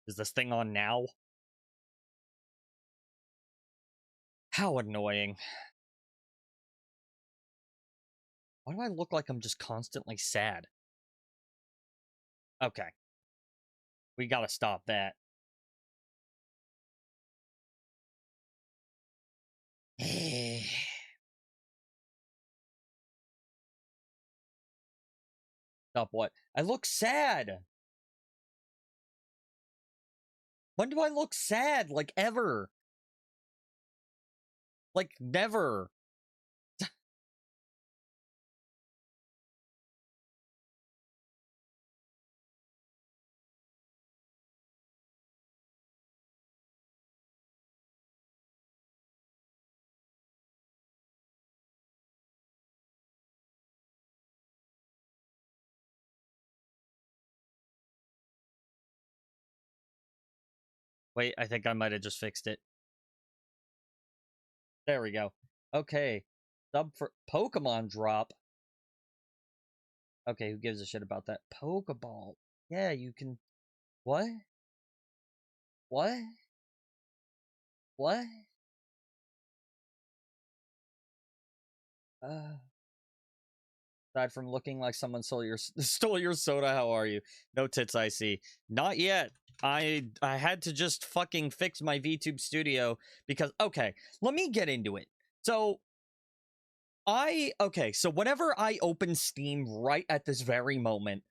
Is this thing on now? How annoying. Why do I look like I'm just constantly sad? Okay. We gotta stop that. Stop what? I look sad! When do I look sad? Like, ever? Like, never. Wait, I think I might have just fixed it. There we go. Okay. Sub for Pokemon drop. Okay, who gives a shit about that? Pokeball. Yeah, you can... What? What? What? Aside from looking like someone stole your soda, how are you? No tits, I see. Not yet. I had to just fucking fix my VTube Studio because... Okay, let me get into it. So... so whenever I open Steam right at this very moment,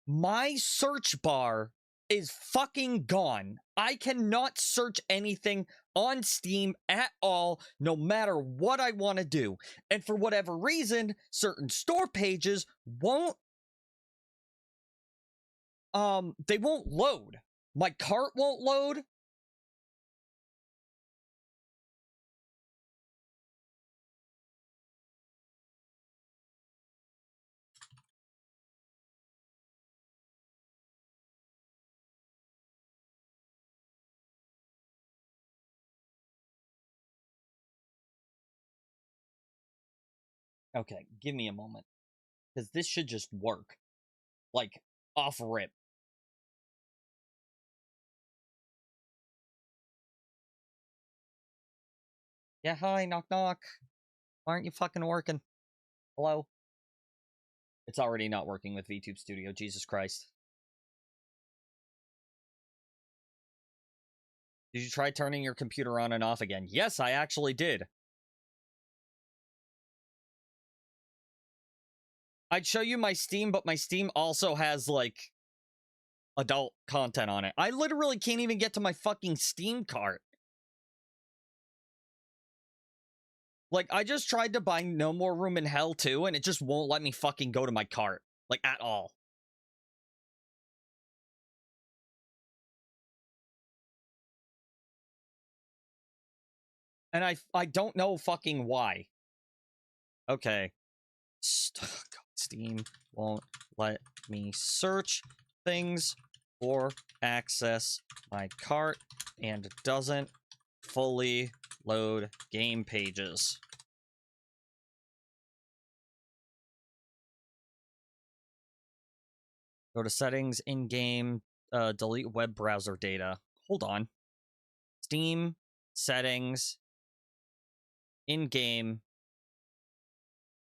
my search bar is fucking gone. I cannot search anything on Steam at all, no matter what I want to do. And for whatever reason, certain store pages won't they won't load. My cart won't load. Okay, give me a moment. Because this should just work. Like, off rip. Yeah, hi, knock knock. Why aren't you fucking working? Hello? It's already not working with VTube Studio, Jesus Christ. Did you try turning your computer on and off again? Yes, I actually did. I'd show you my Steam, but my Steam also has, like, adult content on it. I literally can't even get to my fucking Steam cart. Like, I just tried to buy No More Room in Hell 2, and it just won't let me fucking go to my cart. Like, at all. And I don't know fucking why. Okay. Steam won't let me search things or access my cart and doesn't fully load game pages. Go to settings, in-game, delete web browser data. Hold on. Steam, settings, in-game,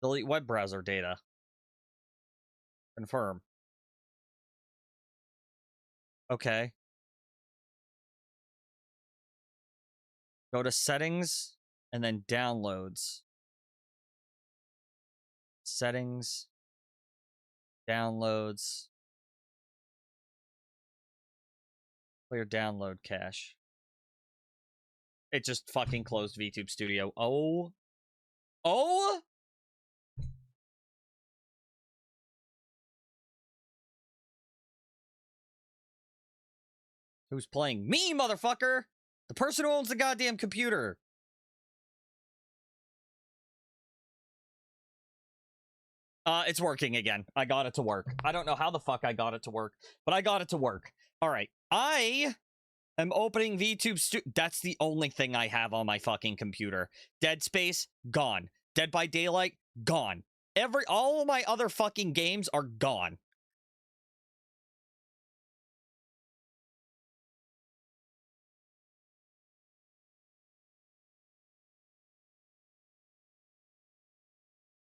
delete web browser data. Confirm. Okay. Go to settings and then downloads. Settings, downloads. Clear download cache. It just fucking closed VTube Studio. Oh. Oh? Who's playing? Me, motherfucker! The person who owns the goddamn computer. It's working again. I got it to work. I don't know how the fuck I got it to work, but I got it to work. All right. I am opening VTube Studio. That's the only thing I have on my fucking computer. Dead Space, gone. Dead by Daylight, gone. All of my other fucking games are gone.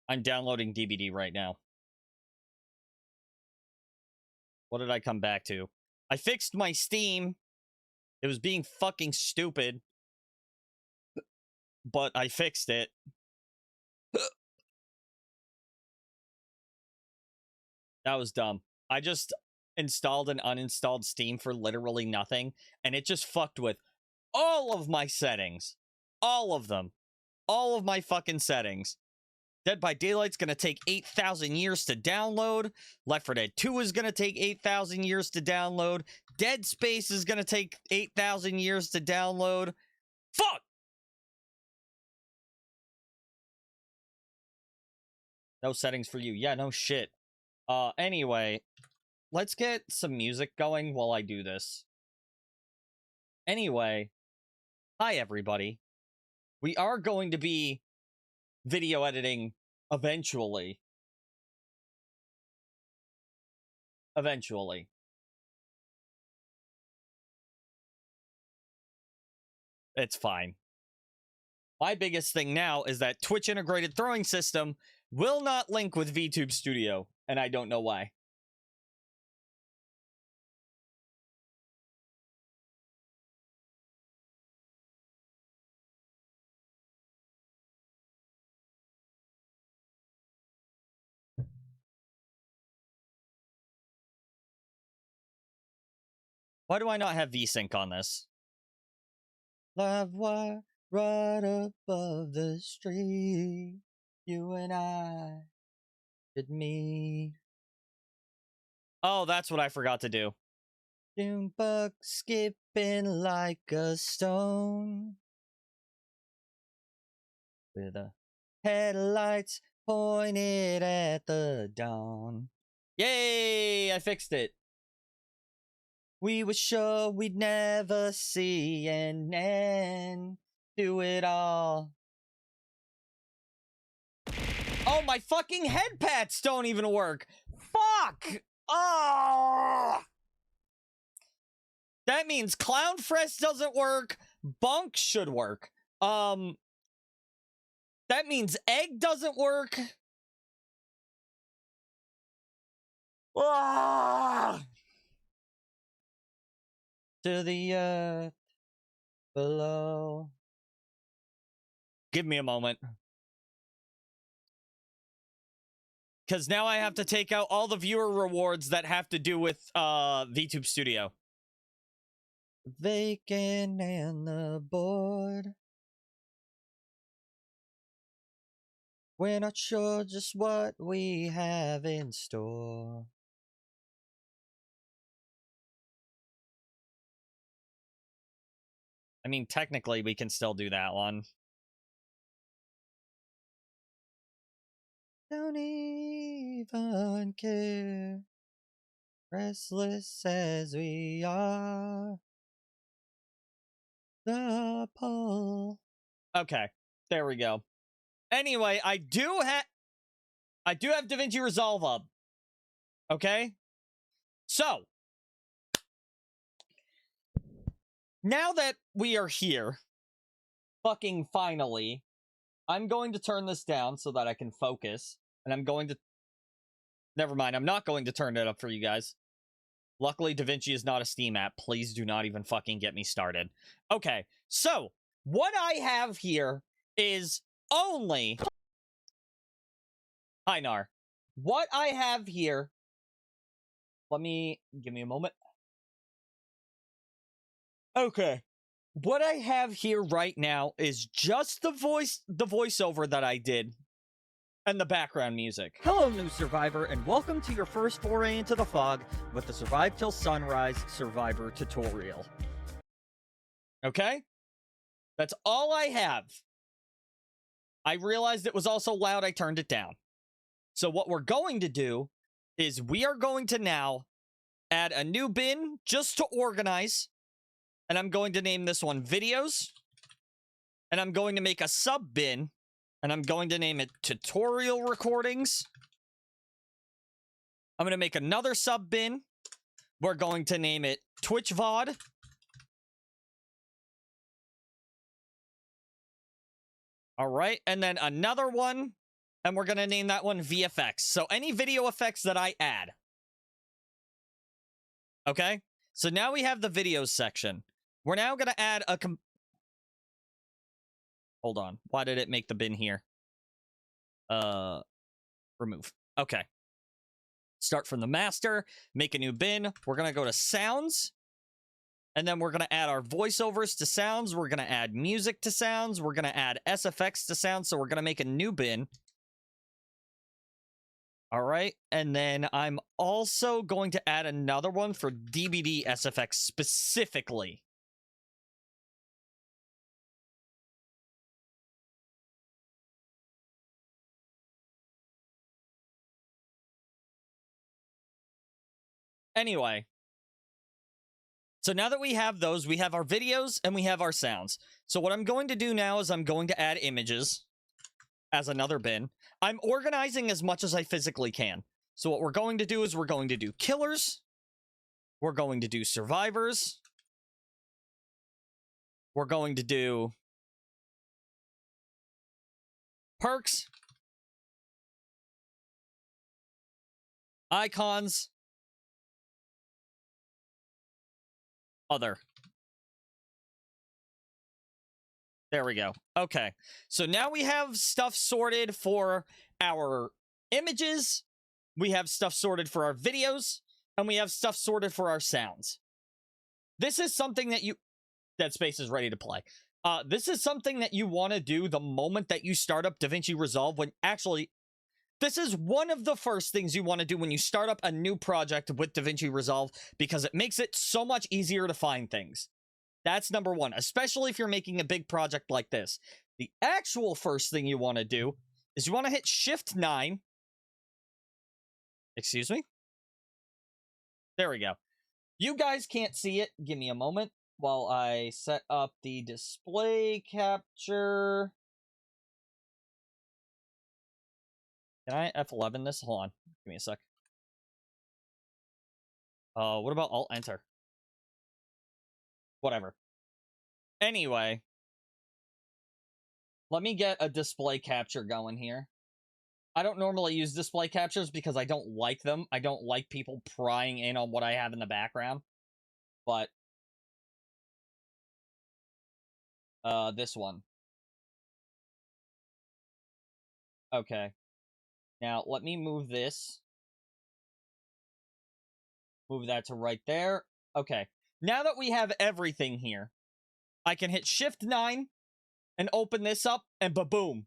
I'm downloading DVD right now. What did I come back to? I fixed my Steam. It was being fucking stupid. But I fixed it. That was dumb. I just installed and uninstalled Steam for literally nothing, and it just fucked with all of my settings. All of them. All of my fucking settings. Dead by Daylight's gonna take 8,000 years to download. Left 4 Dead 2 is gonna take 8,000 years to download. Dead Space is gonna take 8,000 years to download. Fuck! No settings for you. Yeah, no shit. Anyway, let's get some music going while I do this. Anyway, hi everybody. We are going to be video editing eventually. Eventually. It's fine. My biggest thing now is that Twitch integrated throwing system will not link with VTube Studio, and I don't know why. Why do I not have VSync on this? Live wire right above the street. You and I could meet. Oh, that's what I forgot to do. June bug skipping like a stone. With the headlights pointed at the dawn. Yay! I fixed it. We were sure we'd never see an end to it all. Oh, my fucking head pats don't even work. Fuck! Oh! That means Clown Fresh doesn't work. Bonk should work. That means Egg doesn't work. Ah! To the earth below. Give me a moment. Because now I have to take out all the viewer rewards that have to do with VTube Studio. Vacant and the board. We're not sure just what we have in store. I mean, technically, we can still do that one. Don't even care. Restless as we are. The pull. Okay, there we go. Anyway, I do have DaVinci Resolve up. Okay? So, now that we are here, fucking finally, I'm going to turn this down so that I can focus. And I'm going to... Never mind, I'm not going to turn it up for you guys. Luckily, DaVinci is not a Steam app. Please do not even fucking get me started. Okay, so, what I have here is only... Hi, Nar. What I have here... Give me a moment. Okay. What I have here right now is just the voiceover that I did and the background music. Hello, new survivor, and welcome to your first foray into the fog with the Survive Till Sunrise Survivor tutorial. Okay? That's all I have. I realized it was also loud, I turned it down. So what we're going to do is we are going to now add a new bin just to organize. And I'm going to name this one Videos. And I'm going to make a sub bin. And I'm going to name it Tutorial Recordings. I'm going to make another sub bin. We're going to name it Twitch VOD. All right. And then another one. and we're going to name that one VFX. So any video effects that I add. Okay? So now we have the videos section. We're now going to add a... Hold on. Why did it make the bin here? Remove. Okay. Start from the master. Make a new bin. We're going to go to sounds. And then we're going to add our voiceovers to sounds. We're going to add music to sounds. We're going to add SFX to sounds. So we're going to make a new bin. All right. And then I'm also going to add another one for DVD SFX specifically. Anyway. So now that we have those, we have our videos and we have our sounds. So what I'm going to do now is I'm going to add images as another bin. I'm organizing as much as I physically can. So what we're going to do is we're going to do killers. We're going to do survivors. We're going to do perks. Icons. Other. There we go. Okay. So now we have stuff sorted for our images. We have stuff sorted for our videos. And we have stuff sorted for our sounds. This is something that you... Dead Space is ready to play. This is something that you want to do the moment that you start up DaVinci Resolve. When actually, this is one of the first things you want to do when you start up a new project with DaVinci Resolve, because it makes it so much easier to find things. That's number one, especially if you're making a big project like this. The actual first thing you want to do is you want to hit Shift 9. Excuse me? There we go. You guys can't see it. Give me a moment while I set up the display capture. Can I F11 this? Hold on. Give me a sec. What about Alt-Enter? Whatever. Anyway. Let me get a display capture going here. I don't normally use display captures because I don't like them. I don't like people prying in on what I have in the background. But this one. Okay. Now, let me move this. Move that to right there. Okay. Now that we have everything here, I can hit Shift 9 and open this up, and ba-boom.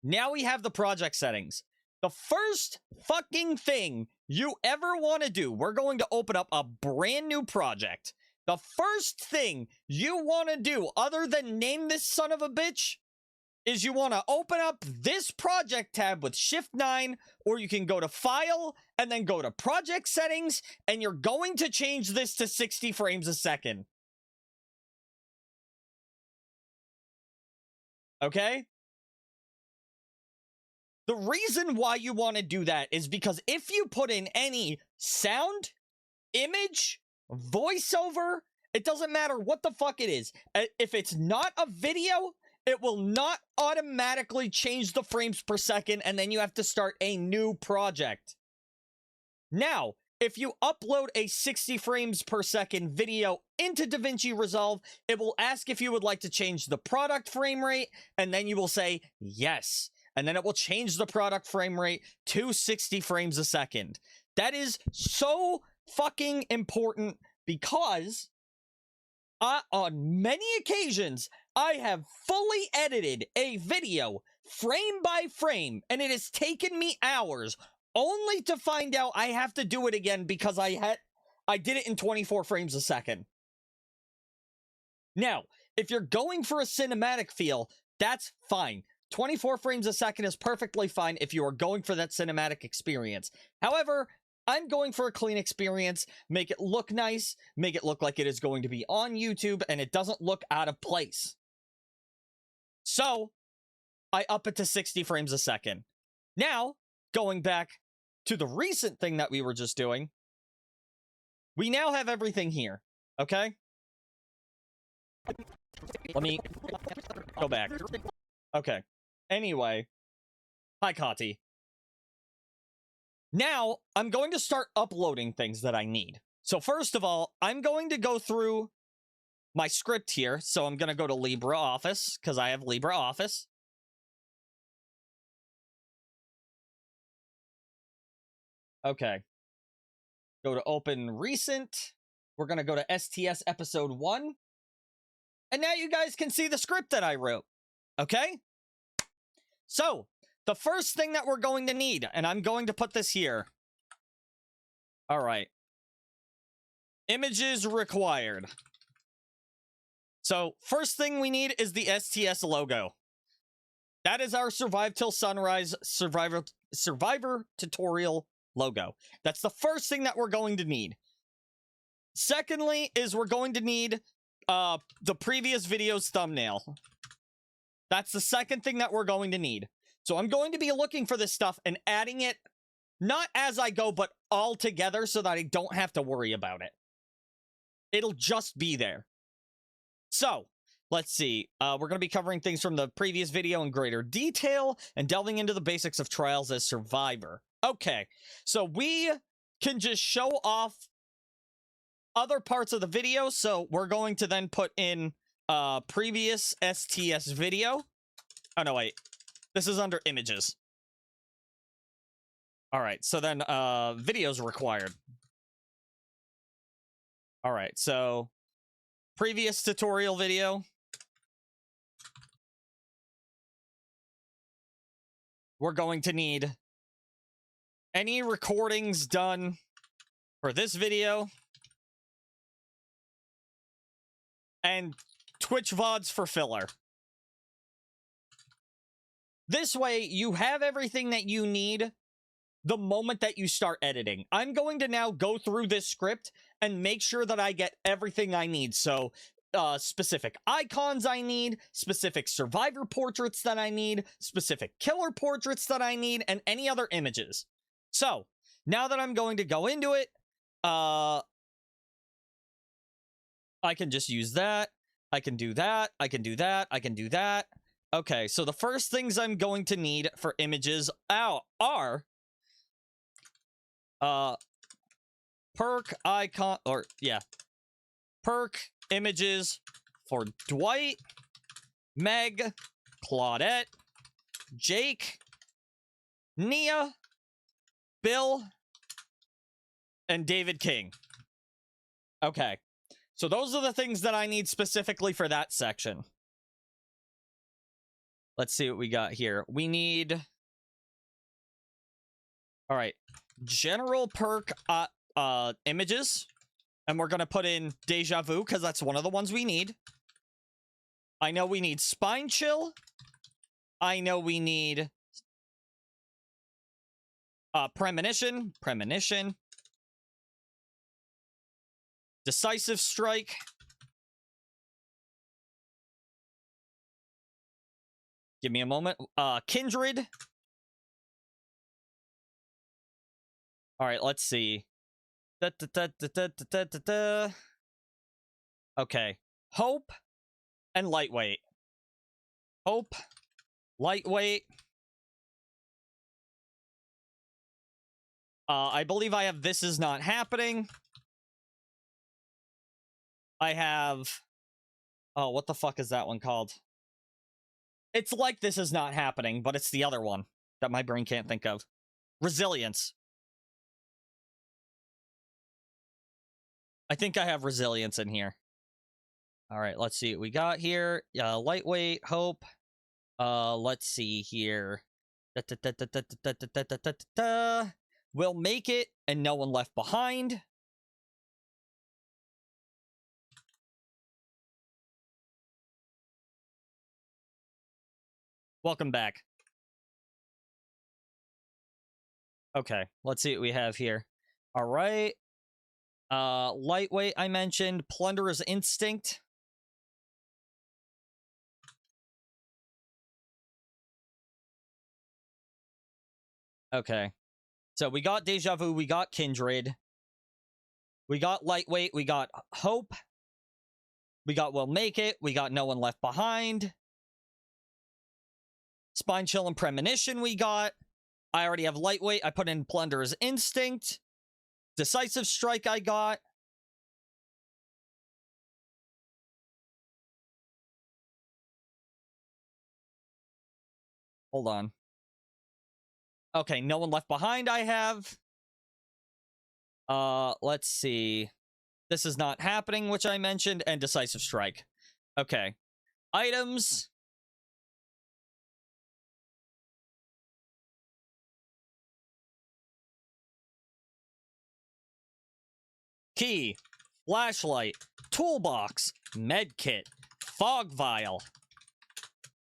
Now we have the project settings. The first fucking thing you ever want to do, we're going to open up a brand new project. The first thing you want to do, other than name this son of a bitch, is you want to open up this project tab with Shift 9, or you can go to File, and then go to Project Settings, and you're going to change this to 60 frames a second. Okay? The reason why you want to do that is because if you put in any sound, image, voiceover, it doesn't matter what the fuck it is. If it's not a video, it will not automatically change the frames per second, and then you have to start a new project. Now, if you upload a 60 frames per second video into DaVinci Resolve, it will ask if you would like to change the product frame rate, and then you will say yes. And then it will change the product frame rate to 60 frames a second. That is so fucking important because on many occasions, I have fully edited a video frame by frame, and it has taken me hours only to find out I have to do it again because I did it in 24 frames a second. Now, if you're going for a cinematic feel, that's fine. 24 frames a second is perfectly fine if you are going for that cinematic experience. However, I'm going for a clean experience, make it look nice, make it look like it is going to be on YouTube, and it doesn't look out of place. So, I up it to 60 frames a second. Now, going back to the recent thing that we were just doing, we now have everything here, okay? Let me go back. Okay. Anyway, Hi, Kati. Now, I'm going to start uploading things that I need. So first of all, I'm going to go through my script here. So I'm going to go to LibreOffice, because I have LibreOffice. Okay. Go to Open Recent. We're going to go to STS Episode 1. And now you guys can see the script that I wrote. Okay? So, the first thing that we're going to need, and I'm going to put this here. All right. Images required. So, first thing we need is the STS logo. That is our Survive Till Sunrise Survivor tutorial logo. That's the first thing that we're going to need. Secondly is we're going to need the previous video's thumbnail. That's the second thing that we're going to need. So I'm going to be looking for this stuff and adding it, not as I go, but all together so that I don't have to worry about it. It'll just be there. So, let's see. We're going to be covering things from the previous video in greater detail and delving into the basics of Trials as Survivor. Okay, so we can just show off other parts of the video, so we're going to then put in previous STS video. Oh, no, wait. This is under images. All right, so then videos required. All right, so previous tutorial video. We're going to need any recordings done for this video and Twitch VODs for filler. This way, you have everything that you need the moment that you start editing. I'm going to now go through this script and make sure that I get everything I need. So, specific icons I need, specific survivor portraits that I need, specific killer portraits that I need, and any other images. So, now that I'm going to go into it, I can just use that. I can do that. I can do that. I can do that. Okay, so the first things I'm going to need for images are perk icon, or yeah, perk images for Dwight, Meg, Claudette, Jake, Nia, Bill, and David King. Okay, so those are the things that I need specifically for that section. Let's see what we got here. We need... All right. General perk images. And we're going to put in Deja Vu, because that's one of the ones we need. I know we need Spine Chill. I know we need... Premonition. Premonition. Decisive Strike. Give me a moment. Kindred. All right, let's see. Okay. Hope and Lightweight. Hope. Lightweight. I believe I have This Is Not Happening. I have... Oh, what the fuck is that one called? It's like This Is Not Happening, but it's the other one that my brain can't think of. Resilience. I think I have Resilience in here. All right, let's see what we got here. Lightweight, Hope. Let's see here. We'll Make It and No One Left Behind. Welcome back. Okay, let's see what we have here. All right. Lightweight, I mentioned. Plunderer's Instinct. Okay. So we got Deja Vu, we got Kindred. We got Lightweight, we got Hope. We got We'll Make It, we got No One Left Behind. Spine Chill and Premonition we got. I already have Lightweight. I put in Plunderer's Instinct. Decisive Strike I got. Hold on. Okay, No One Left Behind I have. Let's see. This Is Not Happening, which I mentioned, and Decisive Strike. Okay. Items. Key. Flashlight. Toolbox. Medkit. Fog Vial.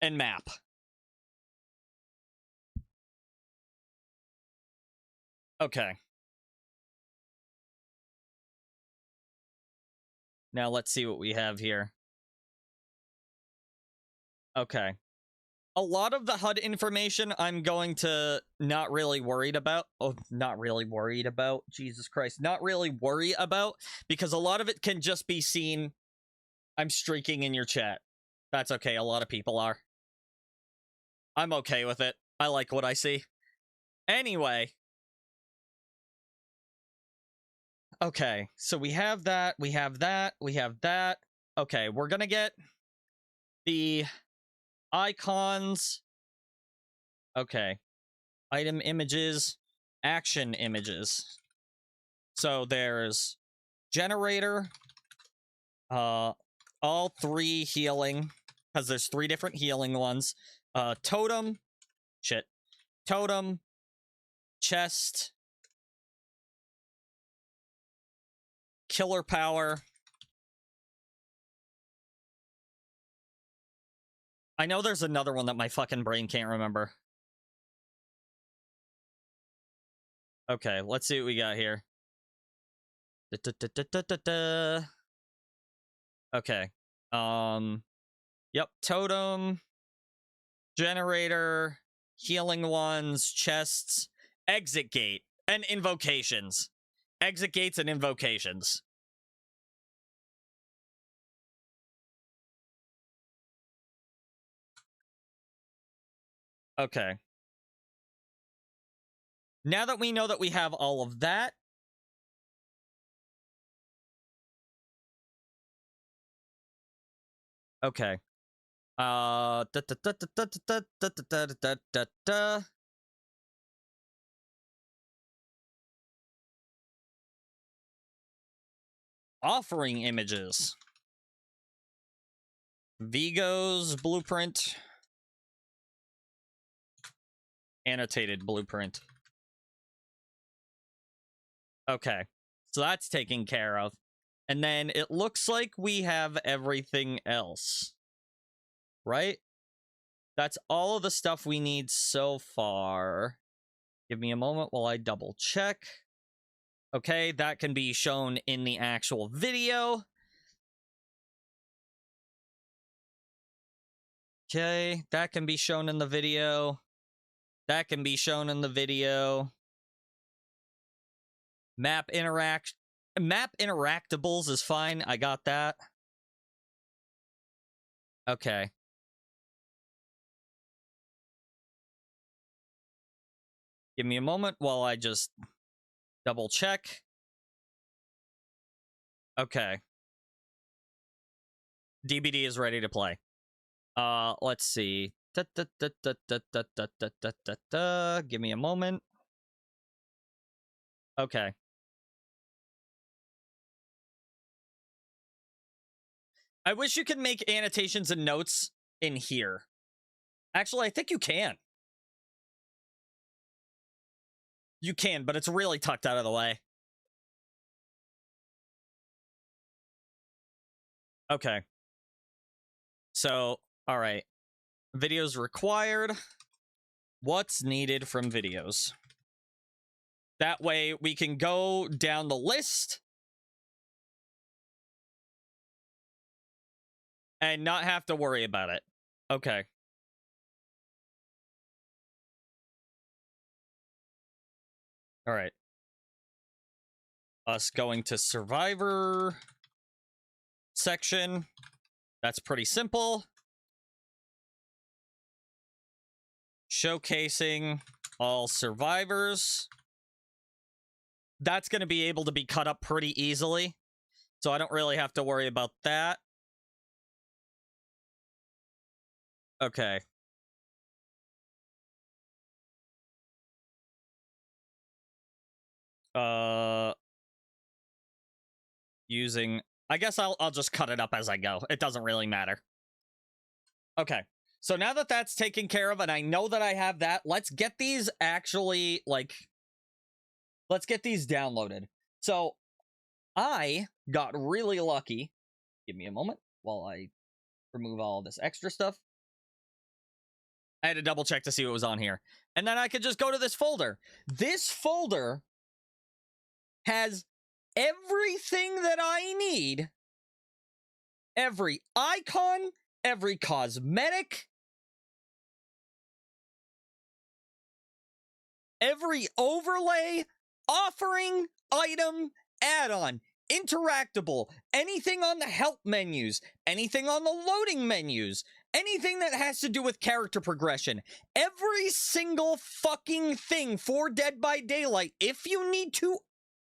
And map. Okay. Now let's see what we have here. Okay. A lot of the HUD information I'm going to not really worried about. Oh, not really worried about. Jesus Christ. Not really worry about, because a lot of it can just be seen. I'm streaking in your chat. That's okay. A lot of people are. I'm okay with it. I like what I see. Anyway. Okay, so we have that, we have that, we have that. Okay, we're gonna get the icons. Okay. Item images, action images. So there's generator, all 3 healing, because there's 3 different healing ones. Totem, totem, chest, killer power. I know there's another one that my fucking brain can't remember. Okay, let's see what we got here. Okay. Yep, totem, generator, healing ones, chests, exit gate, and invocations. Exit gates and invocations. Okay. Now that we know that we have all of that, okay. Offering images. Vigo's blueprint. Annotated blueprint. Okay. So that's taken care of. And then it looks like we have everything else. Right? That's all of the stuff we need so far. Give me a moment while I double check. Okay, that can be shown in the actual video. Okay, that can be shown in the video. That can be shown in the video. Map interactables is fine. I got that. Okay. Give me a moment while I just double check. Okay. DBD is ready to play. Let's see. Give me a moment. Okay. I wish you could make annotations and notes in here. Actually, I think you can. You can, but it's really tucked out of the way. Okay. So, all right. Videos required. What's needed from videos? That way we can go down the list and not have to worry about it. Okay. All right. Us going to Survivor section. That's pretty simple. Showcasing all survivors. That's going to be able to be cut up pretty easily, so I don't really have to worry about that. Okay. Using... I guess I'll just cut it up as I go. It doesn't really matter. Okay. So now that that's taken care of, and I know that I have that, let's get these actually, like... Let's get these downloaded. So, I got really lucky. Give me a moment while I remove all this extra stuff. I had to double check to see what was on here. And then I could just go to this folder. This folder has everything that I need. Every icon, every cosmetic, every overlay, offering, item, add-on, interactable, anything on the help menus, anything on the loading menus, anything that has to do with character progression, every single fucking thing for Dead by Daylight, if you need to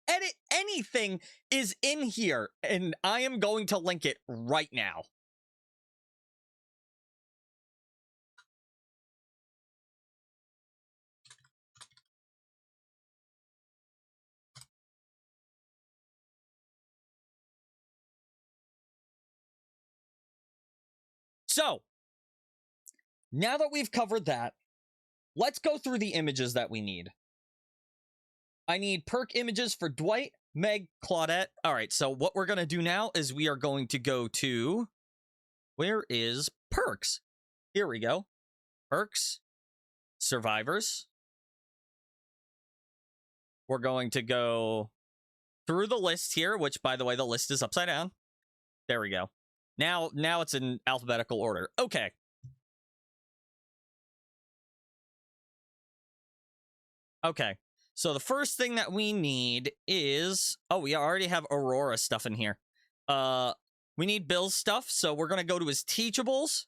edit anything, is in here, and I am going to link it right now. So, now that we've covered that, let's go through the images that we need. I need perk images for Dwight, Meg, Claudette. All right, so what we're going to do now is we are going to go to... Where is perks? Here we go. Perks. Survivors. We're going to go through the list here, which, by the way, the list is upside down. There we go. Now it's in alphabetical order. Okay. Okay. So the first thing that we need is... Oh, we already have Aurora stuff in here. We need Bill's stuff, so we're going to go to his teachables.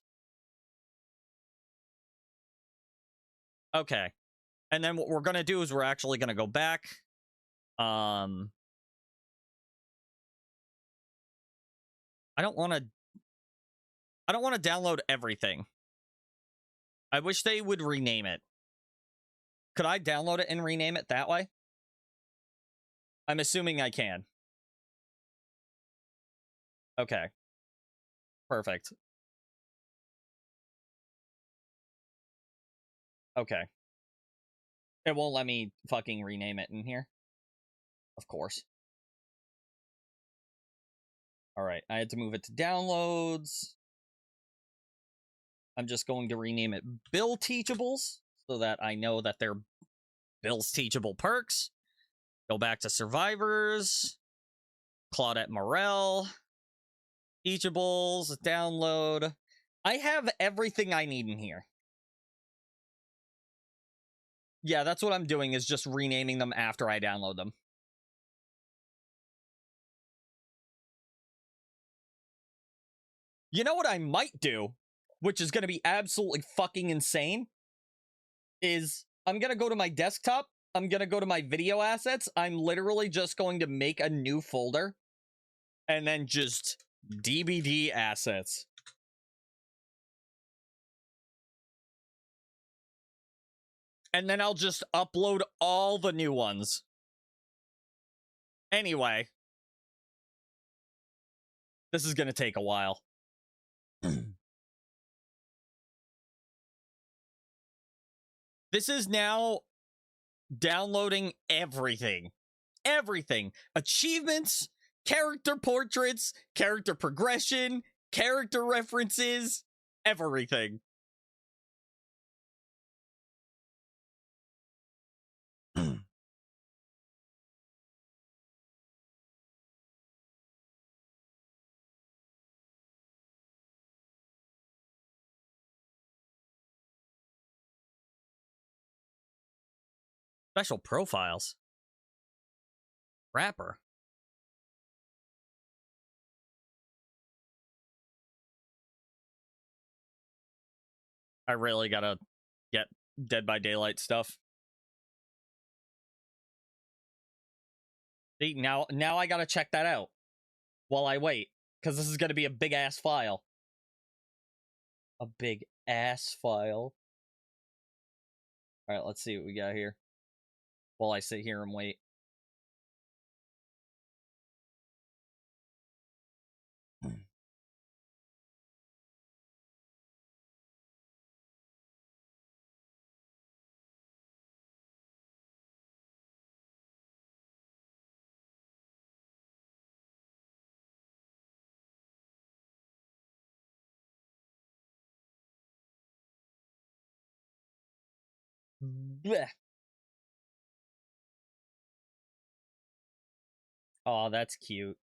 Okay. And then what we're going to do is we're actually going to go back. I don't want to download everything. I wish they would rename it. Could I download it and rename it that way? I'm assuming I can. Okay. Perfect. Okay. It won't let me fucking rename it in here. Of course. Alright, I had to move it to downloads. I'm just going to rename it Bill Teachables, so that I know that they're Bill's Teachable Perks. Go back to Survivors. Claudette Morel. Teachables, download. I have everything I need in here. Yeah, that's what I'm doing, is just renaming them after I download them. You know what I might do, which is going to be absolutely fucking insane, is I'm going to go to my desktop, I'm going to go to my video assets, I'm literally just going to make a new folder, and then just DBD assets. And then I'll just upload all the new ones. Anyway. This is going to take a while. This is now downloading everything. Everything. Achievements, character portraits, character progression, character references, everything. Special profiles. Rapper. I really gotta get Dead by Daylight stuff. See, now I gotta check that out while I wait, because this is gonna be a big ass file. A big ass file. All right, let's see what we got here. While I sit here and wait. Blech. Oh, that's cute.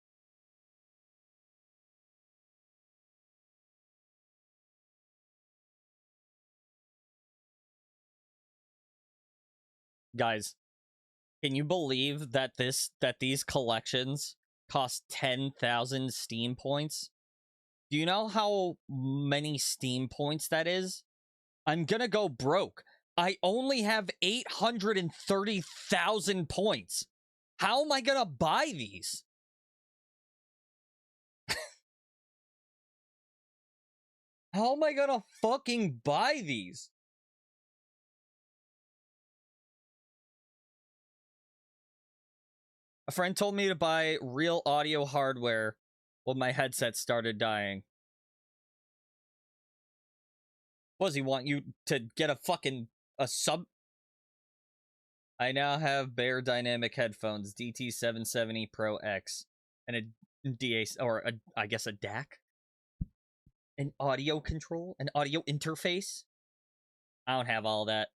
Guys, can you believe that these collections cost 10,000 Steam points? Do you know how many Steam points that is? I'm gonna go broke. I only have 830,000 points. How am I gonna buy these? How am I gonna fucking buy these? A friend told me to buy real audio hardware when my headset started dying. What does he want you to get a sub? I now have Bear Dynamic headphones, DT770 Pro X, and a DA, or I guess a DAC? An audio control? An audio interface? I don't have all that.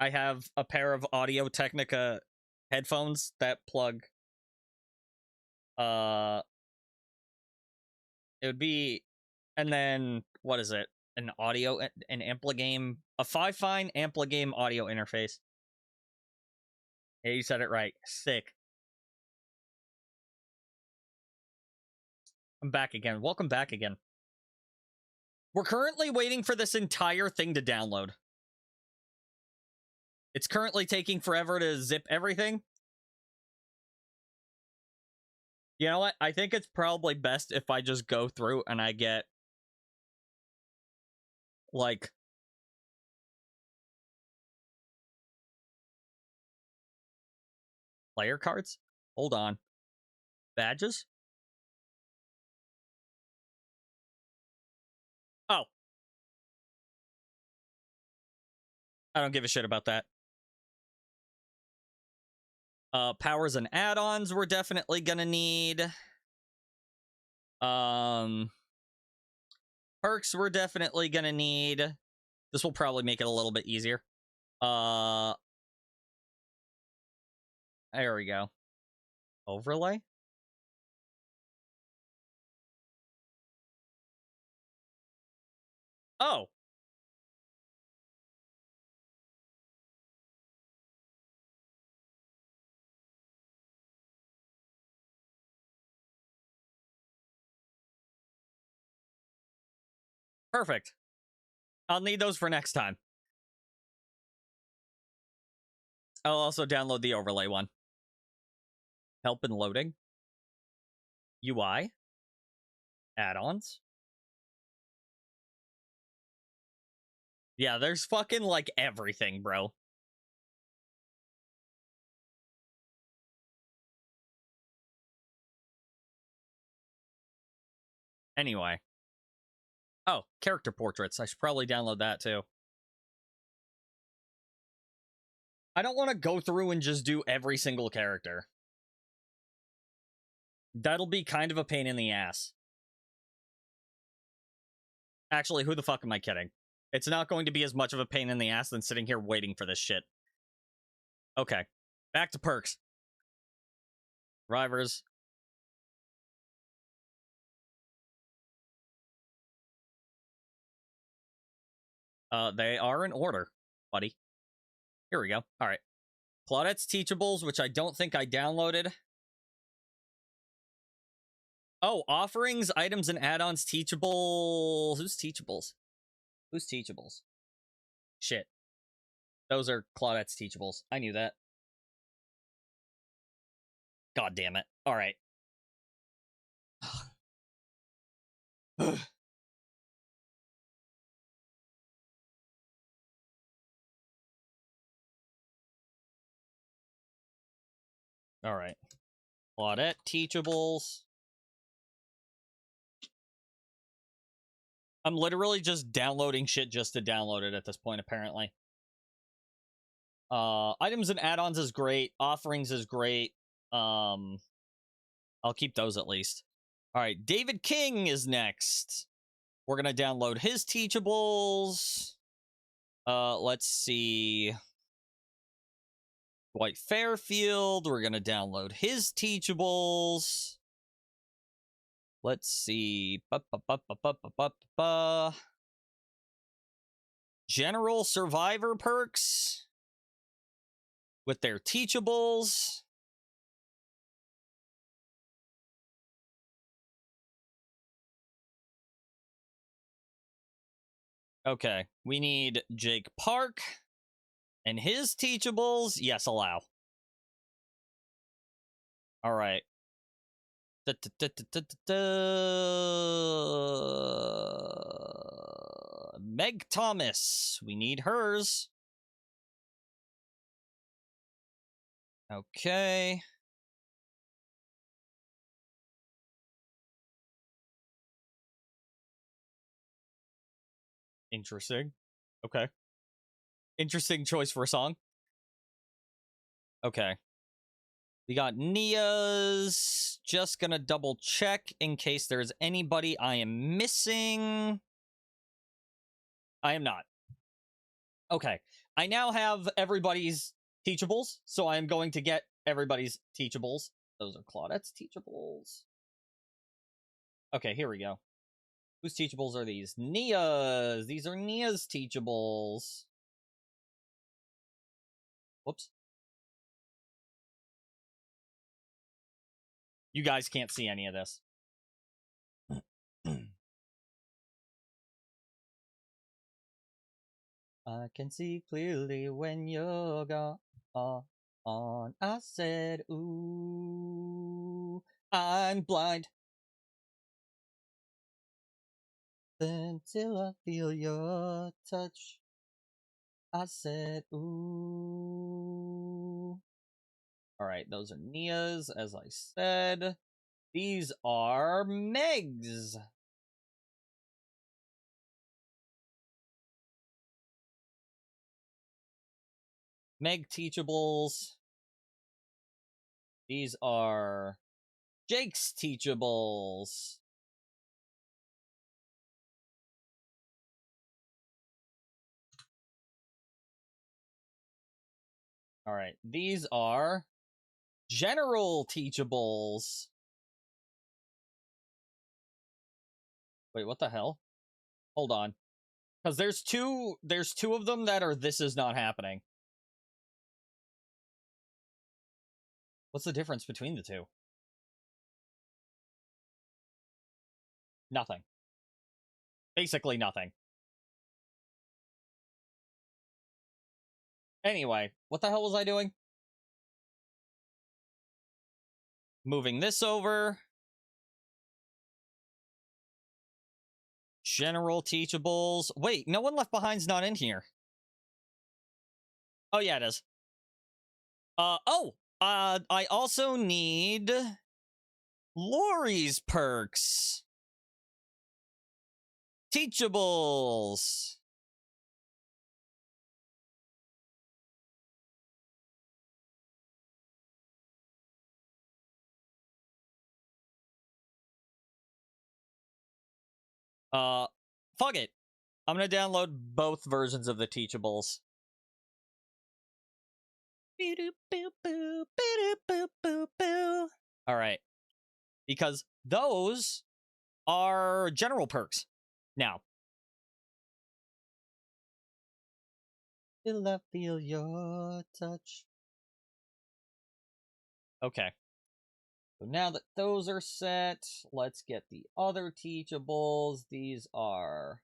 I have a pair of Audio Technica headphones that plug. It would be, and then what is it? An Ampligame, a 5-fine Ampligame audio interface. Yeah, you said it right. Sick. I'm back again. Welcome back again. We're currently waiting for this entire thing to download. It's currently taking forever to zip everything. You know what? I think it's probably best if I just go through and I get, like, player cards? Hold on. Badges? Oh. I don't give a shit about that. Powers and add-ons we're definitely gonna need. Perks we're definitely gonna need. This will probably make it a little bit easier. There we go. Overlay? Oh. Perfect. I'll need those for next time. I'll also download the overlay one. Help in loading. UI. Add-ons. Yeah, there's fucking, like, everything, bro. Anyway. Oh, character portraits. I should probably download that, too. I don't want to go through and just do every single character. That'll be kind of a pain in the ass. Actually, who the fuck am I kidding? It's not going to be as much of a pain in the ass than sitting here waiting for this shit. Okay. Back to perks. Rivers. They are in order, buddy. Here we go. All right. Claudette's Teachables, which I don't think I downloaded. Oh, offerings, items, and add-ons. Teachables. Who's Teachables? Who's teachables? Shit. Those are Claudette's teachables. I knew that. God damn it. All right. All right. Claudette teachables. I'm literally just downloading shit just to download it at this point, apparently. Items and add-ons is great. Offerings is great. I'll keep those at least. All right, David King is next. We're gonna download his teachables. Let's see. Dwight Fairfield. We're gonna download his teachables. Let's see. General Survivor perks with their teachables. Okay, we need Jake Park and his teachables. Yes, allow. All right. Meg Thomas. We need hers. Okay. Interesting. Okay. Interesting choice for a song. Okay. We got Nia's. Just gonna double check in case there's anybody I am missing. I am not. Okay. I now have everybody's teachables, so I am going to get everybody's teachables. Those are Claudette's teachables. Okay, here we go. Whose teachables are these? Nia's. These are Nia's teachables. Whoops. You guys can't see any of this. I can see clearly when you're gone. I said, ooh, I'm blind. Until I feel your touch. I said, ooh. All right, those are Nia's, as I said. These are Meg's. Meg teachables. These are Jake's teachables. All right, these are General teachables. Wait, what the hell? Hold on. Because there's two of them that are this is not happening. What's the difference between the two? Nothing. Basically nothing. Anyway, what the hell was I doing? Moving this over. General teachables. Wait, No One Left Behind's not in here. Oh, yeah, it is. I also need Lori's perks. Teachables. Fuck it. I'm gonna download both versions of the teachables. All right. Because those are general perks. Now. Till I feel your touch. Okay. So now that those are set, let's get the other teachables. These are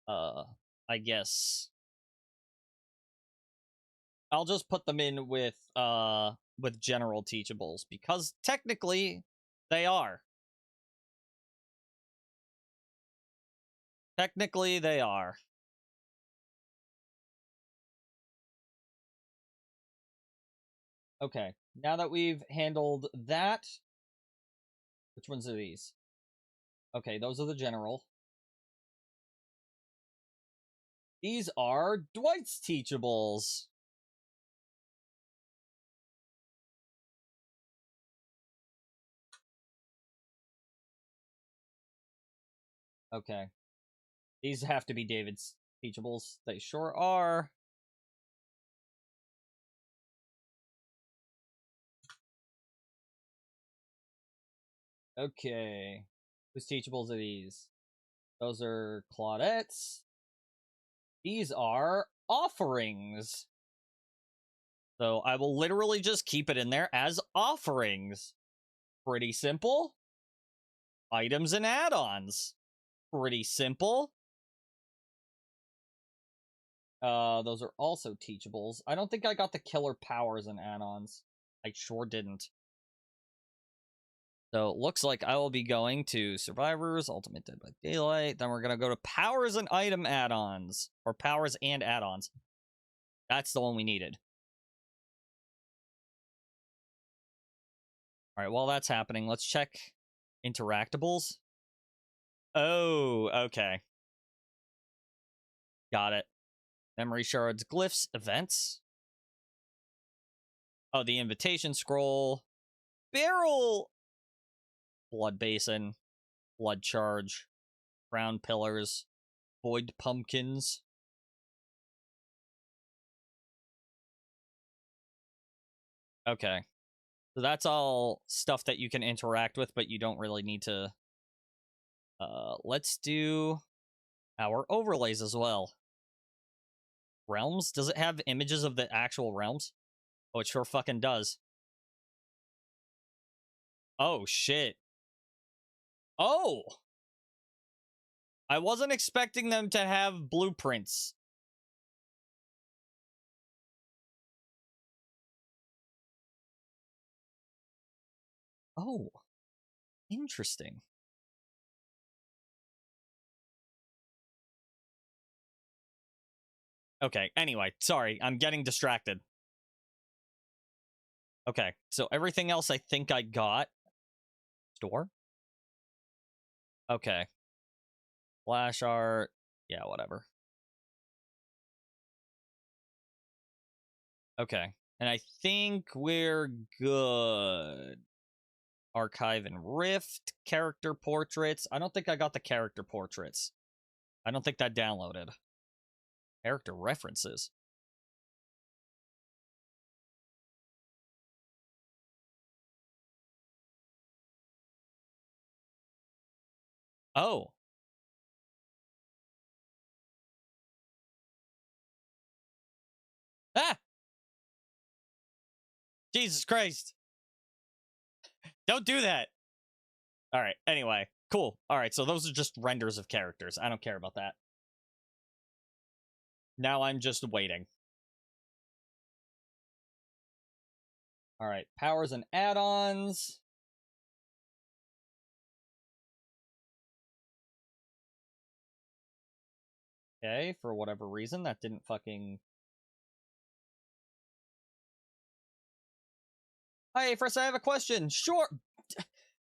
I guess I'll just put them in with general teachables because technically they are. Technically they are. Okay, now that we've handled that, which ones are these? Okay, those are the general. These are Dwight's teachables. Okay. These have to be David's teachables. They sure are. Okay. Whose teachables are these? Those are Claudette's. These are offerings. So I will literally just keep it in there as offerings. Pretty simple. Items and add-ons. Pretty simple. Those are also teachables. I don't think I got the killer powers and add-ons. I sure didn't. So it looks like I will be going to Survivors, Ultimate Dead by Daylight. Then we're going to go to Powers and Item Add-ons. Or Powers and Add-ons. That's the one we needed. Alright, while that's happening, let's check Interactables. Oh, okay. Got it. Memory Shards, Glyphs, Events. Oh, the Invitation Scroll. Barrel! Blood Basin. Blood Charge. Brown Pillars. Void Pumpkins. Okay. So that's all stuff that you can interact with, but you don't really need to... let's do our overlays as well. Realms? Does it have images of the actual realms? Oh, it sure fucking does. Oh, shit. Oh! I wasn't expecting them to have blueprints. Oh. Interesting. Okay, anyway, sorry, I'm getting distracted. Okay, so everything else I think I got. Store? Okay. Flash art. Yeah, whatever. Okay. And I think we're good. Archive and Rift. Character portraits. I don't think I got the character portraits. I don't think that downloaded. Character references. Oh. Ah! Jesus Christ. Don't do that. All right. Anyway, cool. All right. So those are just renders of characters. I don't care about that. Now I'm just waiting. All right. Powers and add-ons. Okay. For whatever reason, that didn't fucking... Hey, first I have a question. Sure.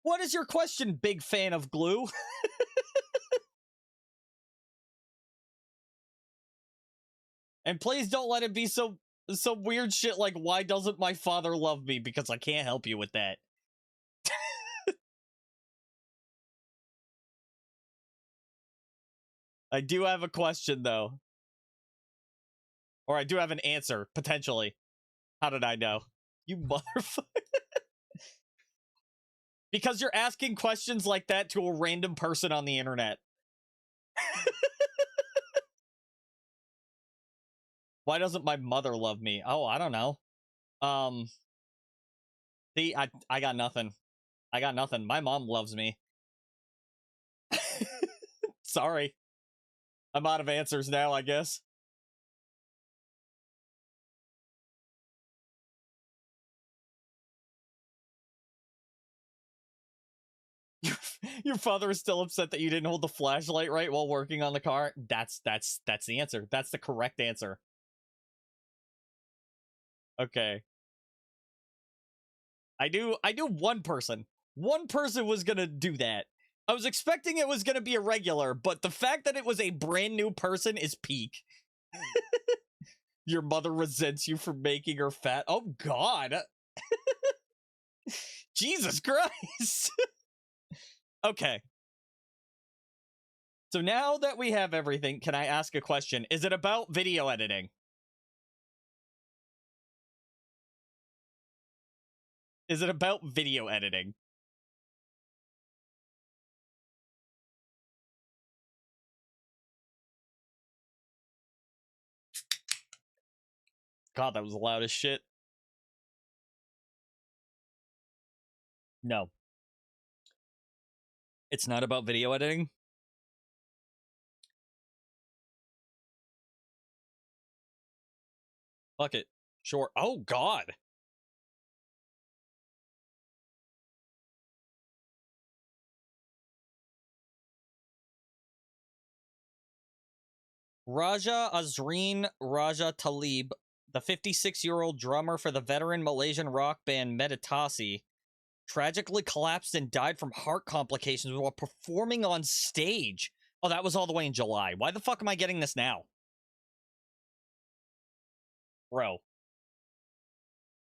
What is your question, big fan of glue? And please don't let it be some weird shit like, why doesn't my father love me? Because I can't help you with that. I do have a question, though. Or I do have an answer, potentially. How did I know? You motherfucker. Because you're asking questions like that to a random person on the internet. Why doesn't my mother love me? Oh, I don't know. See, I got nothing. I got nothing. My mom loves me. Sorry. I'm out of answers now, I guess. Your father is still upset that you didn't hold the flashlight right while working on the car. That's the answer. That's the correct answer. Okay. I knew one person. One person was gonna do that. I was expecting it was gonna be a regular, but the fact that it was a brand new person is peak. Your mother resents you for making her fat. Oh God. Jesus Christ. Okay. So now that we have everything, can I ask a question? Is it about video editing? Is it about video editing? God, that was loud as shit. No. It's not about video editing? Fuck it. Sure. Oh, God. Raja Azreen Raja Talib, the 56-year-old drummer for the veteran Malaysian rock band Meditasi, tragically collapsed and died from heart complications while performing on stage. Oh, that was all the way in July. Why the fuck am I getting this now? Bro.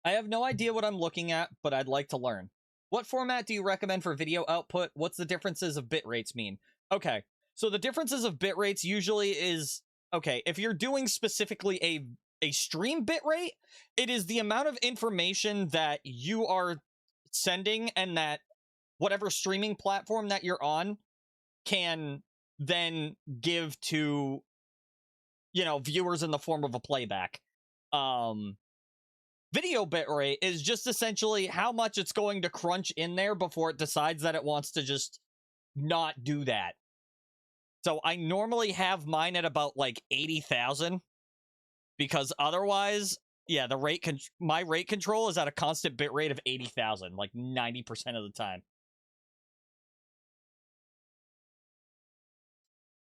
I have no idea what I'm looking at, but I'd like to learn. What format do you recommend for video output? What's the differences of bit rates mean? Okay, so the differences of bit rates usually is, okay, if you're doing specifically a stream bit rate, it is the amount of information that you are sending and that whatever streaming platform that you're on can then give to, you know, viewers in the form of a playback. Video bitrate is just essentially how much it's going to crunch in there before it decides that it wants to just not do that. So I normally have mine at about like 80,000 because otherwise, yeah, my rate control is at a constant bit rate of 80,000 like 90% of the time.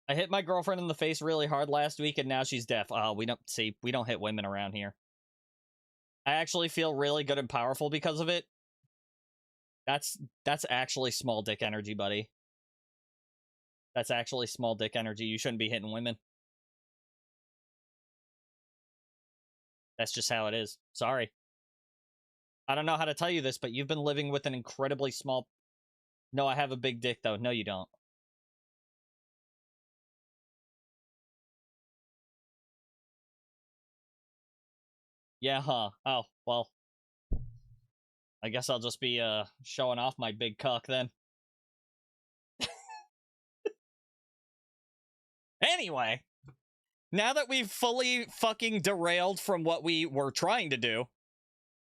I hit my girlfriend in the face really hard last week and now she's deaf. We don't hit women around here. I actually feel really good and powerful because of it. That's actually small dick energy, buddy. That's actually small dick energy. You shouldn't be hitting women. That's just how it is. Sorry. I don't know how to tell you this, but you've been living with an incredibly small... No, I have a big dick, though. No, you don't. Yeah, huh. Oh, well. I guess I'll just be, showing off my big cock, then. Anyway. Now that we've fully fucking derailed from what we were trying to do,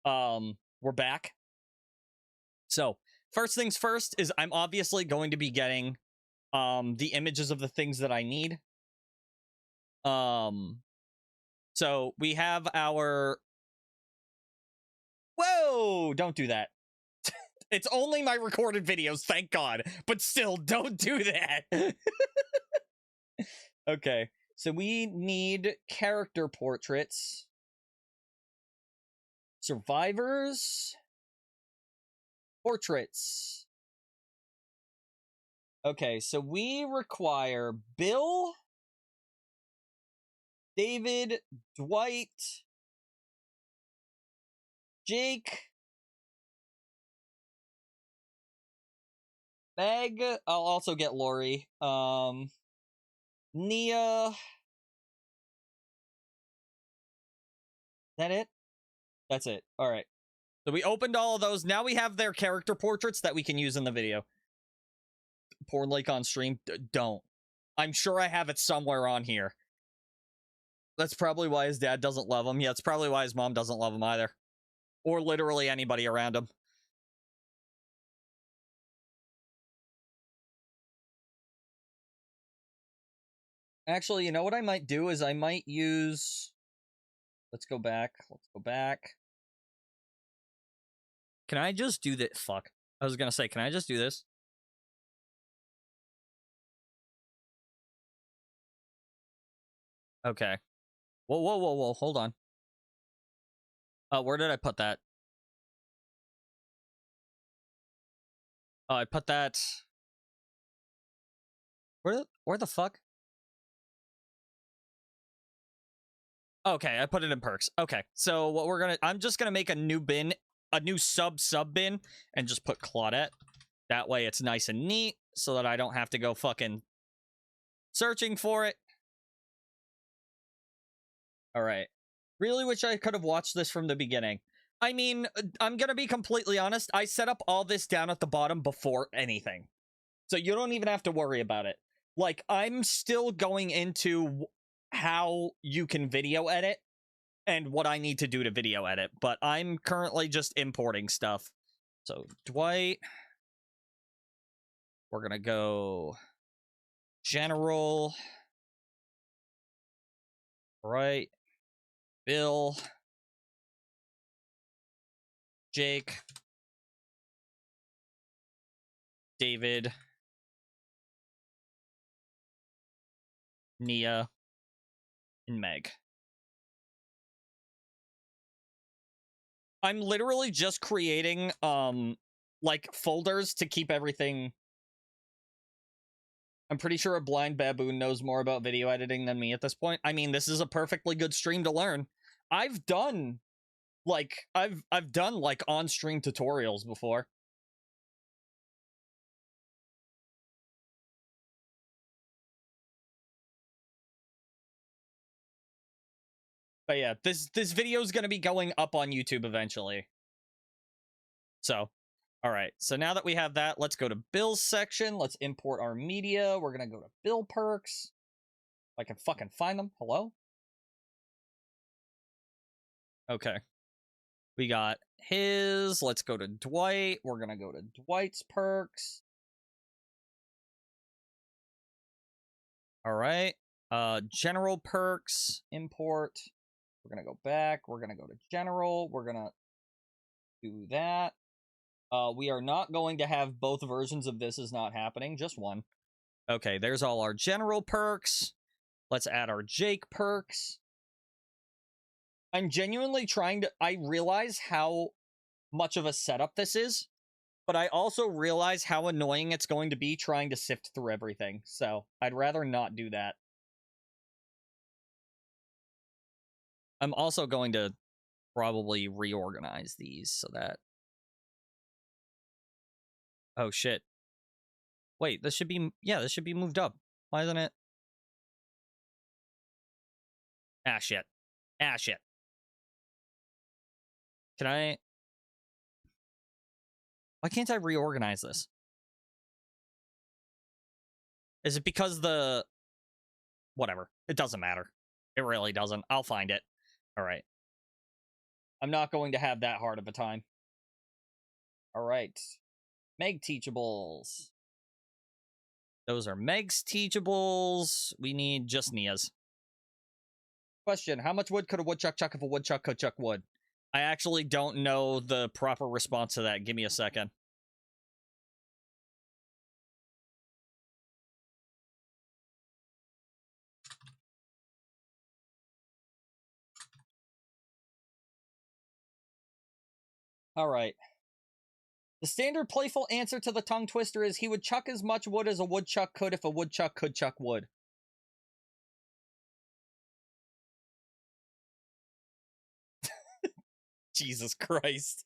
we're back. So, first things first is I'm obviously going to be getting, the images of the things that I need. So we have our... Whoa! Don't do that. It's only my recorded videos, thank God. But still, don't do that. Okay, so we need character portraits. Survivors. Portraits. Okay, so we require Bill, David, Dwight, Jake, Meg. I'll also get Lori. Nia. Is that it? That's it. All right. So we opened all of those. Now we have their character portraits that we can use in the video. Porn Lake on stream? Don't. I'm sure I have it somewhere on here. That's probably why his dad doesn't love him. Yeah, it's probably why his mom doesn't love him either. Or literally anybody around him. Actually, you know what I might do is I might use... Let's go back. Let's go back. Can I just do that? Fuck. I was gonna say, can I just do this? Okay. Whoa, whoa, whoa, whoa. Hold on. Where did I put that? Oh, I put that... Where the fuck? Okay, I put it in perks. Okay, so what we're gonna... I'm just gonna make a new bin, a new sub bin, and just put Claudette. That way it's nice and neat, so that I don't have to go fucking searching for it. Alright. Really wish I could have watched this from the beginning. I mean, I'm gonna be completely honest, I set up all this down at the bottom before anything. So you don't even have to worry about it. Like, I'm still going into how you can video edit and what I need to do to video edit, but I'm currently just importing stuff. So, Dwight. We're gonna go general. Right. Bill. Jake. David. Nia. And Meg. I'm literally just creating, like, folders to keep everything... I'm pretty sure a blind baboon knows more about video editing than me at this point. I mean, this is a perfectly good stream to learn. I've done, like, I've done, like, on-stream tutorials before. But yeah, this video is going to be going up on YouTube eventually. So, all right. So now that we have that, let's go to Bill's section. Let's import our media. We're going to go to Bill perks. If I can fucking find them. Hello? Okay. We got his. Let's go to Dwight. We're going to go to Dwight's perks. All right. General perks. Import. We're going to go back. We're going to go to general. We're going to do that. We are not going to have both versions of this is not happening. Just one. Okay, there's all our general perks. Let's add our Jake perks. I'm genuinely trying to... I realize how much of a setup this is, but I also realize how annoying it's going to be trying to sift through everything, so I'd rather not do that. I'm also going to probably reorganize these so that... Oh, shit. Wait, this should be... Yeah, this should be moved up. Why isn't it? Ah, shit. Ah, shit. Can I... Why can't I reorganize this? Is it because the... Whatever. It doesn't matter. It really doesn't. I'll find it. All right. I'm not going to have that hard of a time. All right. Meg teachables. Those are Meg's teachables. We need just Nia's. Question. How much wood could a woodchuck chuck if a woodchuck could chuck wood? I actually don't know the proper response to that. Give me a second. All right. The standard playful answer to the tongue twister is he would chuck as much wood as a woodchuck could if a woodchuck could chuck wood. Jesus Christ.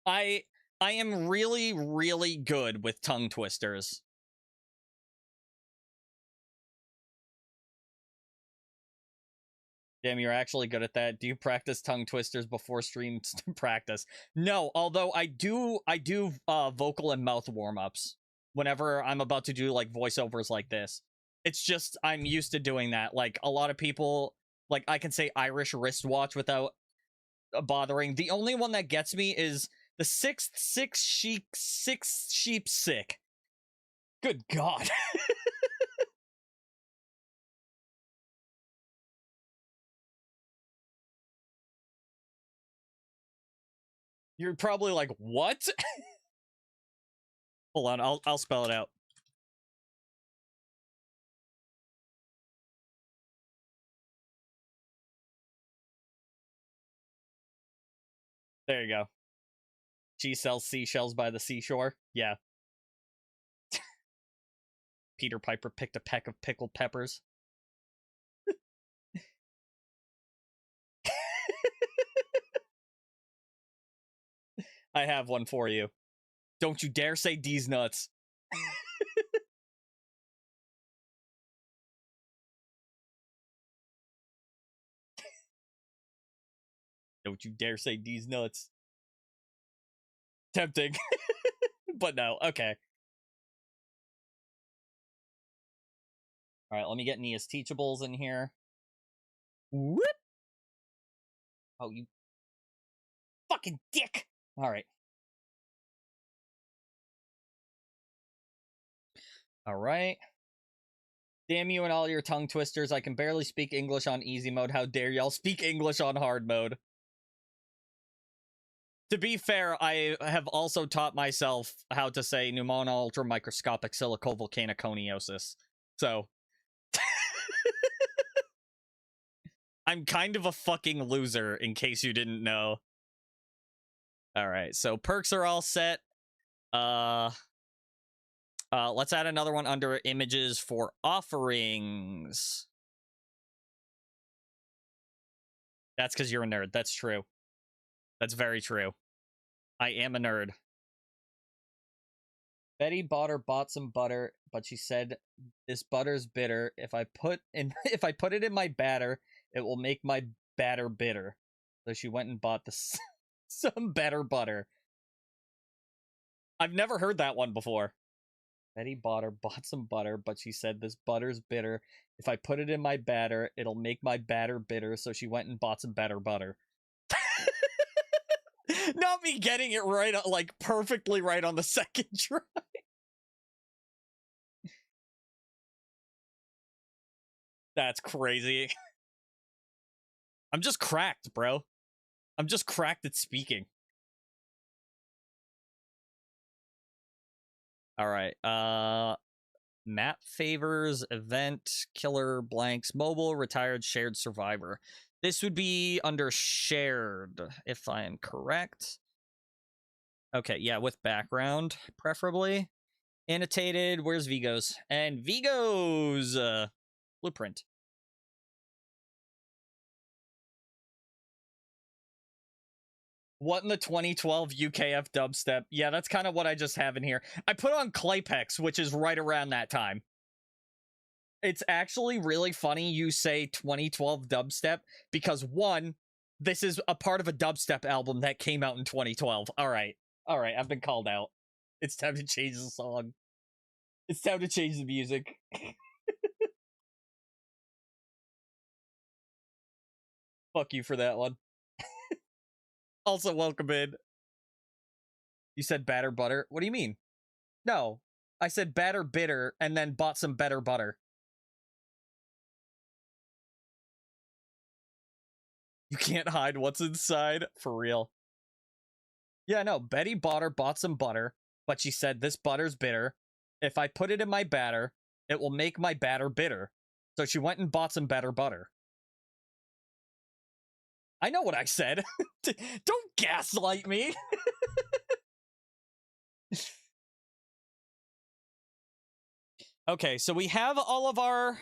I am really, really good with tongue twisters. Damn, you're actually good at that. Do you practice tongue twisters before stream practice? No, although I do vocal and mouth warm-ups whenever I'm about to do like voiceovers like this. It's just I'm used to doing that. Like a lot of people, like I can say Irish wristwatch without bothering. The only one that gets me is the six sheep sick. Good God. You're probably like, what? Hold on, I'll spell it out. There you go. She sells seashells by the seashore. Yeah. Peter Piper picked a peck of pickled peppers. I have one for you. Don't you dare say D's nuts. Don't you dare say D's nuts. Tempting. But no, okay. Alright, let me get Nia's teachables in here. Whoop! Oh, you fucking dick! Alright. Alright. Damn you and all your tongue twisters. I can barely speak English on easy mode. How dare y'all speak English on hard mode? To be fair, I have also taught myself how to say pneumono ultramicroscopic silicovolcaniconiosis. So I'm kind of a fucking loser, in case you didn't know. Alright, so perks are all set. Let's add another one under images for offerings. That's because you're a nerd. That's true. That's very true. I am a nerd. Betty bought some butter, but she said this butter's bitter. If I put it in my batter, it will make my batter bitter. So she went and bought some better butter. I've never heard that one before. Betty bought some butter, but she said this butter's bitter. If I put it in my batter, it'll make my batter bitter. So she went and bought some better butter. Not me getting it right, like perfectly right on the second try. That's crazy. I'm just cracked, bro. I'm just cracked at speaking. All right. Map favors, event, killer, blanks, mobile, retired, shared, survivor. This would be under shared, if I am correct. Okay, yeah, with background, preferably. Annotated, where's Vigo's? And Vigo's blueprint. What in the 2012 UKF dubstep? Yeah, that's kind of what I just have in here. I put on Claypex, which is right around that time. It's actually really funny you say 2012 dubstep because, one, this is a part of a dubstep album that came out in 2012. All right, I've been called out. It's time to change the song. It's time to change the music. Fuck you for that one. Also, welcome in. You said batter butter. What do you mean? No, I said batter bitter and then bought some better butter. You can't hide what's inside. For real. Yeah, no, Betty bought some butter, but she said this butter's bitter. If I put it in my batter, it will make my batter bitter. So she went and bought some better butter. I know what I said. Don't gaslight me. Okay, so we have all of our...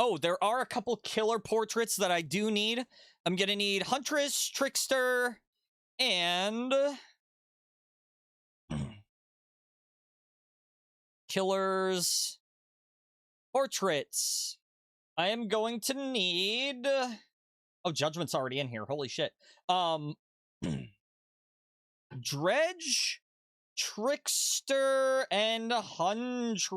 Oh, there are a couple killer portraits that I do need. I'm gonna need Huntress, Trickster, and... Killers... Portraits. I am going to need... Oh, Judgment's already in here. Holy shit. Dredge, Trickster, and Huntress.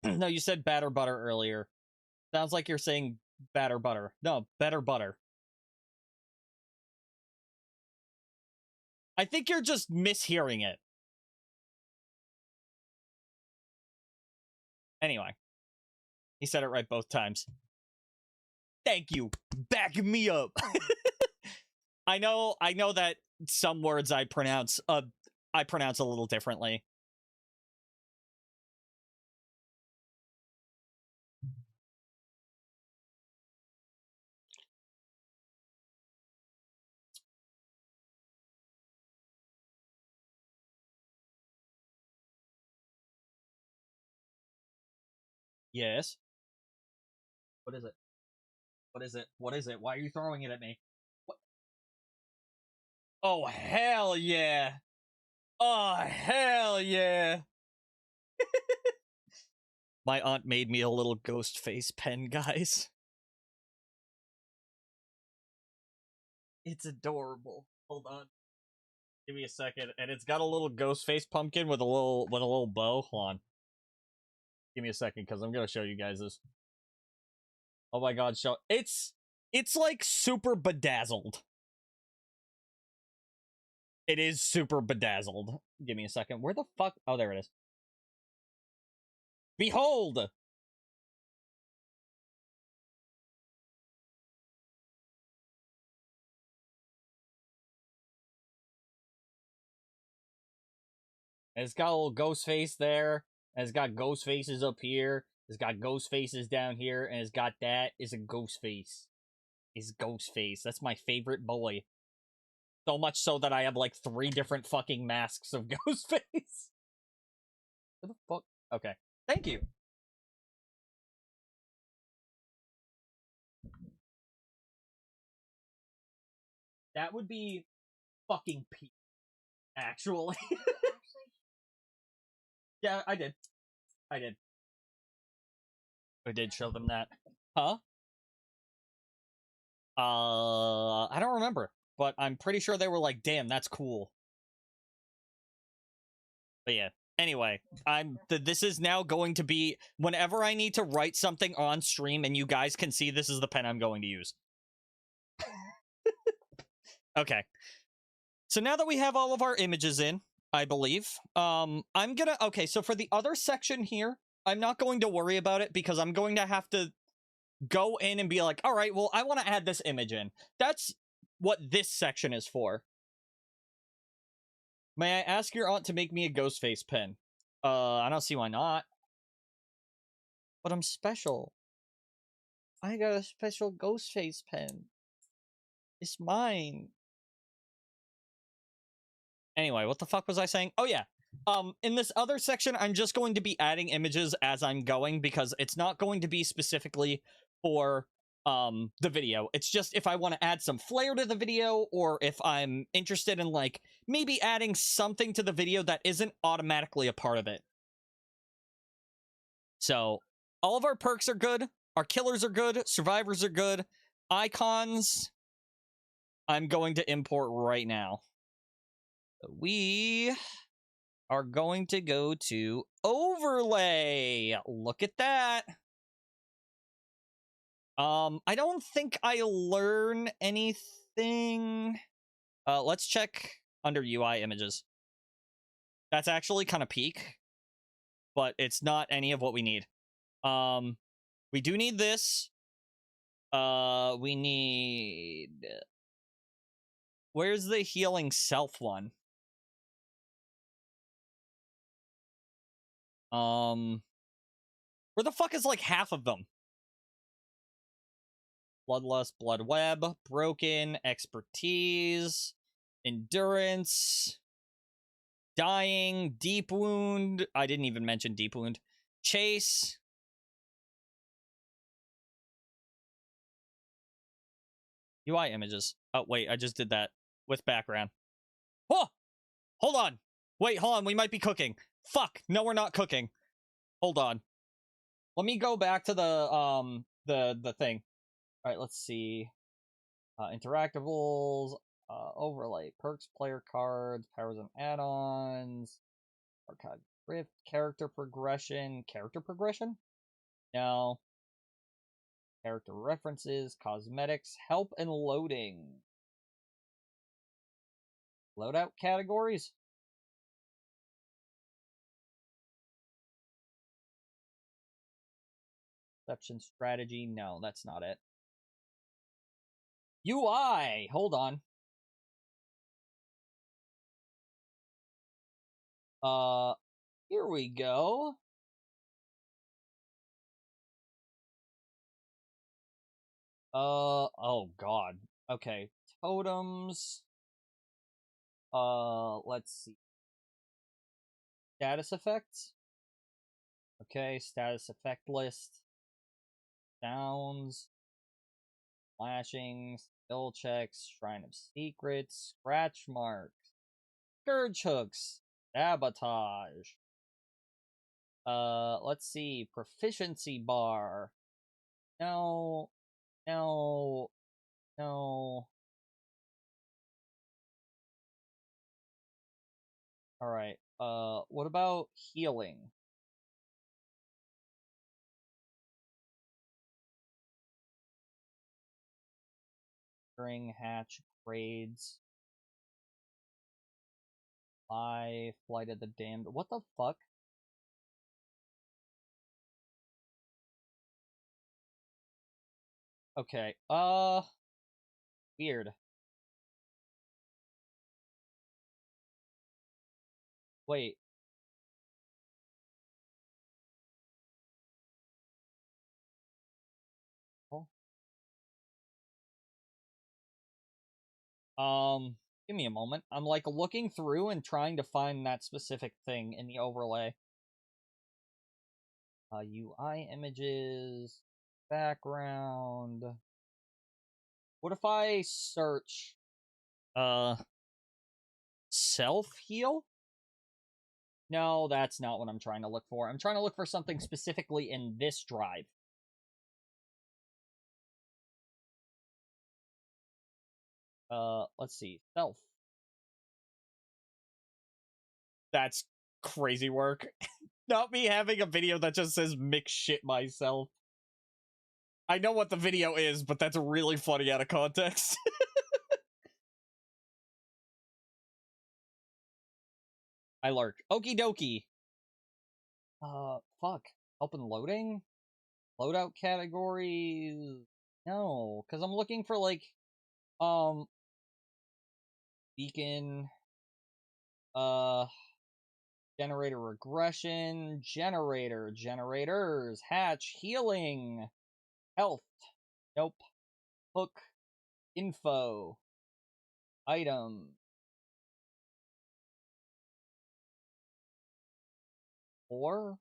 No, you said batter butter earlier. Sounds like you're saying batter butter. No, better butter. I think you're just mishearing it. Anyway. He said it right both times. Thank you. Back me up. I know that some words I pronounce a little differently. Yes. What is it? What is it? What is it? Why are you throwing it at me? What? Oh, hell yeah. Oh, hell yeah. My aunt made me a little ghost face pen, guys. It's adorable. Hold on. Give me a second. And it's got a little ghost face pumpkin with a little bow. Hold on. Give me a second, because I'm gonna show you guys this. Oh my god, show it's like super bedazzled. It is super bedazzled. Give me a second. Where the fuck? Oh, there it is. Behold! It's got a little ghost face there. And it's got ghost faces up here. It's got ghost faces down here. And it's got that. It's a ghost face. It's ghost face. That's my favorite boy. So much so that I have like 3 different fucking masks of ghost face. What the fuck? Okay. Thank you. That would be fucking peak, actually. Yeah, I did. I did show them that. Huh? I don't remember, but I'm pretty sure they were like, "Damn, that's cool." But yeah. Anyway, this is now going to be whenever I need to write something on stream and you guys can see this is the pen I'm going to use. Okay. So now that we have all of our images in, I believe, I'm gonna, okay, so for the other section here, I'm not going to worry about it because I'm going to have to go in and be like, all right, well, I want to add this image in. That's what this section is for. May I ask your aunt to make me a ghost face pen? I don't see why not. But I'm special. I got a special ghost face pen. It's mine. Anyway, what the fuck was I saying? Oh yeah. In this other section, I'm just going to be adding images as I'm going because it's not going to be specifically for the video. It's just if I want to add some flair to the video or if I'm interested in like maybe adding something to the video that isn't automatically a part of it. So, all of our perks are good, our killers are good, survivors are good, icons I'm going to import right now. We are going to go to overlay. Look at that. I don't think I learn anything. Let's check under UI images. That's actually kind of peak, but it's not any of what we need. We do need this. We need... Where's the healing self one? Where the fuck is like half of them? Bloodlust, Blood Web, Broken, Expertise, Endurance, Dying, Deep Wound. I didn't even mention Deep Wound. Chase. UI images. Oh, wait, I just did that with background. Oh! Hold on! Wait, hold on, we might be cooking. Fuck! No, we're not cooking. Hold on. Let me go back to the thing. Alright, let's see. Interactables, overlay, perks, player cards, powers and add-ons, archive rift, character progression. Character progression? No. Character references, cosmetics, help and loading. Loadout categories? Perception strategy? No, that's not it. UI! Hold on. Uh, here we go. Oh god. Okay, totems. Let's see. Status effects. Okay, status effect list. Sounds. Flashings. Skill checks. Shrine of Secrets. Scratch marks. Scourge hooks. Sabotage. Let's see. Proficiency bar. No. No. No. Alright. What about healing? String, hatch, grades. Flight of the Damned. What the fuck? Okay. Weird. Wait. Oh. Give me a moment. I'm like looking through and trying to find that specific thing in the overlay. UI images, background. What if I search self heal? No, that's not what I'm trying to look for. I'm trying to look for something specifically in this drive. Let's see. Self. That's crazy work. Not me having a video that just says mix shit myself. I know what the video is, but that's really funny out of context. I lurk. Okie dokie. Fuck. Open loading? Loadout categories? No, because I'm looking for, like, beacon, uh, generator regression, generators, hatch, healing, health. Nope. Hook, info, item, or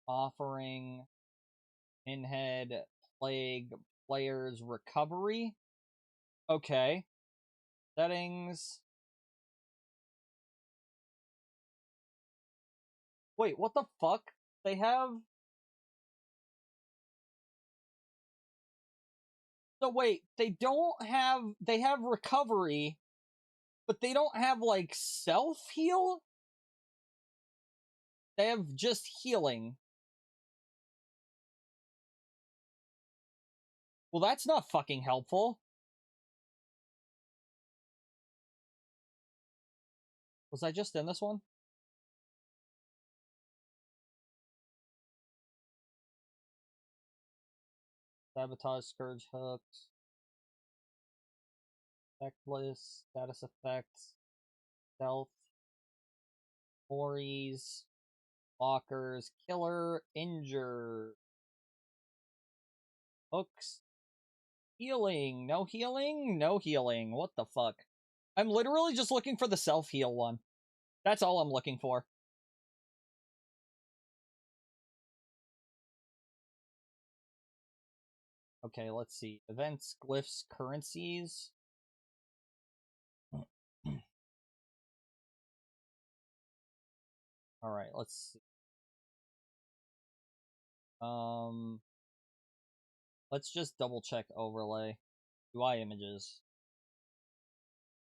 offering, pinhead, plague, players, recovery. Okay. Settings. Wait, what the fuck? They have... So wait, they don't have... They have recovery, but they don't have, like, self-heal? They have just healing. Well, that's not fucking helpful. Was I just in this one? Sabotage, Scourge hooks, effect list, status effects, stealth, Tori's, lockers, killer, injure, hooks, healing, no healing, no healing. What the fuck? I'm literally just looking for the self-heal one. That's all I'm looking for. Okay, let's see. Events, glyphs, currencies. Alright, let's see. Let's just double check overlay. UI images.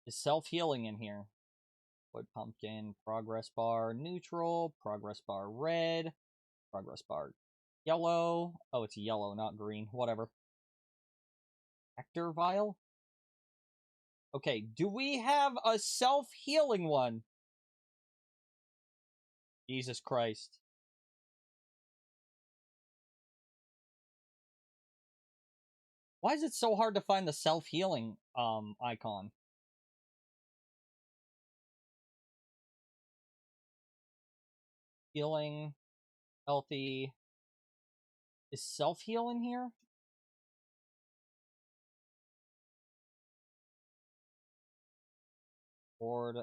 Is self-healing in here? Wood pumpkin, progress bar neutral, progress bar red, progress bar yellow. Oh, it's yellow, not green. Whatever. Actor vial? Okay, do we have a self-healing one? Jesus Christ. Why is it so hard to find the self-healing icon? Healing. Healthy. Is self-heal in here? Board.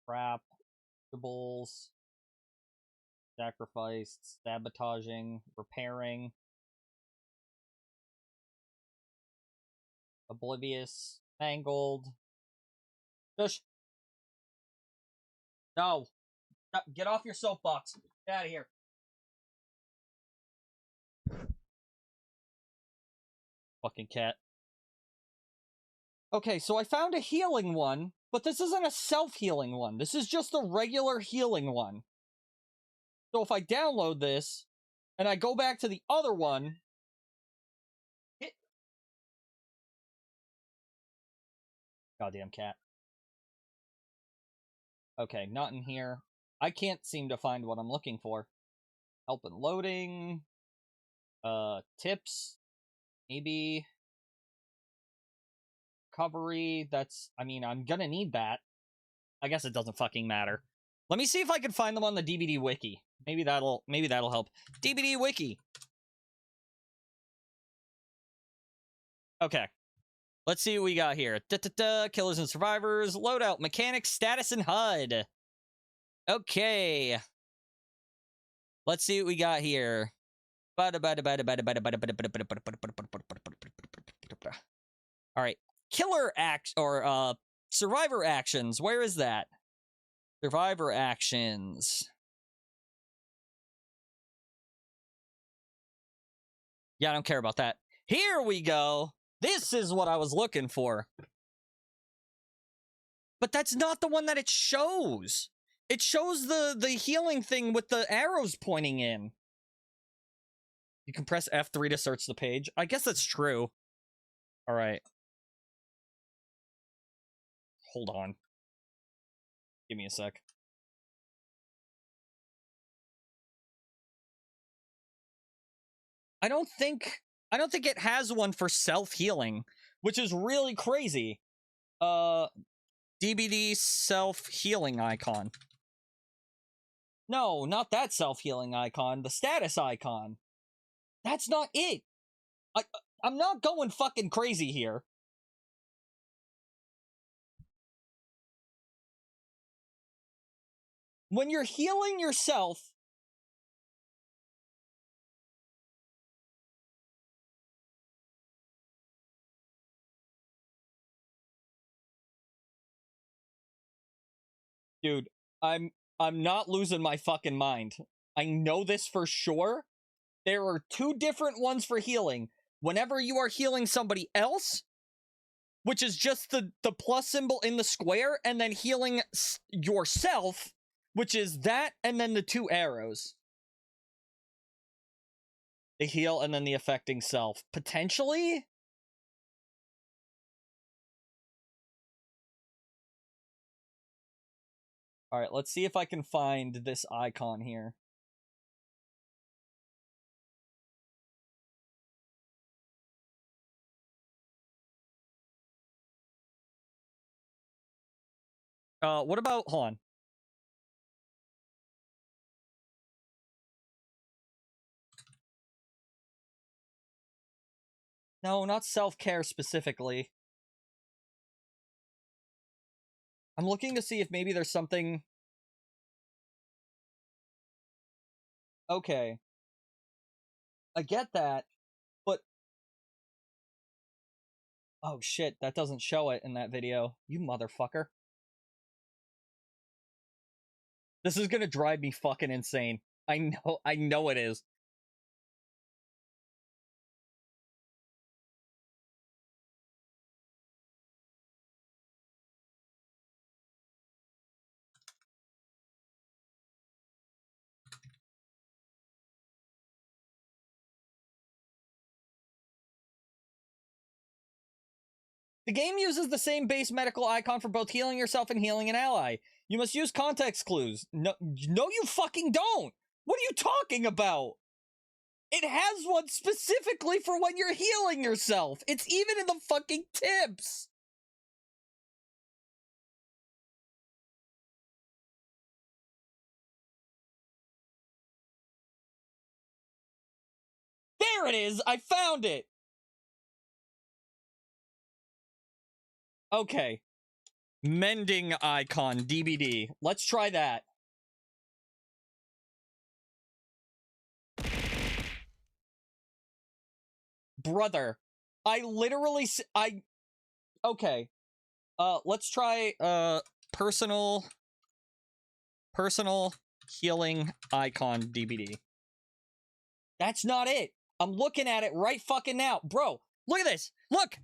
Trap. Vegetables. Sacrificed. Sabotaging. Repairing. Oblivious. Mangled. Shush. No. Get off your soapbox. Get out of here. Fucking cat. Okay, so I found a healing one, but this isn't a self-healing one. This is just a regular healing one. So if I download this, and I go back to the other one... Goddamn cat. Okay, not in here. I can't seem to find what I'm looking for. Help and loading. Tips. Maybe. Recovery. That's... I mean, I'm gonna need that. I guess it doesn't fucking matter. Let me see if I can find them on the DVD wiki. Maybe that'll help. DVD wiki. Okay. Let's see what we got here. Killers and survivors. Loadout. Mechanics. Status and HUD. Okay. Let's see what we got here. Alright. Killer act or survivor actions. Where is that? Survivor actions. Yeah, I don't care about that. Here we go. This is what I was looking for. But that's not the one that it shows. It shows the healing thing with the arrows pointing in. You can press F3 to search the page. I guess that's true. All right. Hold on. Give me a sec. I don't think it has one for self-healing, which is really crazy. DBD self-healing icon. No, not that self-healing icon. The status icon. That's not it. I'm not going fucking crazy here. When you're healing yourself... Dude, I'm not losing my fucking mind. I know this for sure. There are two different ones for healing. Whenever you are healing somebody else, which is just the plus symbol in the square, and then healing yourself, which is that, and then the two arrows. The heal, and then the affecting self. Potentially? Alright, let's see if I can find this icon here. What about... Hold on. No, not self-care specifically. I'm looking to see if maybe there's something... Okay. I get that, but... Oh shit, that doesn't show it in that video. You motherfucker. This is gonna drive me fucking insane. I know it is. The game uses the same base medical icon for both healing yourself and healing an ally. You must use context clues. No, you fucking don't! What are you talking about? It has one specifically for when you're healing yourself. It's even in the fucking tips. There it is! I found it! Okay. Mending icon, DBD. Let's try that. Brother. I literally... Okay. Let's try, personal healing icon DBD. That's not it. I'm looking at it right fucking now. Bro, look at this. Look!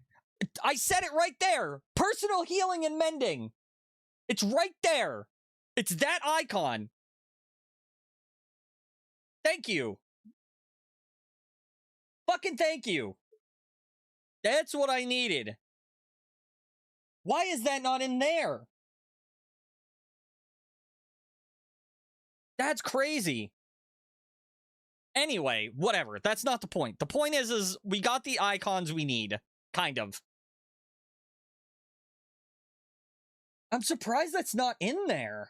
I said it right there. Personal healing and mending. It's right there. It's that icon. Thank you. Fucking thank you. That's what I needed. Why is that not in there? That's crazy. Anyway, whatever. That's not the point. The point is we got the icons we need. Kind of. I'm surprised that's not in there.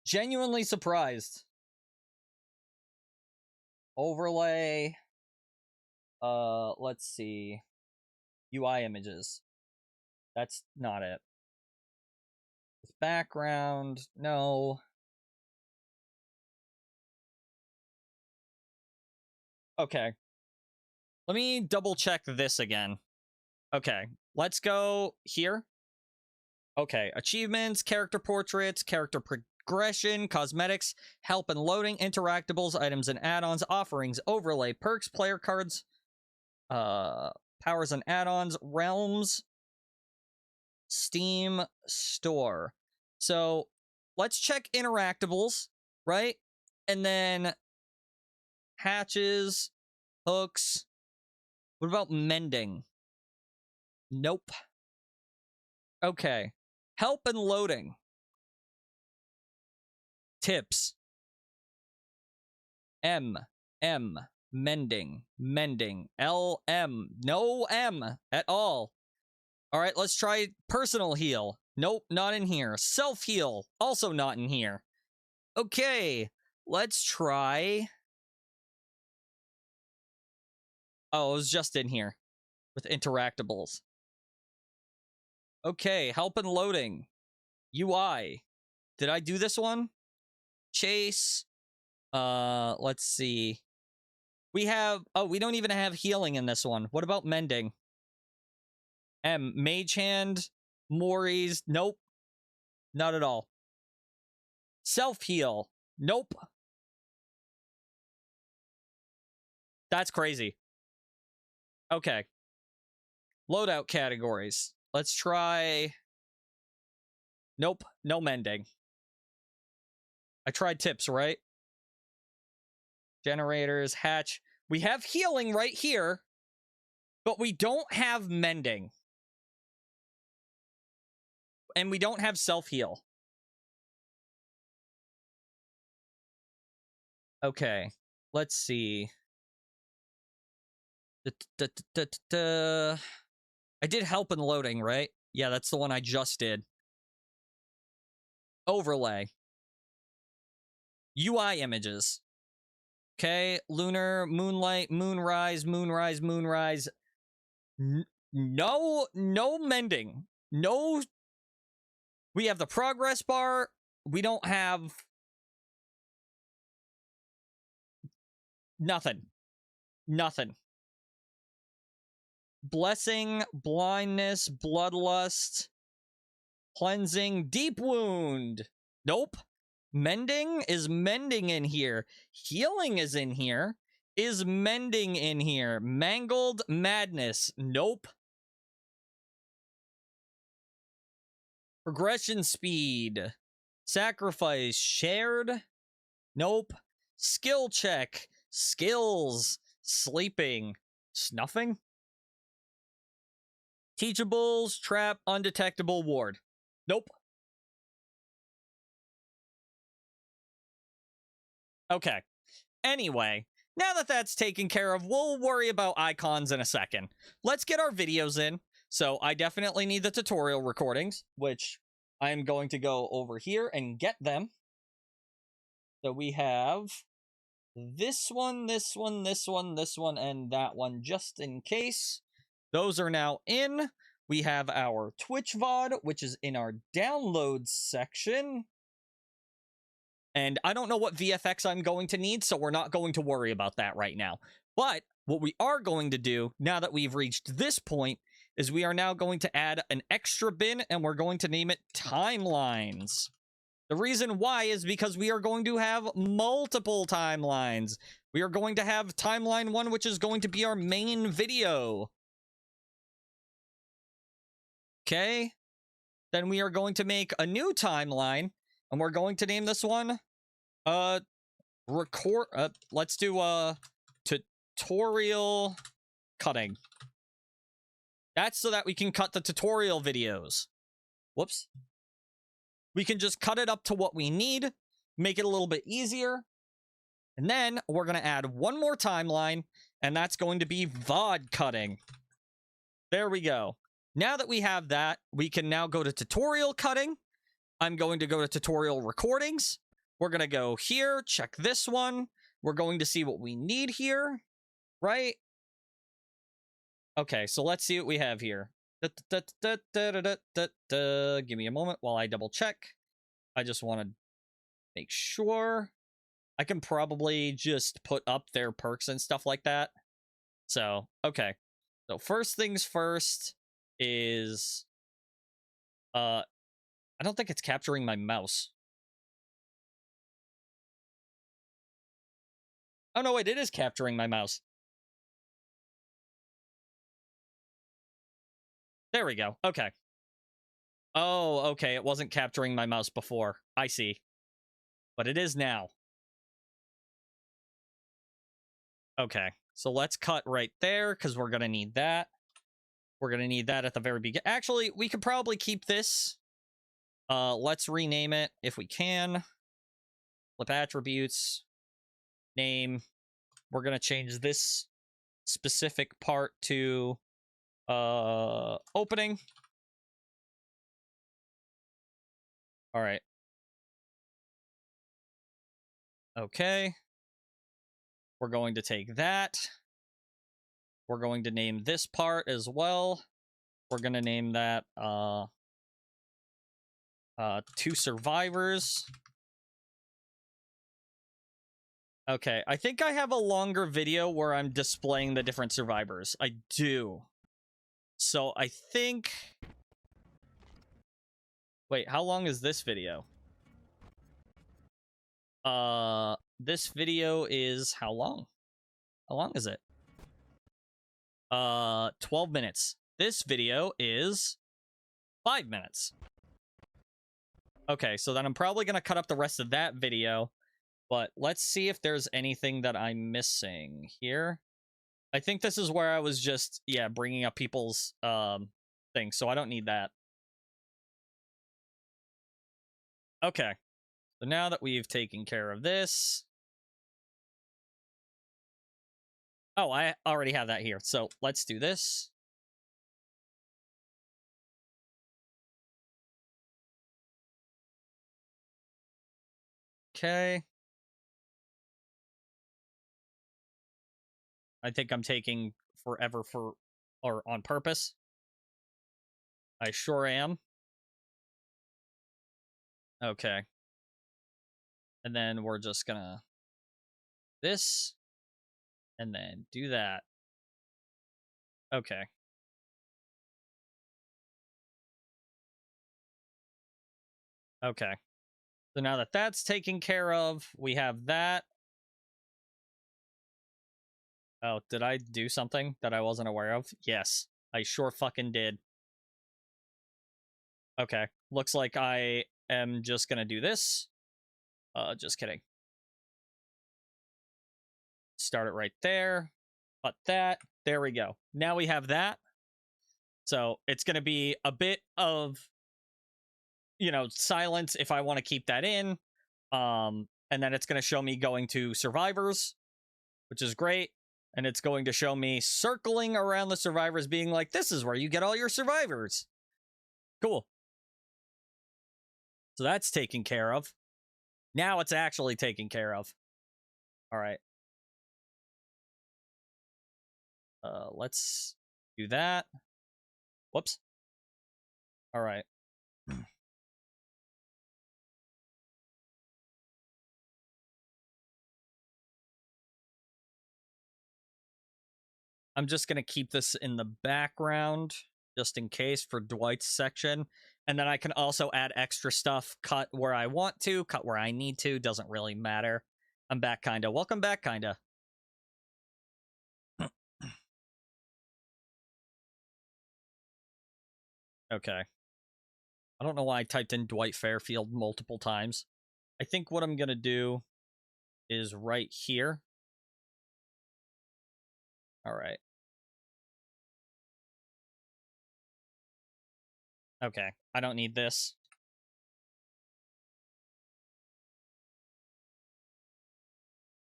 Genuinely surprised. Overlay. Let's see. UI images. That's not it. Background. No. Okay. Let me double check this again. Okay. Let's go here. Okay. Achievements, character portraits, character progression, cosmetics, help and loading, interactables, items and add-ons, offerings, overlay, perks, player cards, powers and add-ons, realms, Steam store. So let's check interactables, right? And then hatches, hooks. What about mending? Nope. Okay. Help and loading. Tips. M. Mending. L. M. No M at all. All right, let's try personal heal. Nope, not in here. Self heal. Also not in here. Okay. Let's try... Oh, it was just in here. With interactables. Okay, help and loading. UI. Did I do this one? Chase. Let's see. We have... Oh, we don't even have healing in this one. What about mending? M. Mage Hand. Mori's. Nope. Not at all. Self-heal. Nope. That's crazy. Okay. Loadout categories. Let's try... Nope. No mending. I tried tips, right? Generators, hatch. We have healing right here, but we don't have mending. And we don't have self-heal. Okay. Let's see. I did help and loading, right? Yeah, that's the one I just did. Overlay. UI images. Okay, lunar, moonlight, moonrise. No mending. No. We have the progress bar. We don't have nothing. Blessing, blindness, bloodlust, cleansing, deep wound. Nope. Mending is mending in here. Healing is in here. Is mending in here. Mangled madness. Nope. Progression speed. Sacrifice. Shared. Nope. Skill check. Skills. Sleeping. Snuffing. Teachables. Trap. Undetectable. Ward. Nope. Okay. Anyway, now that that's taken care of, we'll worry about icons in a second. Let's get our videos in. So I definitely need the tutorial recordings, which I'm going to go over here and get them. So we have this one, this one, this one, this one, and that one, just in case. Those are now in. We have our Twitch VOD, which is in our downloads section. And I don't know what VFX I'm going to need, so we're not going to worry about that right now. But what we are going to do, now that we've reached this point, is we are now going to add an extra bin, and we're going to name it Timelines. The reason why is because we are going to have multiple timelines. We are going to have timeline 1, which is going to be our main video. Okay. Then we are going to make a new timeline, and we're going to name this one, let's do, tutorial cutting. That's so that we can cut the tutorial videos. Whoops. We can just cut it up to what we need, make it a little bit easier. And then we're going to add one more timeline, and that's going to be VOD cutting. There we go. Now that we have that, we can now go to tutorial cutting. I'm going to go to tutorial recordings. We're going to go here, check this one. We're going to see what we need here, right? Okay, so let's see what we have here. Give me a moment while I double check. I just want to make sure. I can probably just put up their perks and stuff like that. So, okay. So first things first is... I don't think it's capturing my mouse. Oh, no, wait, it is capturing my mouse. There we go. Okay. Oh, okay. It wasn't capturing my mouse before. I see. But it is now. Okay. So let's cut right there, because we're going to need that. We're going to need that at the very beginning. Actually, we could probably keep this. Let's rename it if we can. Flip attributes. Name. We're going to change this specific part to opening. All right. Okay. We're going to take that. We're going to name this part as well. We're going to name that two survivors. Okay, I think I have a longer video where I'm displaying the different survivors. I do. So I think... Wait, how long is this video? This video is how long? How long is it? 12 minutes. This video is 5 minutes. Okay, so then I'm probably going to cut up the rest of that video. But let's see if there's anything that I'm missing here. I think this is where I was just, yeah, bringing up people's things, so I don't need that. Okay. So now that we've taken care of this... Oh, I already have that here. So let's do this. Okay. I think I'm taking forever or on purpose. I sure am. Okay. And then we're just gonna... this. And then do that. Okay. Okay. So now that that's taken care of, we have that. Oh, did I do something that I wasn't aware of? Yes, I sure fucking did. Okay, looks like I am just gonna do this. Just kidding. Start it right there. Cut that. There we go. Now we have that. So it's gonna be a bit of, you know, silence if I want to keep that in. And then it's gonna show me going to survivors, which is great. And it's going to show me circling around the survivors being like, this is where you get all your survivors. Cool. So that's taken care of. Now it's actually taken care of. All right. Let's do that. Whoops. All right. I'm just going to keep this in the background just in case for Dwight's section. And then I can also add extra stuff, cut where I want to, cut where I need to. Doesn't really matter. I'm back, kinda. Welcome back, kinda. Okay. I don't know why I typed in Dwight Fairfield multiple times. I think what I'm going to do is right here. All right. Okay. I don't need this.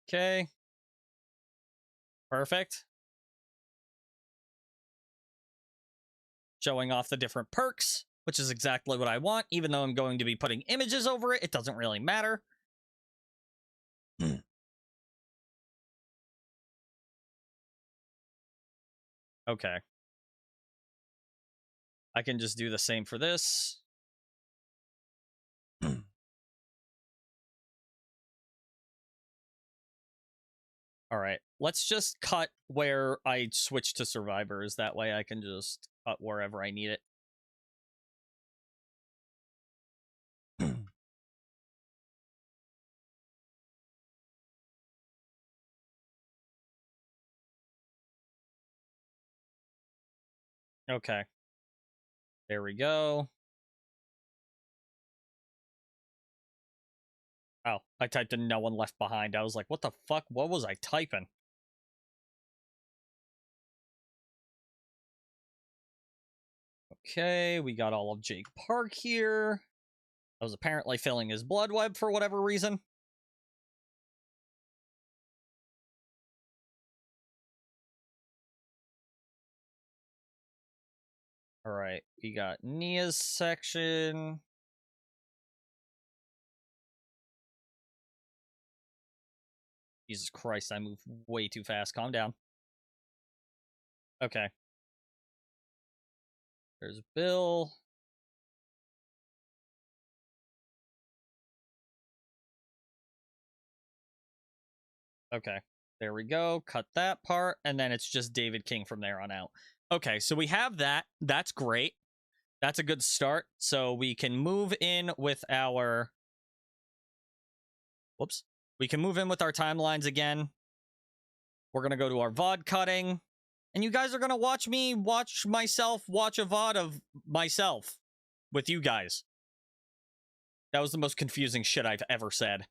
Okay. Perfect. Showing off the different perks, which is exactly what I want. Even though I'm going to be putting images over it, it doesn't really matter. Okay. I can just do the same for this. All right. Let's just cut where I switch to survivors. That way I can just cut wherever I need it. Okay. There we go. Oh, I typed in no one left behind. I was like, what the fuck? What was I typing? Okay, we got all of Jake Park here. I was apparently filling his blood web for whatever reason. All right, we got Nia's section. Jesus Christ, I move way too fast. Calm down. Okay. There's Bill. Okay. There we go. Cut that part. And then it's just David King from there on out. Okay, so we have that. That's great. That's a good start. So we can move in with our... Whoops. We can move in with our timelines again. We're going to go to our VOD cutting. And you guys are going to watch me watch myself watch a VOD of myself with you guys. That was the most confusing shit I've ever said.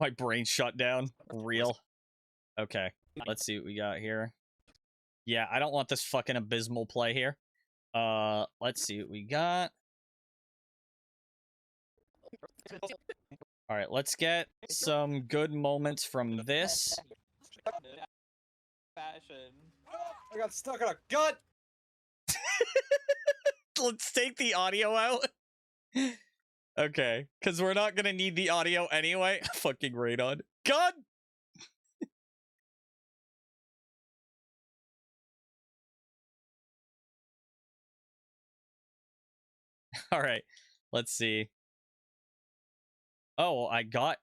My brain shut down. Real. Okay. Let's see what we got here. Yeah, I don't want this fucking abysmal play here. Let's see what we got. All right, let's get some good moments from this. I got stuck in a gut. Let's take the audio out. Okay, because we're not gonna need the audio anyway. Fucking radon. God. All right, let's see. Oh, I got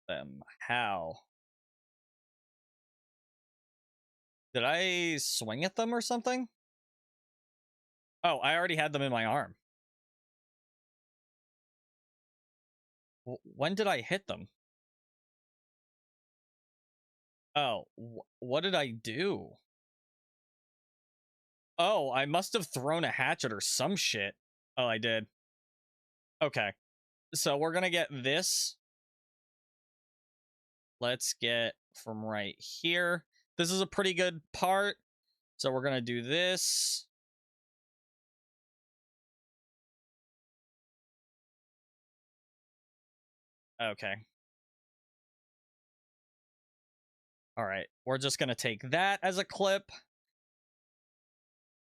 them. How? Did I swing at them or something? Oh, I already had them in my arm. When did I hit them? Oh, what did I do? Oh, I must have thrown a hatchet or some shit. Oh, I did. Okay. So we're gonna get this. Let's get from right here. This is a pretty good part. So we're gonna do this. Okay. All right, we're just gonna take that as a clip.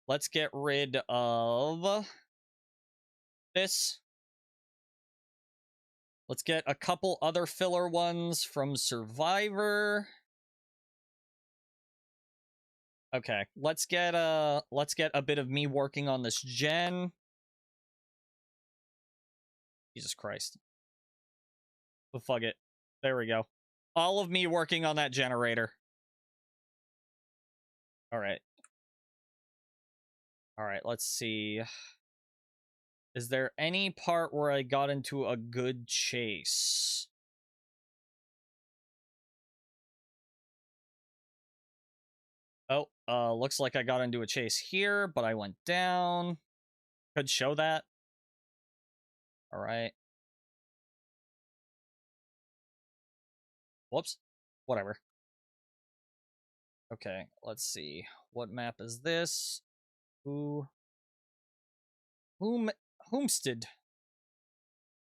Let's get rid of this. Let's get a couple other filler ones from Survivor. Okay, let's get a bit of me working on this gen. Jesus Christ. Well, fuck it. There we go. All of me working on that generator. All right. All right, let's see. Is there any part where I got into a good chase? Oh, looks like I got into a chase here, but I went down. Could show that. All right. Whoops. Whatever. Okay, let's see. What map is this? Whomstead?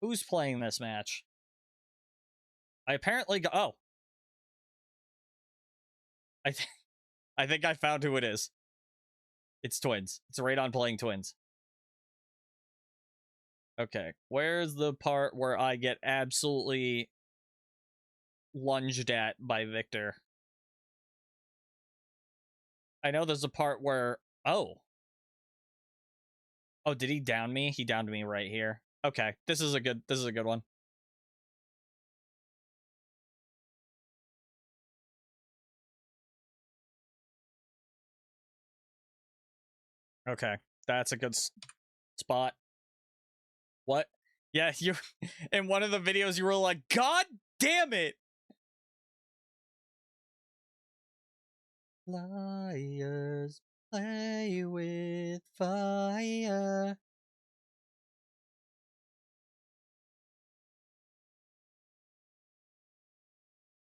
Who's playing this match? I apparently got. Oh, I I think I found who it is. It's Twins. It's Radon playing Twins. Okay, where's the part where I get absolutely lunged at by Victor? I know there's a part where. Oh, did he down me? He downed me right here. Okay, this is a good one. Okay, that's a good spot. What? Yeah, you in one of the videos you were like, "God damn it!" Liars play with fire.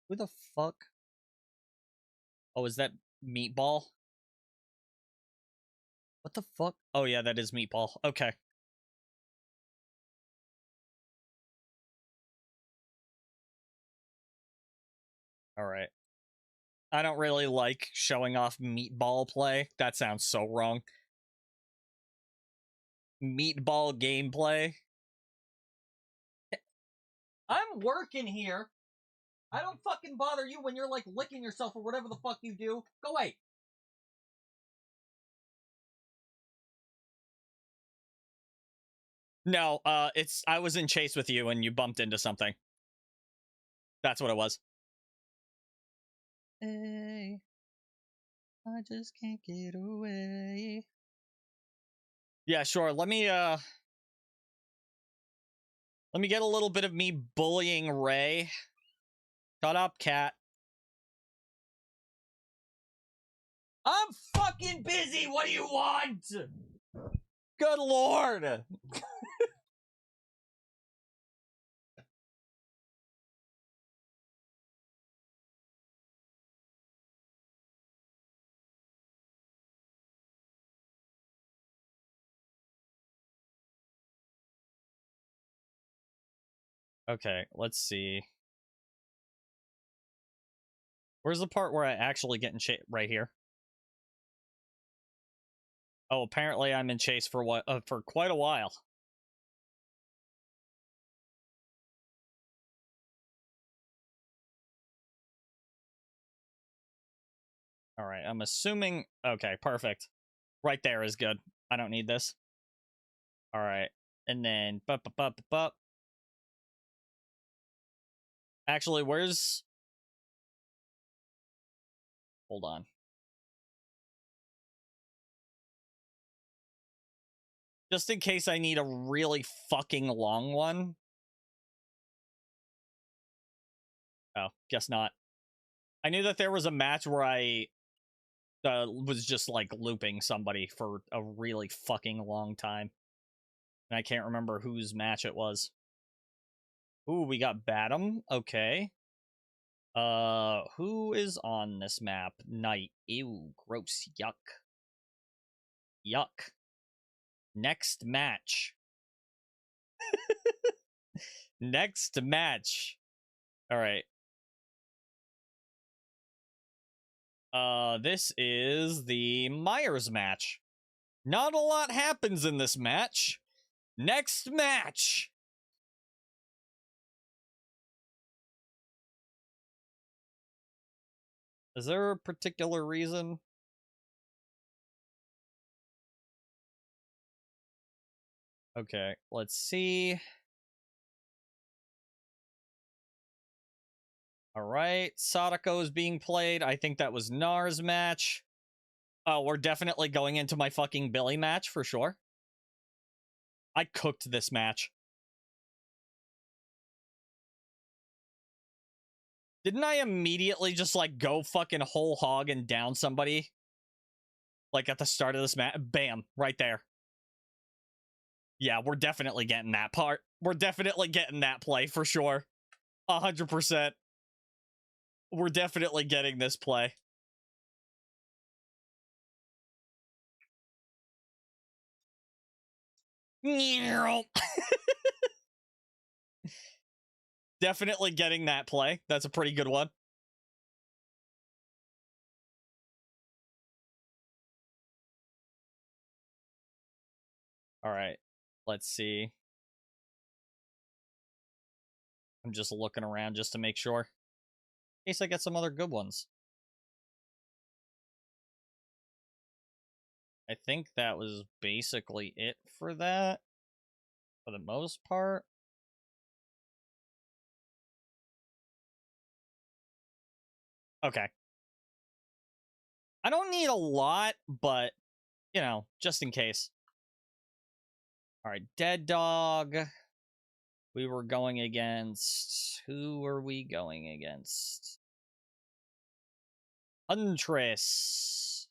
Who the fuck? Oh, is that Meatball? What the fuck? Oh yeah, that is Meatball. Okay. All right. I don't really like showing off Meatball play. That sounds so wrong. Meatball gameplay. I'm working here. I don't fucking bother you when you're like licking yourself or whatever the fuck you do. Go away. No, I was in chase with you and you bumped into something. That's what it was. Hey, I just can't get away. Yeah, sure. Let me get a little bit of me bullying Ray. Shut up, cat. I'm fucking busy. What do you want? Good lord. Okay, let's see. Where's the part where I actually get in chase? Right here. Oh, apparently I'm in chase for for quite a while. All right, I'm assuming. Okay, perfect. Right there is good. I don't need this. All right, and then Actually, where's? Hold on. Just in case I need a really fucking long one. Oh, guess not. I knew that there was a match where I was just like looping somebody for a really fucking long time. And I can't remember whose match it was. Ooh, we got Batum. Okay. Who is on this map? Night. Ew, gross. Yuck. Yuck. Next match. Next match. All right. This is the Myers match. Not a lot happens in this match. Next match. Is there a particular reason? Okay, let's see. All right, Sadako is being played. I think that was Nar's match. Oh, we're definitely going into my fucking Billy match for sure. I cooked this match. Didn't I immediately just, like, go fucking whole hog and down somebody? Like, at the start of this match? Bam, right there. Yeah, we're definitely getting that part. We're definitely getting that play for sure. 100%. We're definitely getting this play. Definitely getting that play. That's a pretty good one. All right. Let's see. I'm just looking around just to make sure. In case I get some other good ones. I think that was basically it for that. For the most part. Okay. I don't need a lot, but, you know, just in case. All right, Dead Dog. We were going against... Who were we going against? Huntress.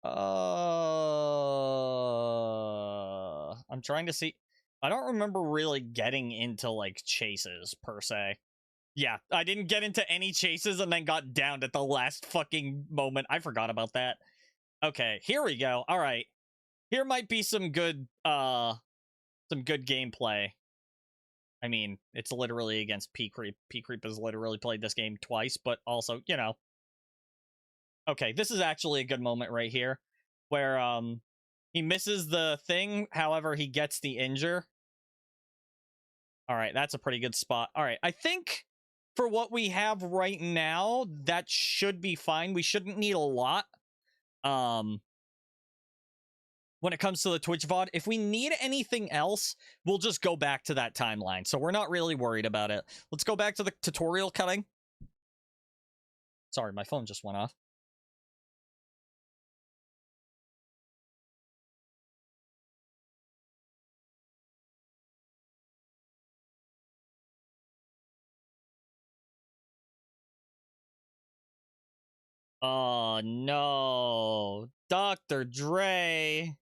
I'm trying to see. I don't remember really getting into, like, chases, per se. Yeah, I didn't get into any chases and then got downed at the last fucking moment. I forgot about that. Okay, here we go. All right. Here might be some good gameplay. I mean, it's literally against P-Creep. P-Creep has literally played this game twice, but also, you know. Okay, this is actually a good moment right here, where, he misses the thing, however, he gets the injure. All right, that's a pretty good spot. All right, I think for what we have right now, that should be fine. We shouldn't need a lot. When it comes to the Twitch VOD, if we need anything else, we'll just go back to that timeline. So we're not really worried about it. Let's go back to the tutorial cutting. Sorry, my phone just went off. Oh, no. Dr. Dre.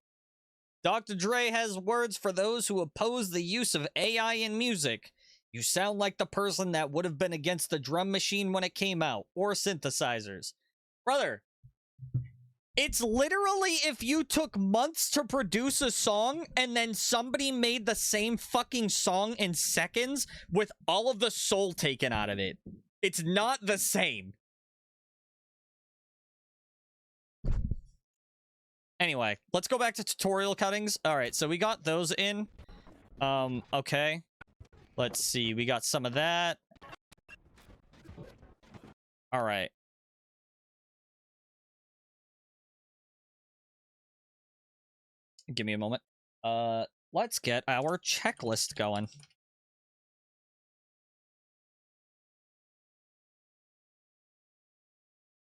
Dr. Dre has words for those who oppose the use of AI in music. You sound like the person that would have been against the drum machine when it came out, or synthesizers. Brother, it's literally if you took months to produce a song and then somebody made the same fucking song in seconds with all of the soul taken out of it. It's not the same. Anyway, let's go back to tutorial cuttings. All right, so we got those in. Okay. Let's see. We got some of that. All right. Give me a moment. Let's get our checklist going.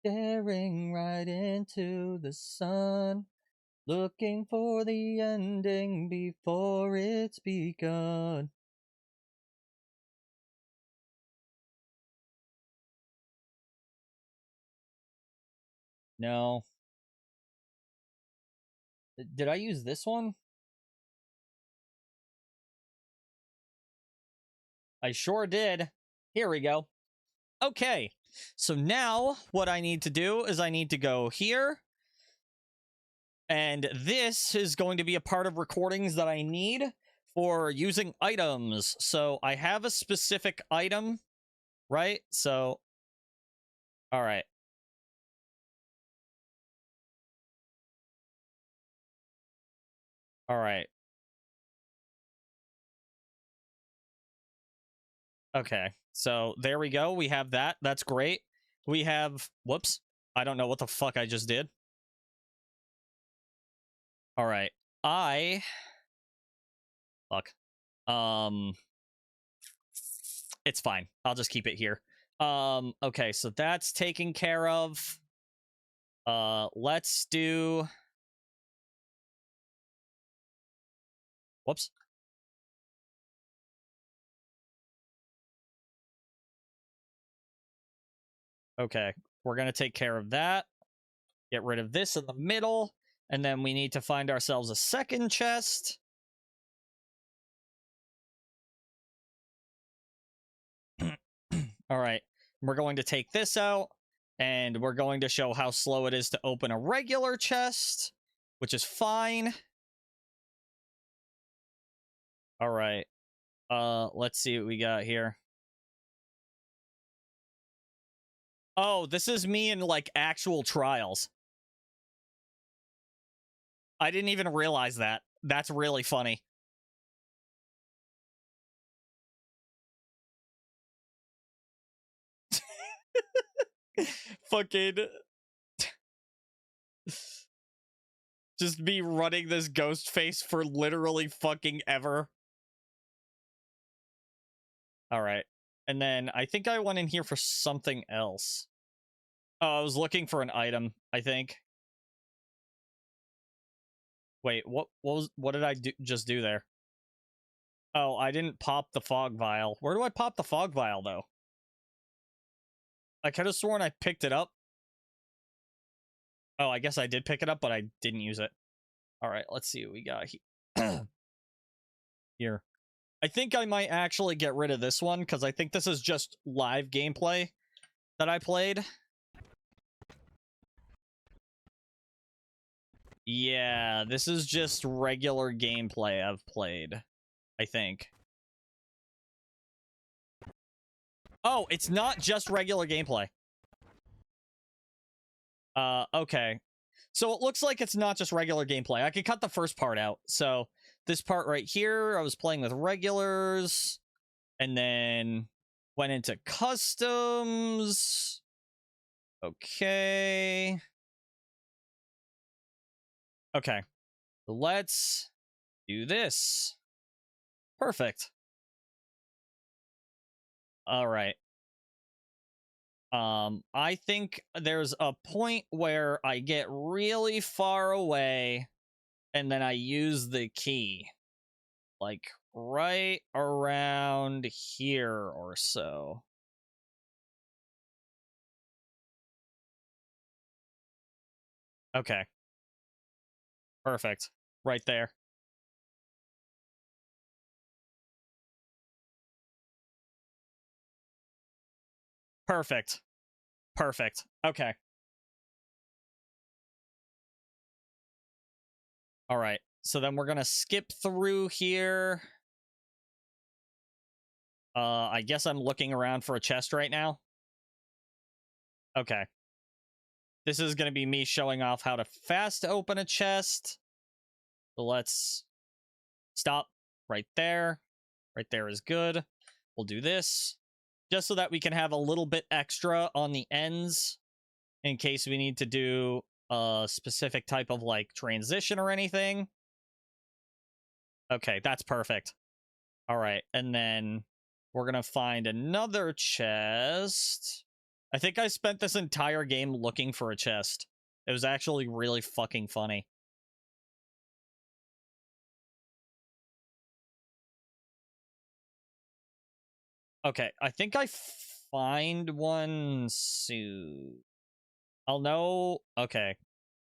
Staring right into the sun. Looking for the ending before it's begun. No. Did I use this one? I sure did. Here we go. Okay. So now what I need to do is I need to go here. And this is going to be a part of recordings that I need for using items. So I have a specific item, right? So, all right. All right. Okay. So there we go. We have that. That's great. We have, whoops. I don't know what the fuck I just did. All right. Fuck. It's fine. I'll just keep it here. Okay, so that's taken care of. Let's do, whoops. Okay, we're gonna take care of that. Get rid of this in the middle, and then we need to find ourselves a second chest. All right, we're going to take this out, and we're going to show how slow it is to open a regular chest, which is fine. All right, let's see what we got here. Oh, this is me in like actual trials. I didn't even realize that. That's really funny. Fucking just be running this ghost face for literally fucking ever. All right. And then I think I went in here for something else. Oh, I was looking for an item, I think. Wait, what did I just do there? Oh, I didn't pop the fog vial. Where do I pop the fog vial though? I could have sworn I picked it up. Oh, I guess I did pick it up, but I didn't use it. All right, let's see what we got here. I think I might actually get rid of this one because I think this is just live gameplay that I played. Yeah, this is just regular gameplay I've played, I think. Oh, it's not just regular gameplay. Okay. So it looks like it's not just regular gameplay. I could cut the first part out. So this part right here, I was playing with regulars and then went into customs. Okay. Okay. Let's do this. Perfect. All right. I think there's a point where I get really far away and then I use the key. Like right around here or so. Okay. Perfect. Right there. Perfect. Perfect. Okay. All right. So then we're going to skip through here. I guess I'm looking around for a chest right now. Okay. This is going to be me showing off how to fast open a chest. So let's stop right there. Right there is good. We'll do this just so that we can have a little bit extra on the ends in case we need to do a specific type of like transition or anything. Okay, that's perfect. All right, and then we're gonna find another chest. I think I spent this entire game looking for a chest. It was actually really fucking funny. Okay, I think I find one soon. I'll know. Okay,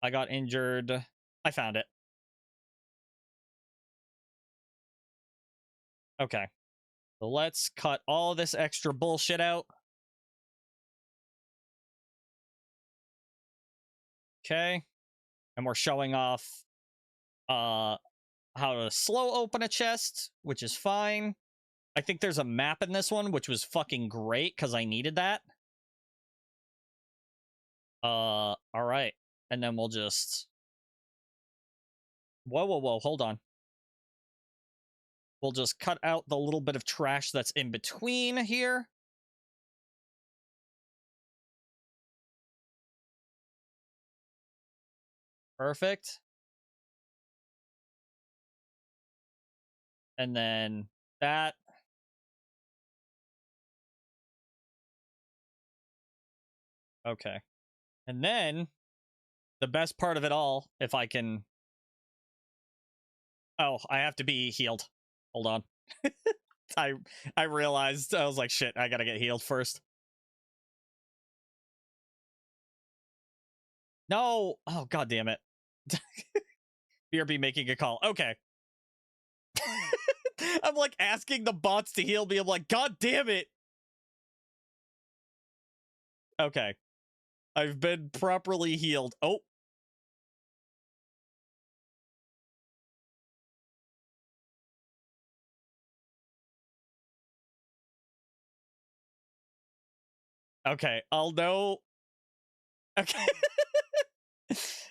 I got injured. I found it. Okay, so let's cut all this extra bullshit out. Okay, and we're showing off how to slow open a chest, which is fine. I think there's a map in this one, which was fucking great because I needed that. All right. And then we'll just... Whoa, hold on. We'll just cut out the little bit of trash that's in between here. Perfect. And then that. Okay. And then the best part of it all, if I can... Oh, I have to be healed. Hold on. I realized, I was like, shit, I gotta get healed first. No! Oh, god damn it. BRB making a call. Okay. I'm like asking the bots to heal me. I'm like, god damn it. Okay. I've been properly healed. Oh. Okay, I'll know. Okay.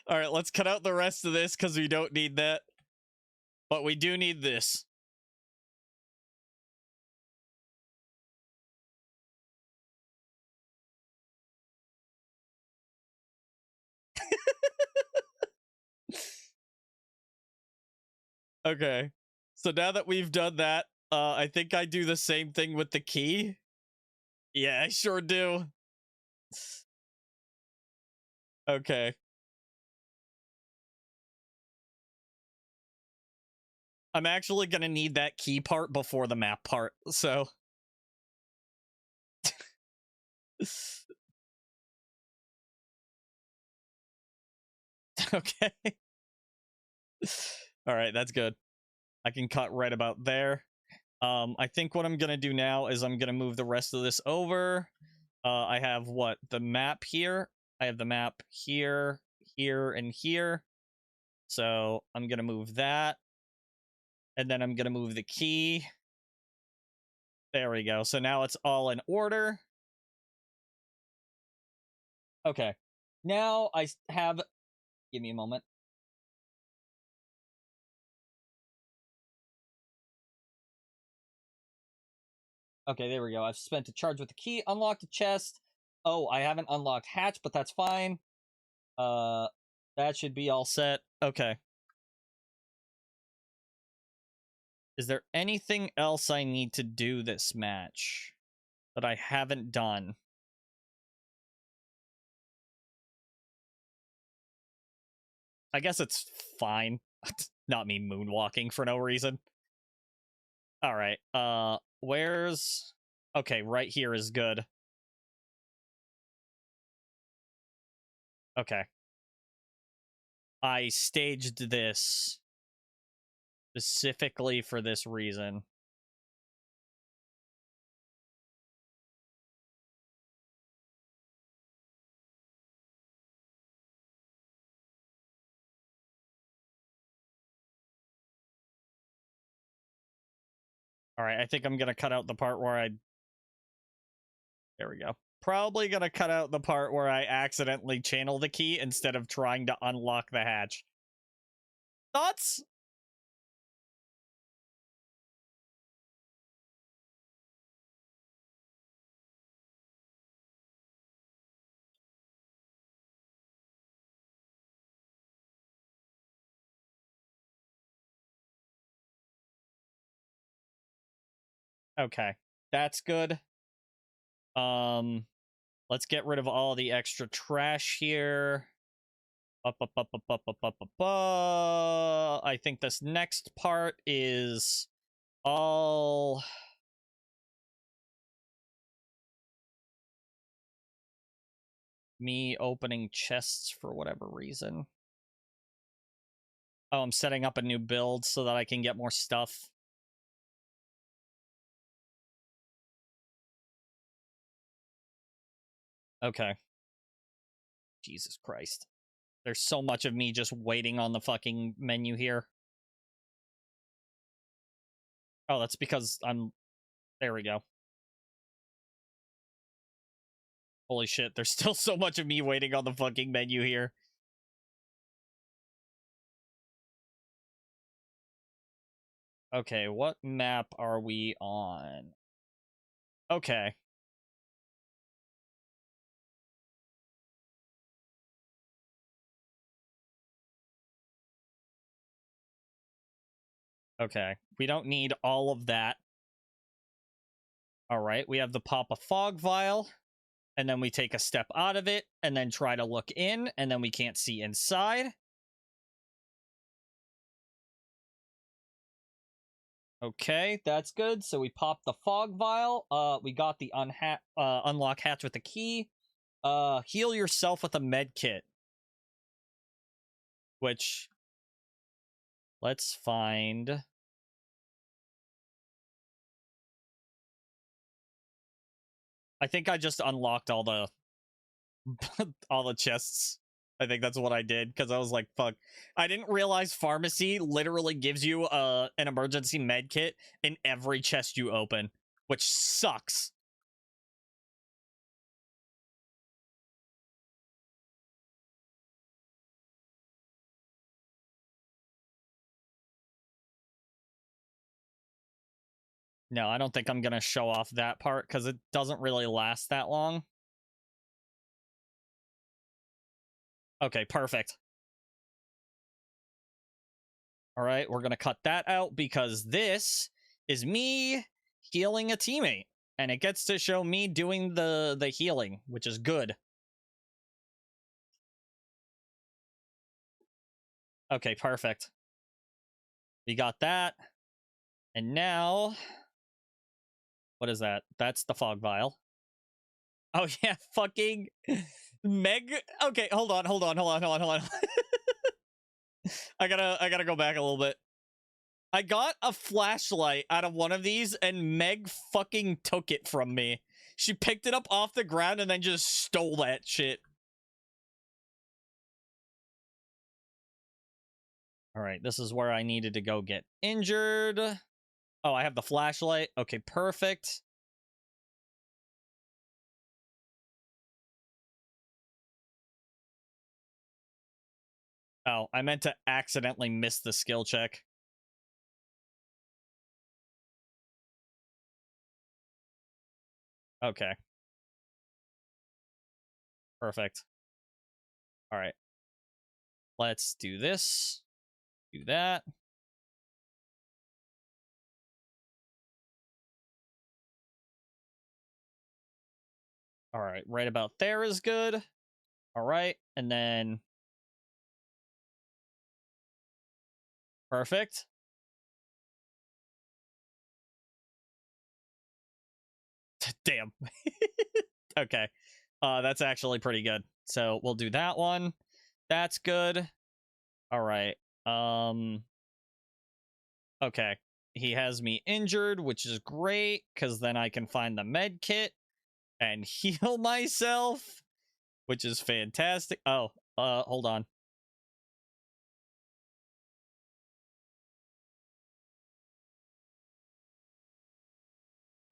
All right, let's cut out the rest of this because we don't need that. But we do need this. Okay. So now that we've done that, I think I do the same thing with the key. Yeah, I sure do. Okay. I'm actually gonna need that key part before the map part, so... Okay. Alright, that's good. I can cut right about there. I think what I'm gonna do now is I'm gonna move the rest of this over. I have what? The map here. I have the map here, here, and here. So I'm gonna move that. And then I'm gonna move the key. There we go. So now it's all in order. Okay. Now I have... Give me a moment. Okay, there we go. I've spent a charge with the key, unlocked a chest. Oh, I haven't unlocked hatch, but that's fine. That should be all set. Okay. Is there anything else I need to do this match that I haven't done? I guess it's fine. Not me moonwalking for no reason. All right. Where's... Okay, right here is good. Okay. I staged this specifically for this reason. All right, I think I'm going to cut out the part where I... There we go. Probably going to cut out the part where I accidentally channel the key instead of trying to unlock the hatch. Thoughts? Okay, that's good. Let's get rid of all the extra trash here. I think this next part is all... me opening chests for whatever reason. Oh, I'm setting up a new build so that I can get more stuff. Okay. Jesus Christ. There's so much of me just waiting on the fucking menu here. Oh, that's because I'm... There we go. Holy shit, there's still so much of me waiting on the fucking menu here. Okay, what map are we on? Okay. Okay, we don't need all of that. All right, we have the pop a fog vial, and then we take a step out of it, and then try to look in, and then we can't see inside. Okay, that's good. So we pop the fog vial. We got the unlock hatch with the key. Heal yourself with a med kit. Which, let's find... I think I just unlocked all the all the chests. I think that's what I did, because I was like, fuck. I didn't realize pharmacy literally gives you an emergency med kit in every chest you open, which sucks. No, I don't think I'm gonna show off that part, because it doesn't really last that long. Okay, perfect. All right, we're gonna cut that out, because this is me healing a teammate, and it gets to show me doing the healing, which is good. Okay, perfect. We got that. And now, what is that? That's the fog vial. Oh yeah, fucking Meg. Okay, hold on. I gotta go back a little bit. I got a flashlight out of one of these, and Meg fucking took it from me. She picked it up off the ground and then just stole that shit. All right, this is where I needed to go get injured. Oh, I have the flashlight. Okay, perfect. Oh, I meant to accidentally miss the skill check. Okay. Perfect. All right. Let's do this. Do that. All right. Right about there is good. All right. And then... Perfect. Damn. Okay. That's actually pretty good. So we'll do that one. That's good. All right. Okay. He has me injured, which is great, because then I can find the med kit and heal myself, which is fantastic. Oh, hold on.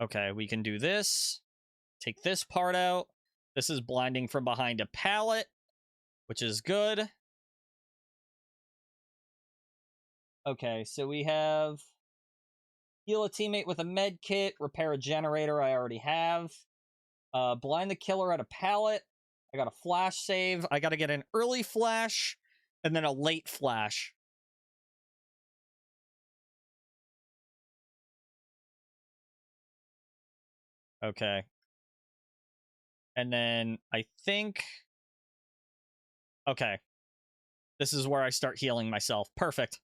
Okay, we can do this. Take this part out. This is blinding from behind a pallet, which is good. Okay, so we have heal a teammate with a med kit, repair a generator I already have. Blind the killer at a pallet. I got a flash save. I got to get an early flash and then a late flash. Okay. And then I think... Okay. This is where I start healing myself. Perfect.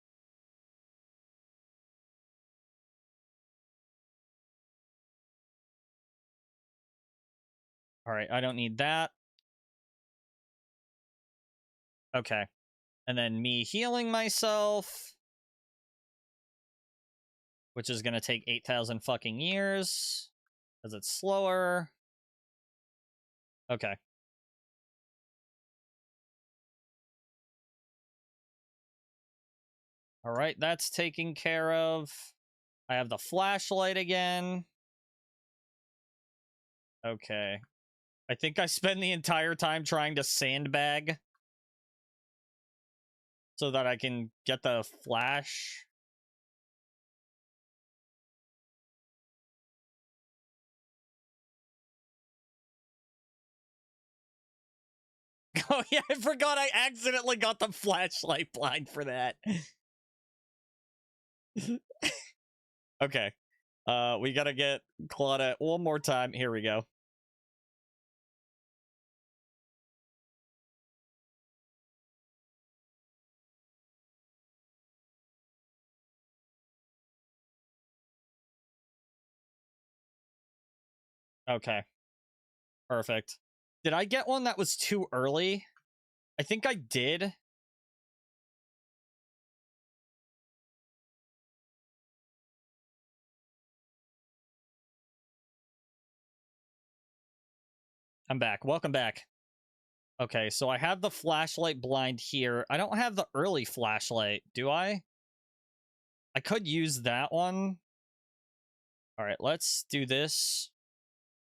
All right, I don't need that. Okay. And then me healing myself, which is going to take 8,000 fucking years because it's slower. Okay. All right, that's taken care of. I have the flashlight again. Okay. I think I spend the entire time trying to sandbag so that I can get the flash. Oh yeah, I forgot I accidentally got the flashlight blind for that. Okay. We gotta get Claudia one more time. Here we go. Okay. Perfect. Did I get one that was too early? I think I did. I'm back. Welcome back. Okay, so I have the flashlight blind here. I don't have the early flashlight, do I? I could use that one. All right, let's do this.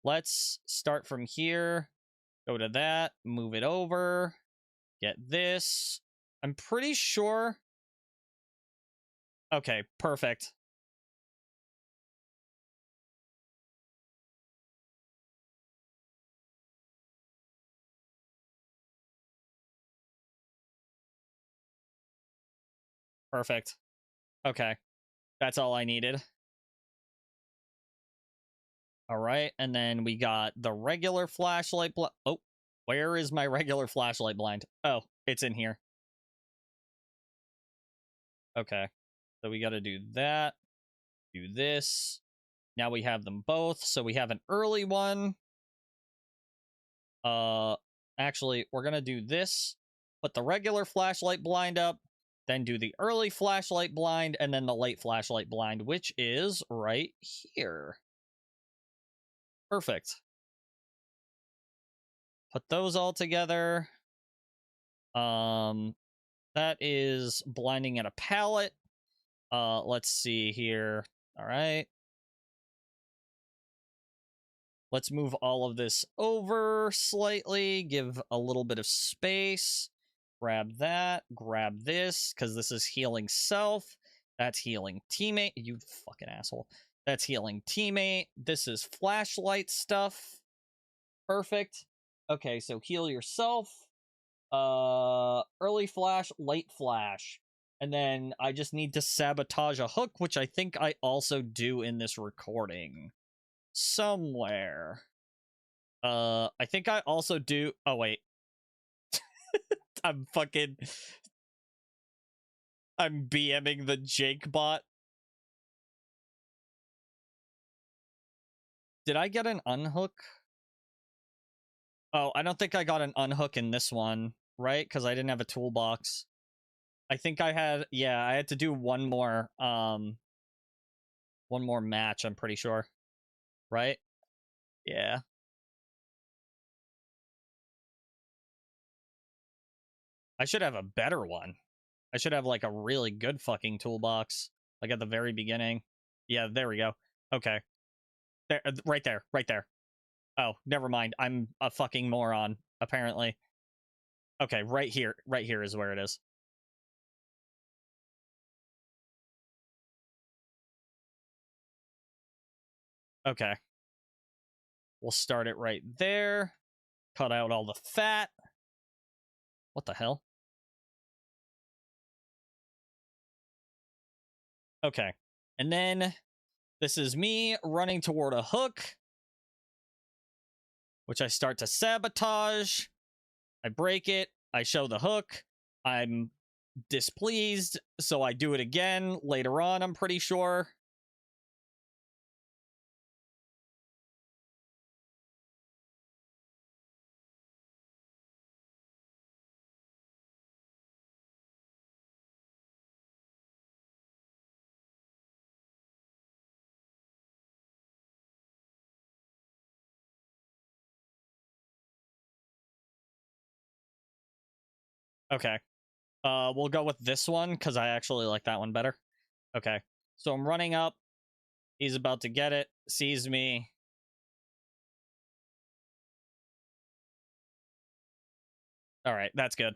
Let's start from here. Go to that. Move it over. Get this. I'm pretty sure. Okay, perfect. Perfect. Okay. That's all I needed. All right, and then we got the regular flashlight. Oh, where is my regular flashlight blind? Oh, it's in here. Okay, so we got to do that. Do this. Now we have them both. So we have an early one. Actually, we're gonna do this. Put the regular flashlight blind up, then do the early flashlight blind, and then the late flashlight blind, which is right here. Perfect. Put those all together. That is blinding at a pallet. Let's see here. All right. Let's move all of this over slightly, give a little bit of space. Grab that, grab this, because this is healing self. That's healing teammate. You fucking asshole. That's healing teammate. This is flashlight stuff. Perfect. Okay, so heal yourself. Early flash, late flash. And then I just need to sabotage a hook, which I think I also do in this recording. Somewhere. I think I also do. Oh, wait. I'm BMing the Jake bot. Did I get an unhook? Oh, I don't think I got an unhook in this one, right? Because I didn't have a toolbox. I think I had, yeah, I had to do one more match, I'm pretty sure. Right? Yeah. I should have a better one. I should have like a really good fucking toolbox. Like at the very beginning. Yeah, there we go. Okay. There, right there, right there. Oh, never mind. I'm a fucking moron, apparently. Okay, right here. Right here is where it is. Okay. We'll start it right there. Cut out all the fat. What the hell? Okay. And then this is me running toward a hook, which I start to sabotage. I break it. I show the hook. I'm displeased, so I do it again later on, I'm pretty sure. Okay. We'll go with this one because I actually like that one better. Okay. So I'm running up. He's about to get it. Sees me. All right, that's good.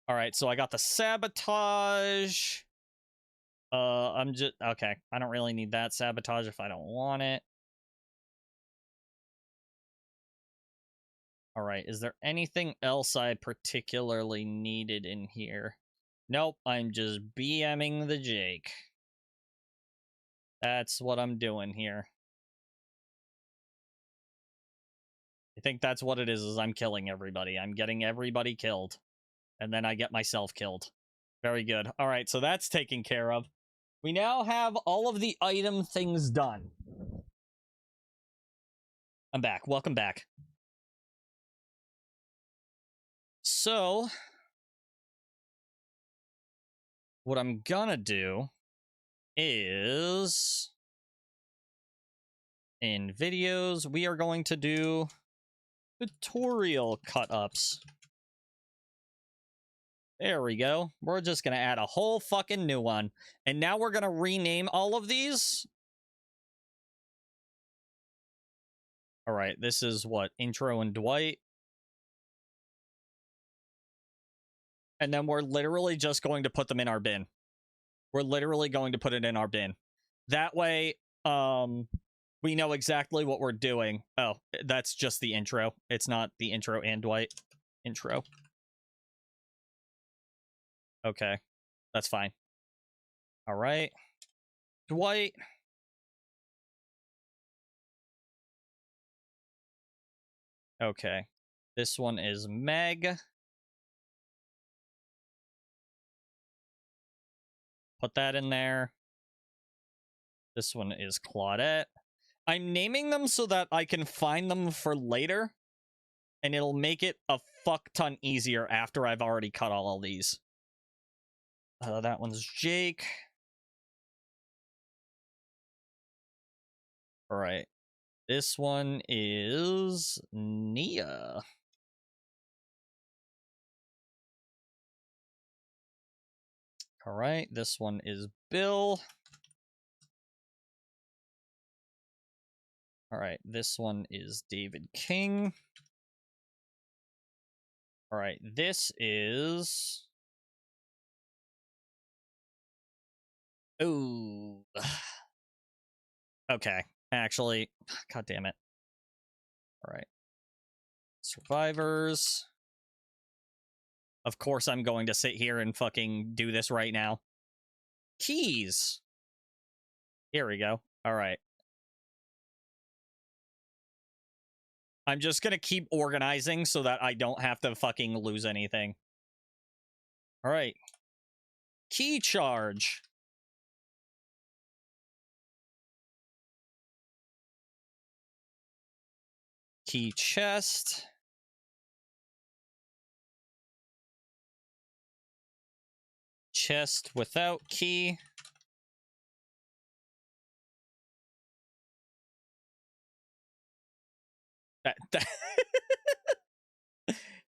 All right, so I got the sabotage. I'm just okay. I don't really need that sabotage if I don't want it. All right, is there anything else I particularly needed in here? Nope, I'm just BMing the Jake. That's what I'm doing here. I think that's what it is I'm killing everybody. I'm getting everybody killed. And then I get myself killed. Very good. All right, so that's taken care of. We now have all of the item things done. I'm back. Welcome back. So, what I'm gonna do is in videos, we are going to do tutorial cut-ups. There we go. We're just gonna add a whole fucking new one. And now we're gonna rename all of these. All right, this is what? Intro and Dwight. And then we're literally just going to put them in our bin. We're literally going to put it in our bin. That way, we know exactly what we're doing. Oh, that's just the intro. It's not the intro and Dwight. Intro. Okay, that's fine. All right. Dwight. Okay. This one is Meg. Put that in there. This one is Claudette. I'm naming them so that I can find them for later. And it'll make it a fuck ton easier after I've already cut all these. That one's Jake. All right. This one is Nia. All right. This one is Bill. All right. This one is David King. All right. This is... Ooh. Okay. Actually, god damn it. All right. Survivors. Of course I'm going to sit here and fucking do this right now. Keys. Here we go. All right. I'm just gonna keep organizing so that I don't have to fucking lose anything. All right. Key charge. Key chest. Chest without key.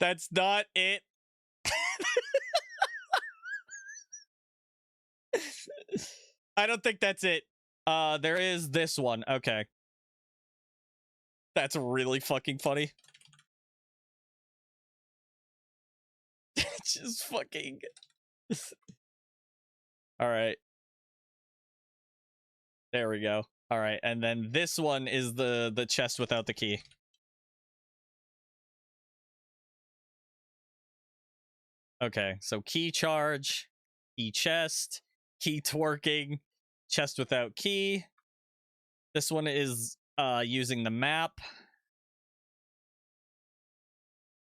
That's not it. I don't think that's it. There is this one. Okay. That's really fucking funny. Just fucking... All right. There we go. All right, and then this one is the chest without the key. Okay, so key charge, key chest, key twerking, chest without key. This one is using the map.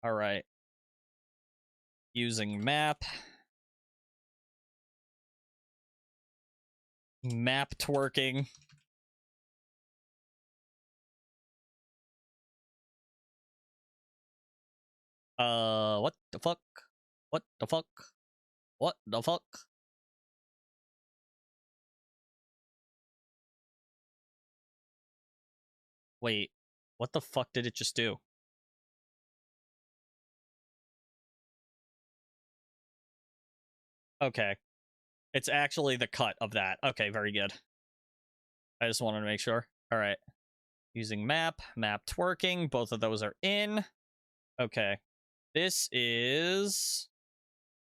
All right. Using map. Map twerking. What the fuck? What the fuck? What the fuck? Wait, what the fuck did it just do? Okay. It's actually the cut of that. Okay, very good. I just wanted to make sure. All right. Using map twerking. Both of those are in. Okay. This is...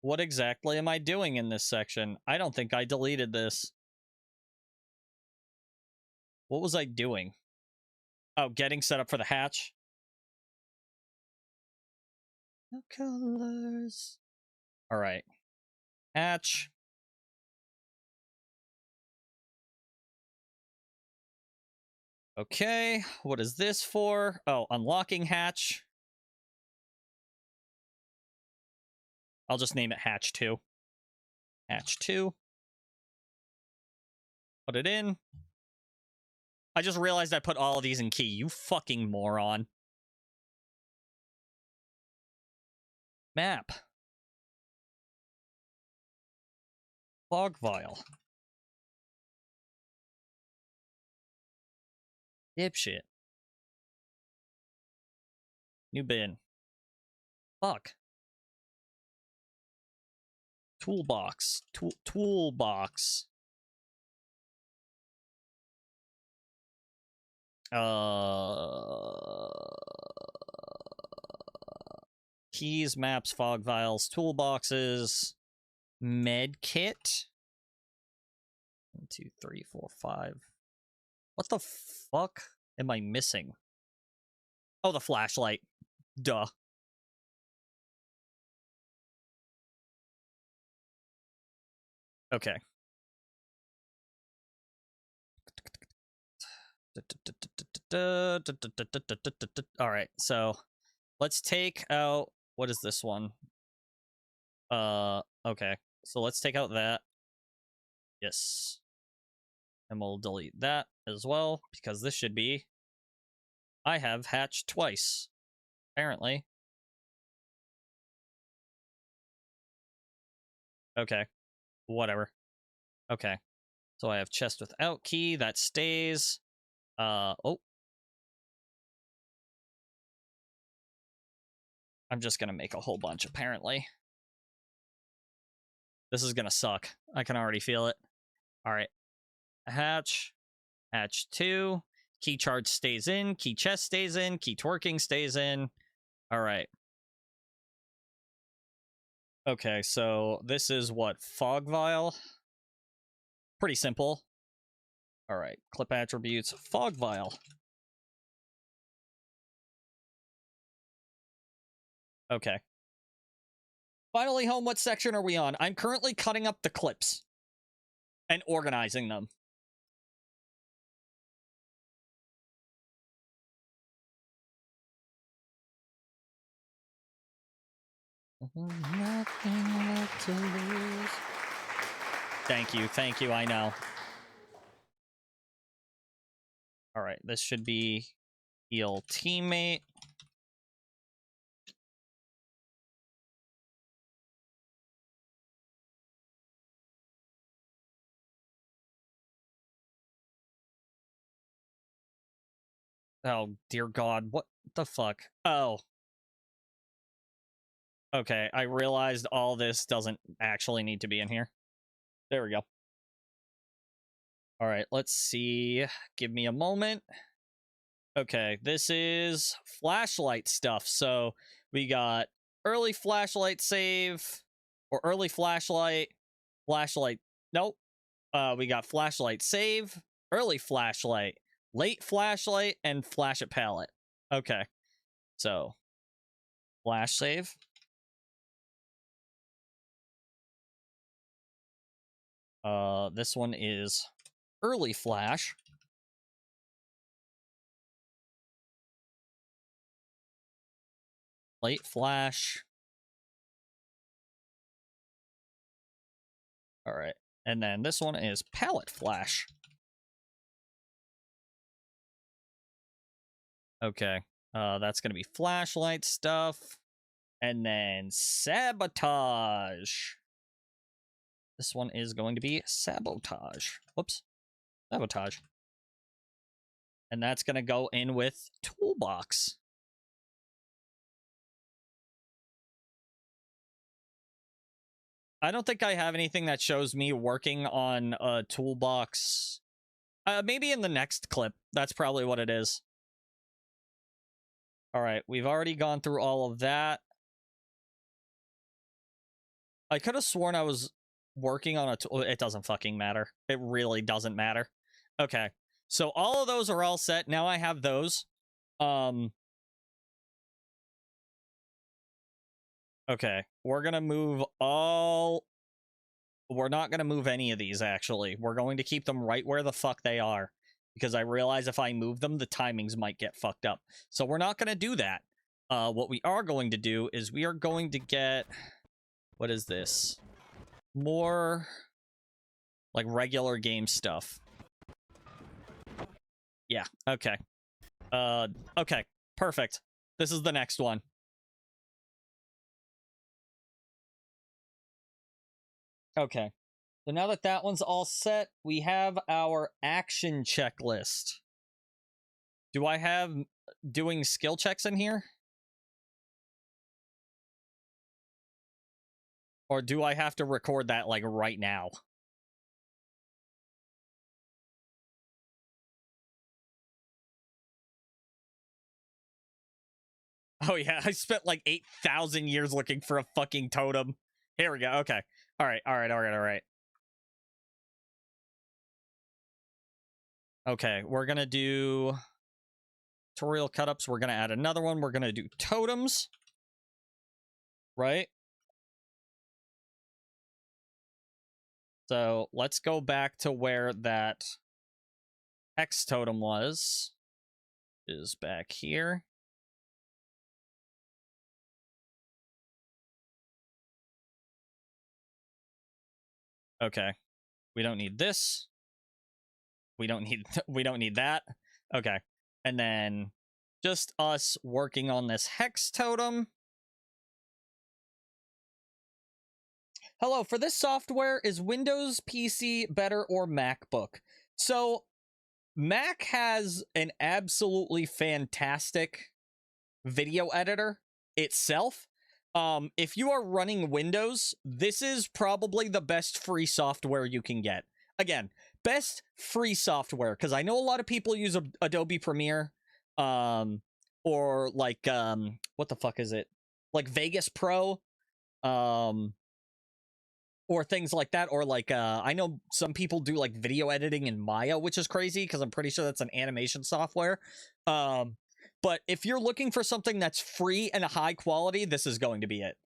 What exactly am I doing in this section? I don't think I deleted this. What was I doing? Oh, getting set up for the hatch. No colors. All right. Hatch. Okay. What is this for? Oh, unlocking hatch. I'll just name it Hatch 2. Hatch 2. Put it in. I just realized I put all of these in key. You fucking moron. Map. Fog vial. Dipshit. New bin. Fuck. Toolbox. Toolbox. Keys, maps, fog vials, toolboxes, med kit. 1, 2, 3, 4, 5. What the fuck am I missing? Oh, the flashlight. Duh. Okay. All right, so let's take out... What is this one? Okay. So let's take out that. Yes. And we'll delete that as well, because this should be... I have hatched twice, apparently. Okay. Whatever. Okay. So I have chest without key. That stays. Oh. I'm just gonna make a whole bunch, apparently. This is gonna suck. I can already feel it. Alright. Hatch. Hatch 2. Key charge stays in. Key chest stays in. Key twerking stays in. Alright. Okay, so this is what? Fog vial? Pretty simple. Alright. Clip attributes. Fog vial. Okay. Finally home, what section are we on? I'm currently cutting up the clips and organizing them. Nothing left to lose. Thank you, I know. Alright, this should be heal teammate. Oh, dear God, what the fuck? Oh. Okay, I realized all this doesn't actually need to be in here. There we go. Alright, let's see. Give me a moment. Okay, this is flashlight stuff. So we got early flashlight save, or early flashlight, nope. We got flashlight save, early flashlight, late flashlight, and flash at palette. Okay, so flash save. This one is early flash. Late flash. All right. And then this one is palette flash. Okay. That's going to be flashlight stuff. And then sabotage. This one is going to be sabotage. Whoops. Sabotage. And that's going to go in with toolbox. I don't think I have anything that shows me working on a toolbox Maybe in the next clip. That's probably what it is. All right, we've already gone through all of that. I could have sworn I was working on it doesn't fucking matter. It really doesn't matter. Okay, so all of those are all set. Now I have those. Okay, we're gonna move all... We're not gonna move any of these, actually. We're going to keep them right where the fuck they are. Because I realize if I move them, the timings might get fucked up. So we're not gonna do that. What we are going to do is we are going to get... What is this? More... like, regular game stuff. Yeah, okay. Okay, perfect. This is the next one. Okay. So now that that one's all set, we have our action checklist. Do I have doing skill checks in here? Or do I have to record that, like, right now? Oh, yeah, I spent, like, 8,000 years looking for a fucking totem. Here we go, okay. Alright. Okay, we're gonna do tutorial cut-ups. We're gonna add another one. We're gonna do totems. Right? So, let's go back to where that X totem was. Is back here. Okay. We don't need this. We don't need that. Okay. And then just us working on this hex totem. Hello, for this software, is Windows PC better or MacBook? So Mac has an absolutely fantastic video editor itself. If you are running Windows, this is probably the best free software you can get. Again, best free software, because I know a lot of people use Adobe Premiere, or like, what the fuck is it? Like Vegas Pro, or things like that, or like, I know some people do like video editing in Maya, which is crazy, because I'm pretty sure that's an animation software. But if you're looking for something that's free and high quality, this is going to be it.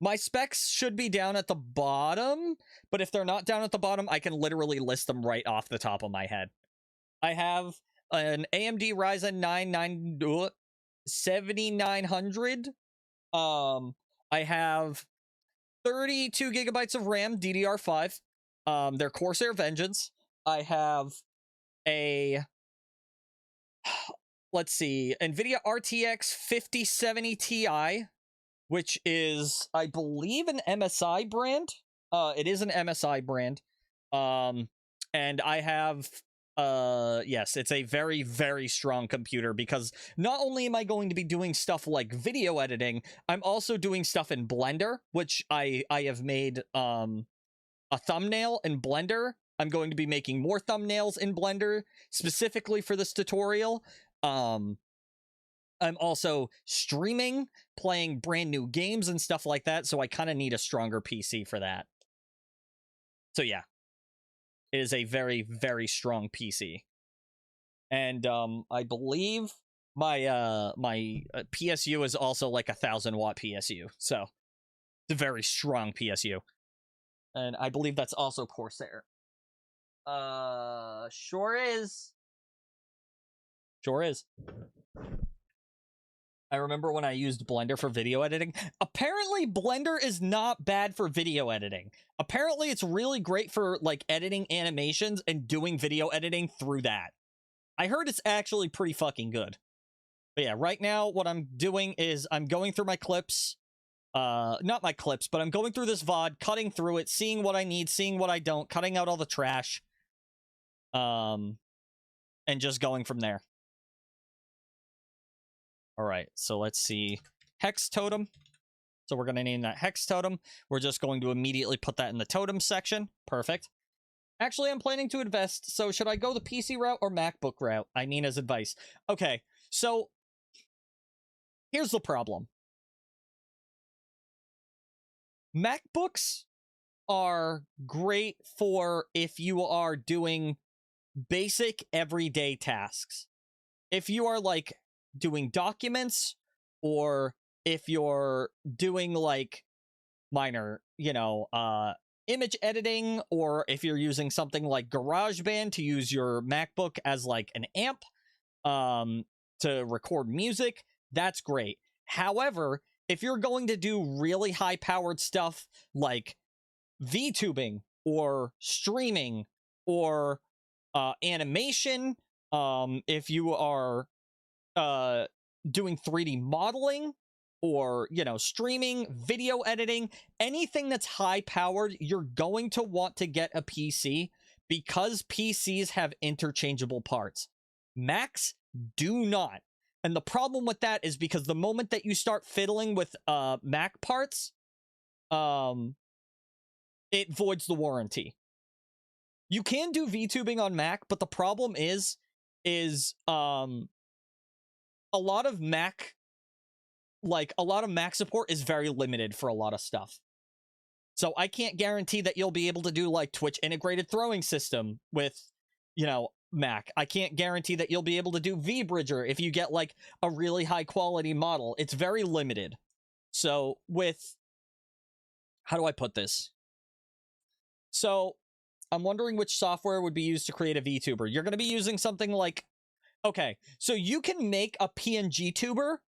My specs should be down at the bottom, but if they're not down at the bottom, I can literally list them right off the top of my head. I have an AMD Ryzen 9 7900. I have 32 gigabytes of RAM, DDR5. They're Corsair Vengeance. I have a... let's see, NVIDIA RTX 5070 Ti, which is, I believe, an MSI brand. It is an MSI brand. And I have, yes, it's a very, very strong computer, because not only am I going to be doing stuff like video editing, I'm also doing stuff in Blender, which I have made, a thumbnail in Blender. I'm going to be making more thumbnails in Blender specifically for this tutorial. I'm also streaming, playing brand new games and stuff like that, so I kind of need a stronger PC for that. So yeah, it is a very, very strong PC. And I believe my PSU is also like 1,000-watt PSU, so it's a very strong PSU. And I believe that's also Corsair. Sure is. Sure is. I remember when I used Blender for video editing. Apparently, Blender is not bad for video editing. Apparently, it's really great for, like, editing animations and doing video editing through that. I heard it's actually pretty fucking good. But yeah, right now, what I'm doing is I'm going through my clips. Not my clips, but I'm going through this VOD, cutting through it, seeing what I need, seeing what I don't, cutting out all the trash. And just going from there. All right, so let's see. Hex totem. So we're going to name that hex totem. We're just going to immediately put that in the totem section. Perfect. Actually, I'm planning to invest, so should I go the PC route or MacBook route? I mean, as advice. Okay, so here's the problem. MacBooks are great for if you are doing basic everyday tasks. If you are like doing documents, or if you're doing like minor, image editing, or if you're using something like GarageBand to use your MacBook as like an amp to record music, that's great. However, if you're going to do really high powered stuff like VTubing or streaming or animation, if you are doing 3D modeling, or streaming, video editing, anything that's high powered, you're going to want to get a PC because PCs have interchangeable parts. Macs do not. And the problem with that is because the moment that you start fiddling with Mac parts, it voids the warranty. You can do VTubing on Mac, but the problem is a lot of Mac support is very limited for a lot of stuff. So I can't guarantee that you'll be able to do like Twitch integrated throwing system with, Mac. I can't guarantee that you'll be able to do VBridger if you get like a really high quality model. It's very limited. So how do I put this? So I'm wondering which software would be used to create a VTuber. You're going to be using something like, okay, so you can make a PNG tuber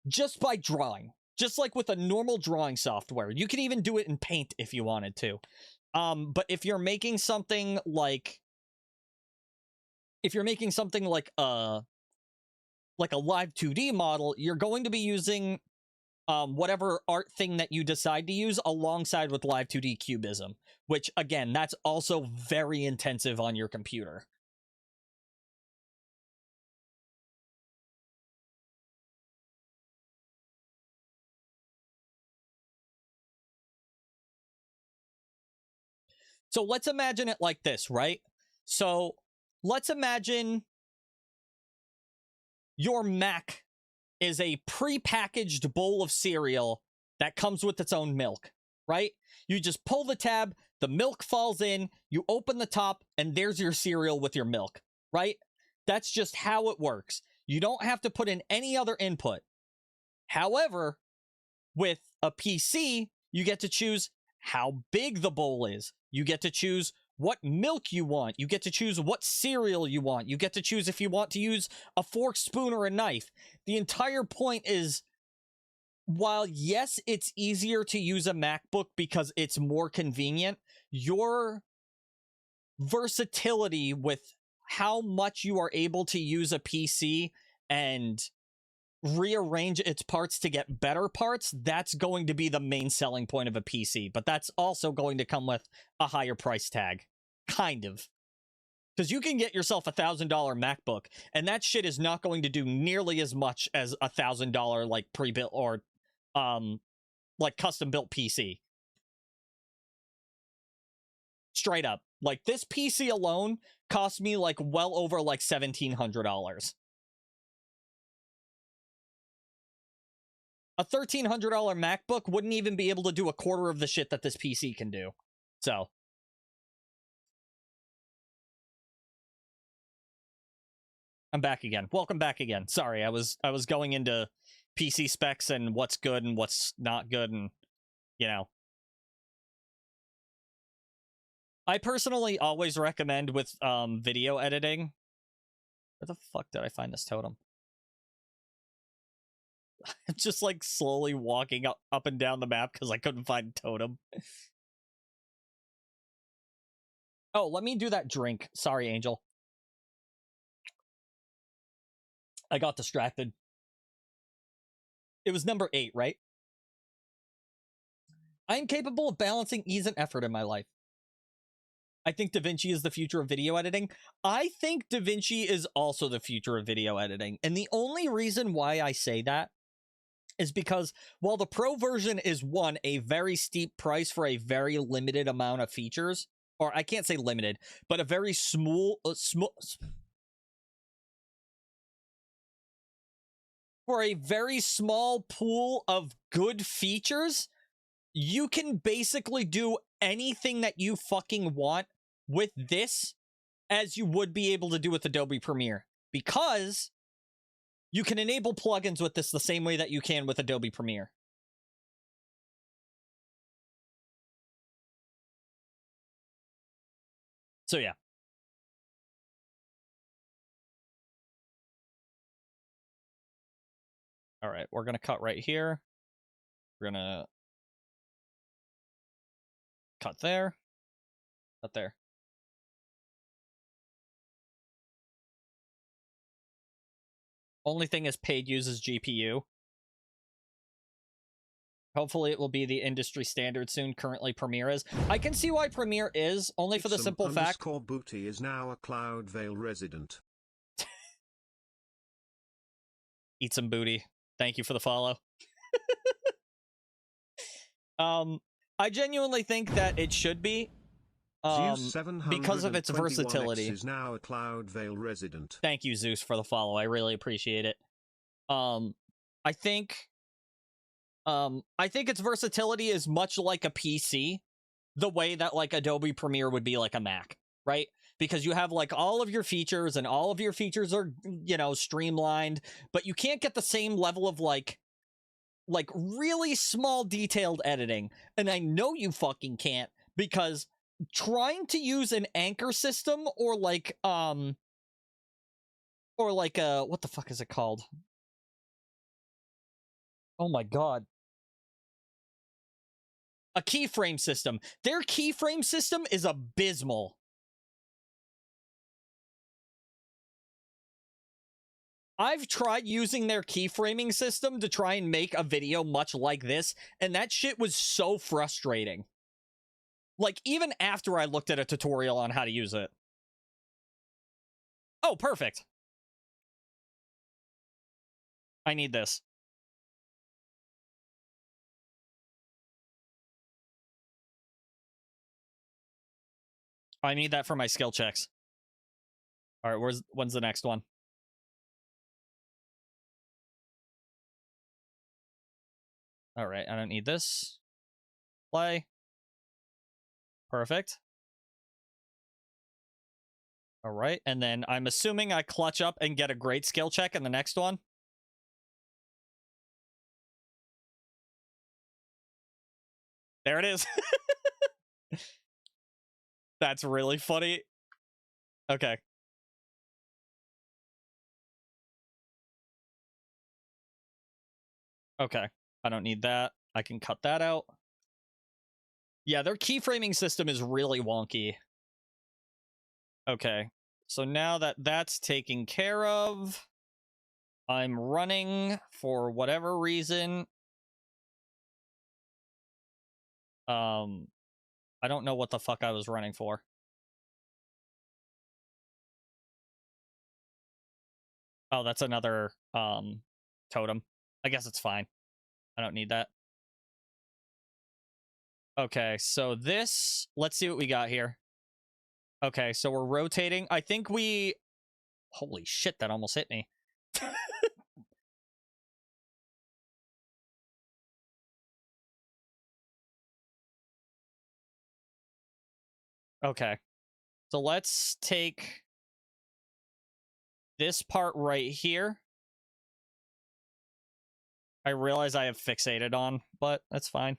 just by drawing, just like with a normal drawing software. You can even do it in Paint if you wanted to. But if you're making something like a live 2D model, you're going to be using whatever art thing that you decide to use alongside with live 2D cubism, which again, that's also very intensive on your computer. So let's imagine it like this, right? So let's imagine your Mac is a pre-packaged bowl of cereal that comes with its own milk, right? You just pull the tab, the milk falls in, you open the top, and there's your cereal with your milk, right? That's just how it works. You don't have to put in any other input. However, with a PC, you get to choose how big the bowl is. You get to choose what milk you want. You get to choose what cereal you want. You get to choose if you want to use a fork, spoon, or a knife. The entire point is, while yes, it's easier to use a MacBook because it's more convenient, your versatility with how much you are able to use a PC and rearrange its parts to get better parts, that's going to be the main selling point of a PC. But that's also going to come with a higher price tag. Kind of. Because you can get yourself $1,000 MacBook, and that shit is not going to do nearly as much as $1,000 like pre-built or like custom-built PC. Straight up. Like, this PC alone cost me like well over like $1,700. A $1,300 MacBook wouldn't even be able to do a quarter of the shit that this PC can do. So. I'm back again. Welcome back again. Sorry, I was going into PC specs and what's good and what's not good, and, I personally always recommend with video editing. Where the fuck did I find this totem? Just like slowly walking up and down the map because I couldn't find totem. Oh, let me do that drink. Sorry, Angel. I got distracted. It was number 8, right? I am capable of balancing ease and effort in my life. I think DaVinci is the future of video editing. I think DaVinci is also the future of video editing. And the only reason why I say that is because while the Pro version is, one, a very steep price for a very limited amount of features, or I can't say limited, but a very small, for a very small pool of good features, you can basically do anything that you fucking want with this as you would be able to do with Adobe Premiere, because you can enable plugins with this the same way that you can with Adobe Premiere. So yeah. All right, we're going to cut right here. We're going to cut there. Cut there. Only thing is paid uses GPU. Hopefully it will be the industry standard soon. Currently Premiere is. I can see why Premiere is, only for the simple fact... Booty is now a Cloudvale resident. Eat some booty. Thank you for the follow. I genuinely think that it should be. Because of its versatility. Is now a Cloudvale resident. Thank you, Zeus, for the follow. I really appreciate it. I think its versatility is much like a PC, the way that like Adobe Premiere would be like a Mac, right? Because you have like all of your features and all of your features are, you know, streamlined, but you can't get the same level of like really small detailed editing. And I know you fucking can't, because trying to use an anchor system or like what the fuck is it called? Oh my god. A keyframe system. Their keyframe system is abysmal. I've tried using their keyframing system to try and make a video much like this, and that shit was so frustrating. Like, even after I looked at a tutorial on how to use it. Oh, perfect. I need this. I need that for my skill checks. All right, when's the next one? All right, I don't need this. Play. Perfect. All right, and then I'm assuming I clutch up and get a great skill check in the next one. There it is. That's really funny. Okay. Okay. I don't need that. I can cut that out. Yeah, their keyframing system is really wonky. Okay. So now that that's taken care of, I'm running for whatever reason. I don't know what the fuck I was running for. Oh, that's another totem. I guess it's fine. I don't need that. Okay, so this, let's see what we got here. Okay, so we're rotating. I think we... Holy shit, that almost hit me. Okay. So let's take this part right here. I realize I have fixated on, but that's fine.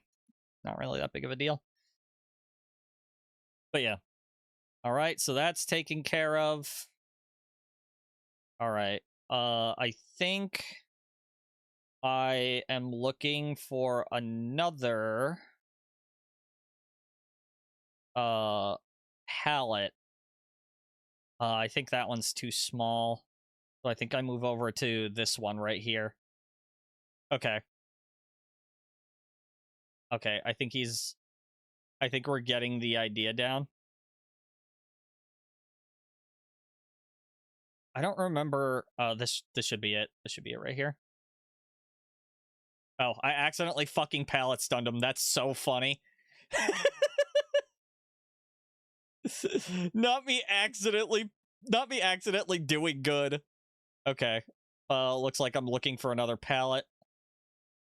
Not really that big of a deal. But yeah. All right, so that's taken care of. All right. I think I am looking for another palette. I think that one's too small. So I think I move over to this one right here. Okay. Okay, I think we're getting the idea down. I don't remember. This should be it. This should be it right here. Oh, I accidentally fucking palette stunned him. That's so funny. Not me accidentally doing good. Okay. Looks like I'm looking for another pallet.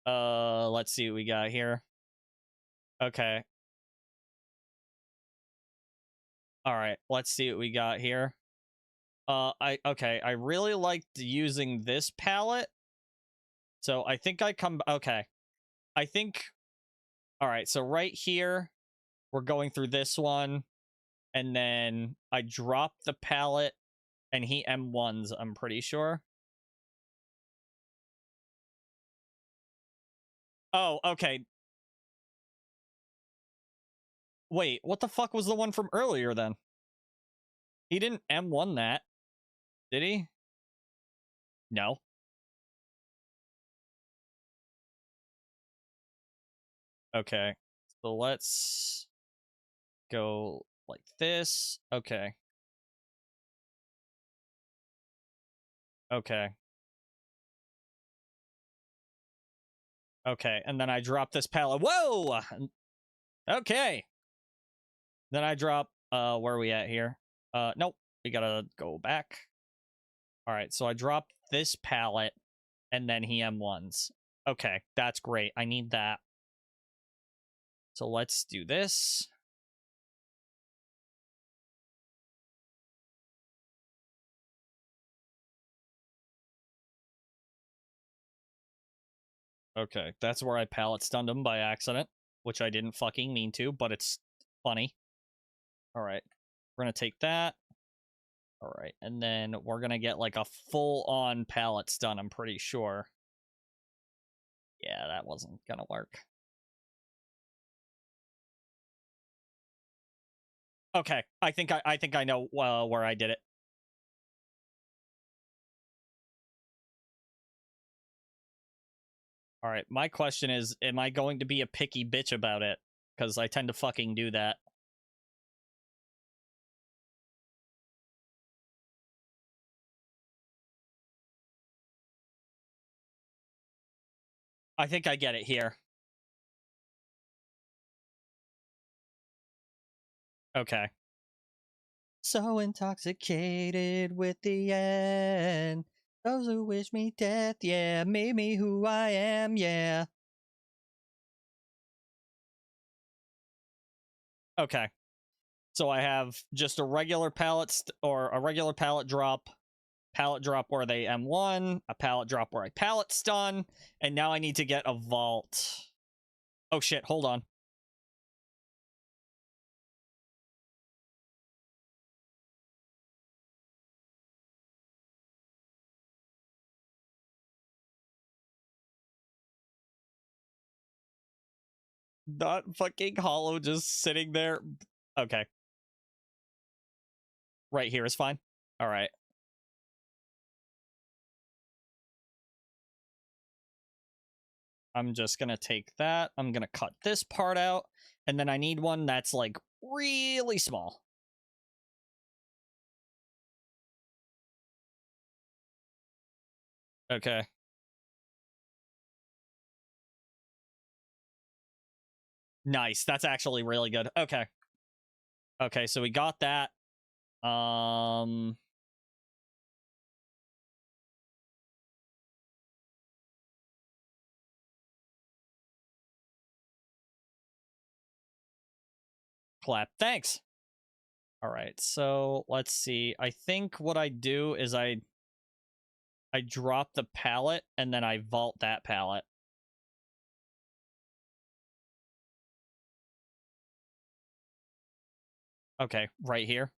Let's see what we got here. Okay. All right, let's see what we got here. I really liked using this pallet. So I think okay. I think, all right, so right here, we're going through this one, and then I drop the pallet, and he M1s, I'm pretty sure. Oh, okay. Wait, what the fuck was the one from earlier then? He didn't M1 that, did he? No. Okay, so let's go like this. Okay. Okay. Okay, and then I drop this pallet. Whoa! Okay. Then I drop, where are we at here? Nope. We gotta go back. All right, so I drop this pallet, and then he M1s. Okay, that's great. I need that. So let's do this. Okay, that's where I pallet stunned him by accident, which I didn't fucking mean to, but it's funny. All right, we're gonna take that. All right, and then we're gonna get like a full-on pallet stun, I'm pretty sure. Yeah, that wasn't gonna work. Okay, I think I know where I did it. All right, my question is, am I going to be a picky bitch about it? Because I tend to fucking do that. I think I get it here. Okay. So intoxicated with the end. Those who wish me death, yeah, made me who I am, yeah. Okay. So I have just a regular pallet or a regular pallet drop where they M1, a pallet drop where I pallet stun, and now I need to get a vault. Oh shit, hold on. Not fucking hollow, just sitting there. Okay. Right here is fine. All right. I'm just gonna take that. I'm gonna cut this part out. And then I need one that's like really small. Okay. Nice. That's actually really good. Okay. Okay, so we got that. Clap. Thanks. All right. So, let's see. I think what I do is I drop the pallet and then I vault that pallet. Okay, right here.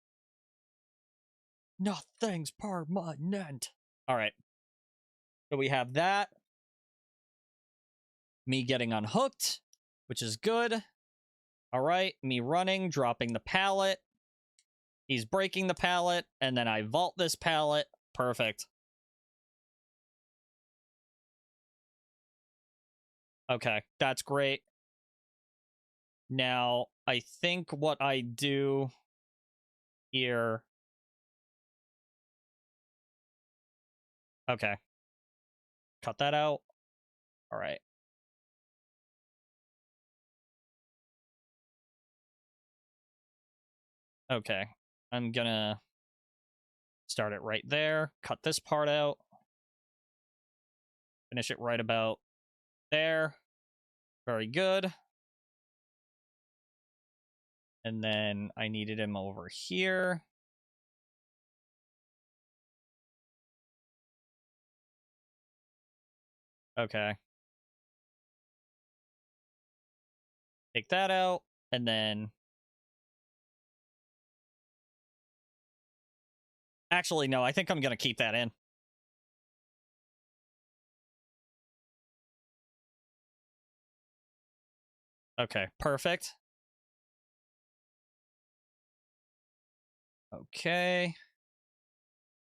Nothing's permanent. All right. So we have that. Me getting unhooked, which is good. All right, me running, dropping the pallet. He's breaking the pallet, and then I vault this pallet. Perfect. Okay, that's great. Now, I think what I do here... Okay. Cut that out. All right. Okay. I'm gonna start it right there. Cut this part out. Finish it right about there. Very good. And then I needed him over here. Okay. Take that out. And then... Actually, no, I think I'm going to keep that in. Okay, perfect. Okay.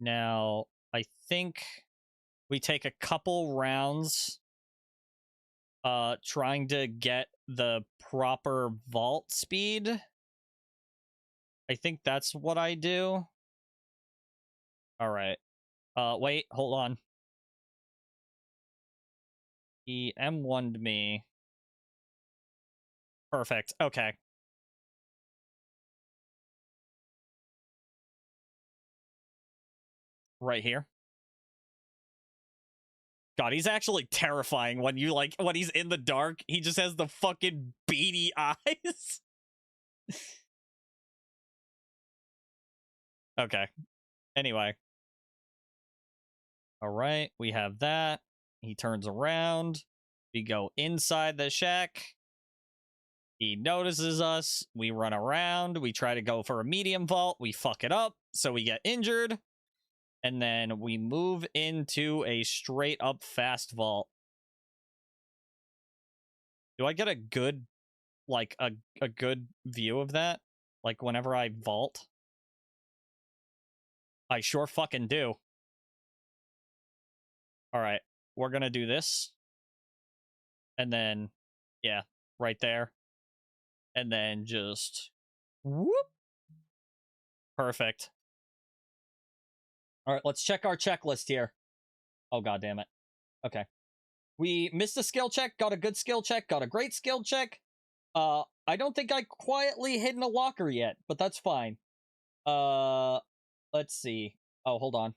Now, I think we take a couple rounds trying to get the proper vault speed. I think that's what I do. All right. Wait, hold on. He M1'd me. Perfect. Okay. Right here. God, he's actually terrifying when you when he's in the dark. He just has the fucking beady eyes. Okay. Anyway. All right, we have that. He turns around. We go inside the shack. He notices us. We run around. We try to go for a medium vault. We fuck it up, so we get injured. And then we move into a straight up fast vault. Do I get a good, like, a good view of that? Like, whenever I vault? I sure fucking do. All right, we're gonna do this. And then, yeah, right there. And then just whoop. Perfect. All right, let's check our checklist here. Oh, god damn it. Okay. We missed a skill check, got a good skill check, got a great skill check. I don't think I quietly hid in a locker yet, but that's fine. Let's see. Oh, hold on.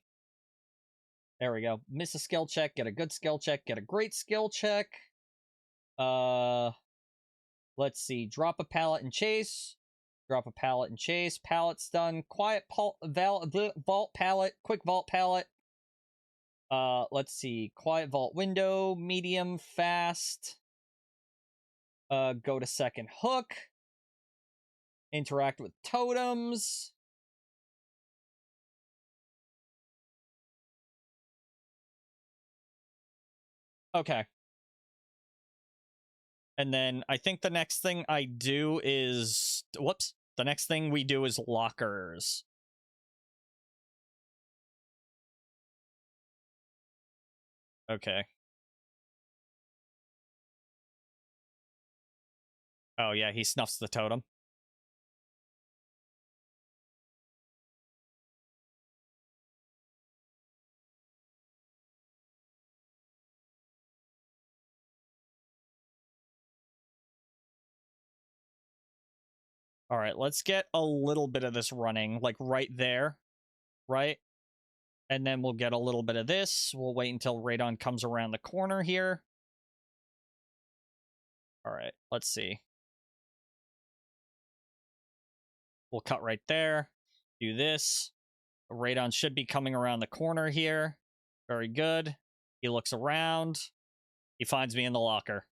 There we go. Miss a skill check, get a good skill check, get a great skill check. Let's see. Drop a pallet and chase. Drop a pallet and chase. Pallet's done. Quiet vault pallet. Quick vault pallet. Let's see. Quiet vault window. Medium. Fast. Go to second hook. Interact with totems. Okay. And then I think the next thing I do is... Whoops. The next thing we do is lockers. Okay. Oh, yeah, he snuffs the totem. All right, let's get a little bit of this running, like right there, right? And then we'll get a little bit of this. We'll wait until Radon comes around the corner here. All right, let's see. We'll cut right there. Do this. Radon should be coming around the corner here. Very good. He looks around. He finds me in the locker.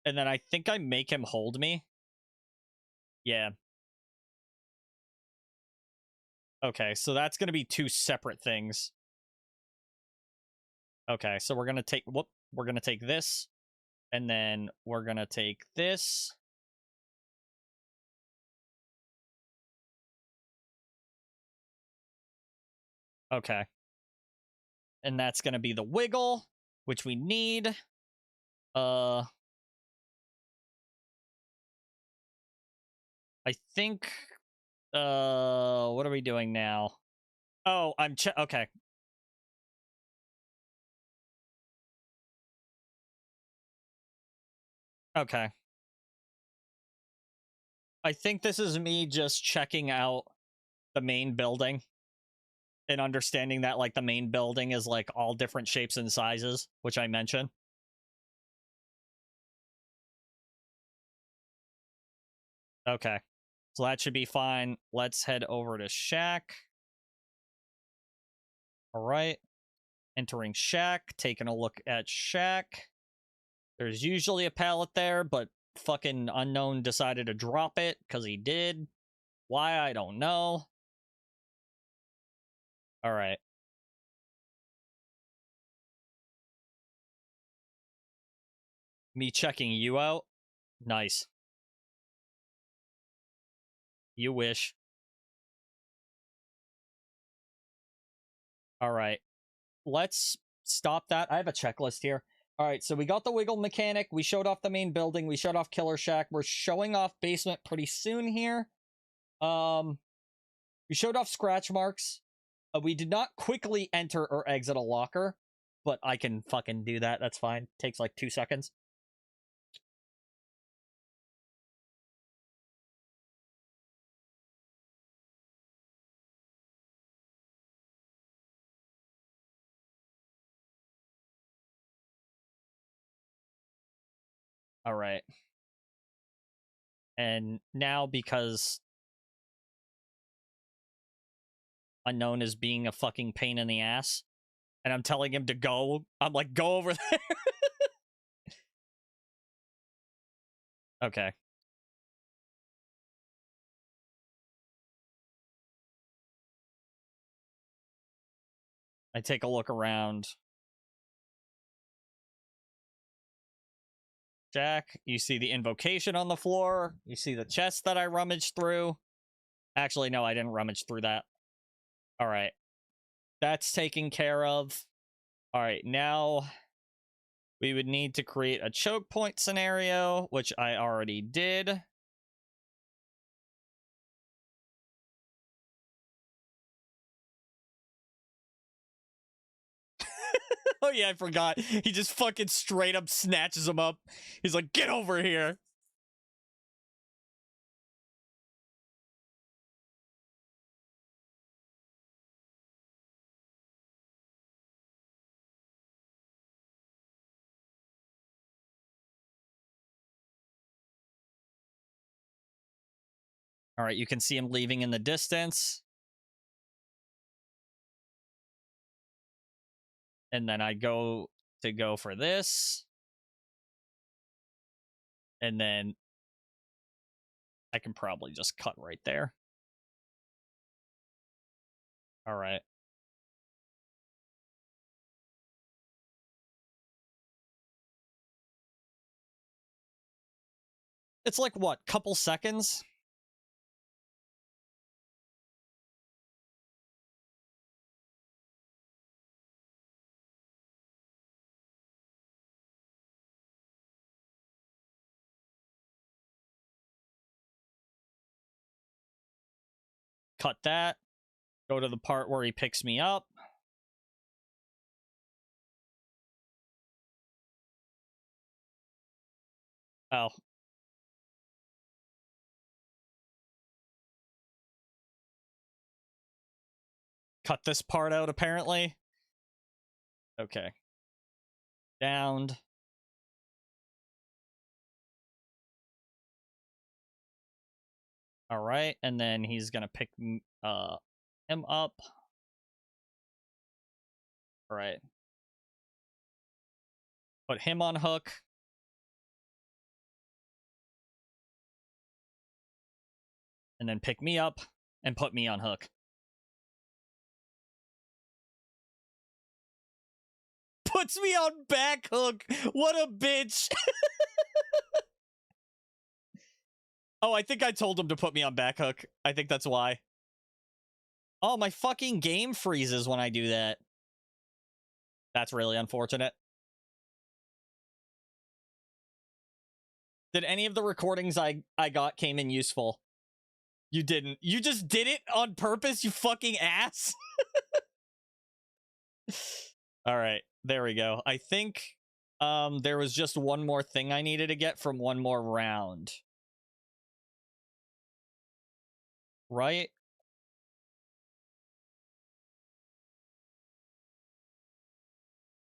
And then I think I make him hold me. Yeah. Okay, so that's going to be two separate things. Okay, so we're going to take... Whoop. We're going to take this. And then we're going to take this. Okay. And that's going to be the wiggle, which we need. I think... what are we doing now? Oh, okay. Okay. I think this is me just checking out the main building and understanding that, like, the main building is, like, all different shapes and sizes, which I mentioned. Okay. So that should be fine. Let's head over to Shack. All right. Entering Shack, taking a look at Shack. There's usually a pallet there, but fucking Unknown decided to drop it because he did. Why, I don't know. All right. Me checking you out. Nice. You wish. All right. Let's stop that. I have a checklist here. All right, so we got the wiggle mechanic. We showed off the main building. We showed off Killer Shack. We're showing off basement pretty soon here. We showed off scratch marks. We did not quickly enter or exit a locker, but I can fucking do that. That's fine. Takes like 2 seconds. All right. And now, because Unknown is being a fucking pain in the ass, and I'm telling him to go, I'm like, go over there. Okay. I take a look around. Jack, you see the invocation on the floor. You see the chest that I rummaged through. Actually, no, I didn't rummage through that. All right. That's taken care of. All right, now we would need to create a choke point scenario, which I already did. Oh yeah, I forgot. He just fucking straight up snatches him up. He's like, get over here. All right, you can see him leaving in the distance. And then I go for this. And then I can probably just cut right there. All right. It's like, what, couple seconds? Cut that. Go to the part where he picks me up. Oh. Cut this part out, apparently. Okay. Downed. All right, and then he's gonna pick him up. All right. Put him on hook. And then pick me up and put me on hook. Puts me on back hook. What a bitch. Oh, I think I told him to put me on back hook. I think that's why. Oh, my fucking game freezes when I do that. That's really unfortunate. Did any of the recordings I got came in useful? You didn't. You just did it on purpose, you fucking ass. All right, there we go. I think there was just one more thing I needed to get from one more round. Right?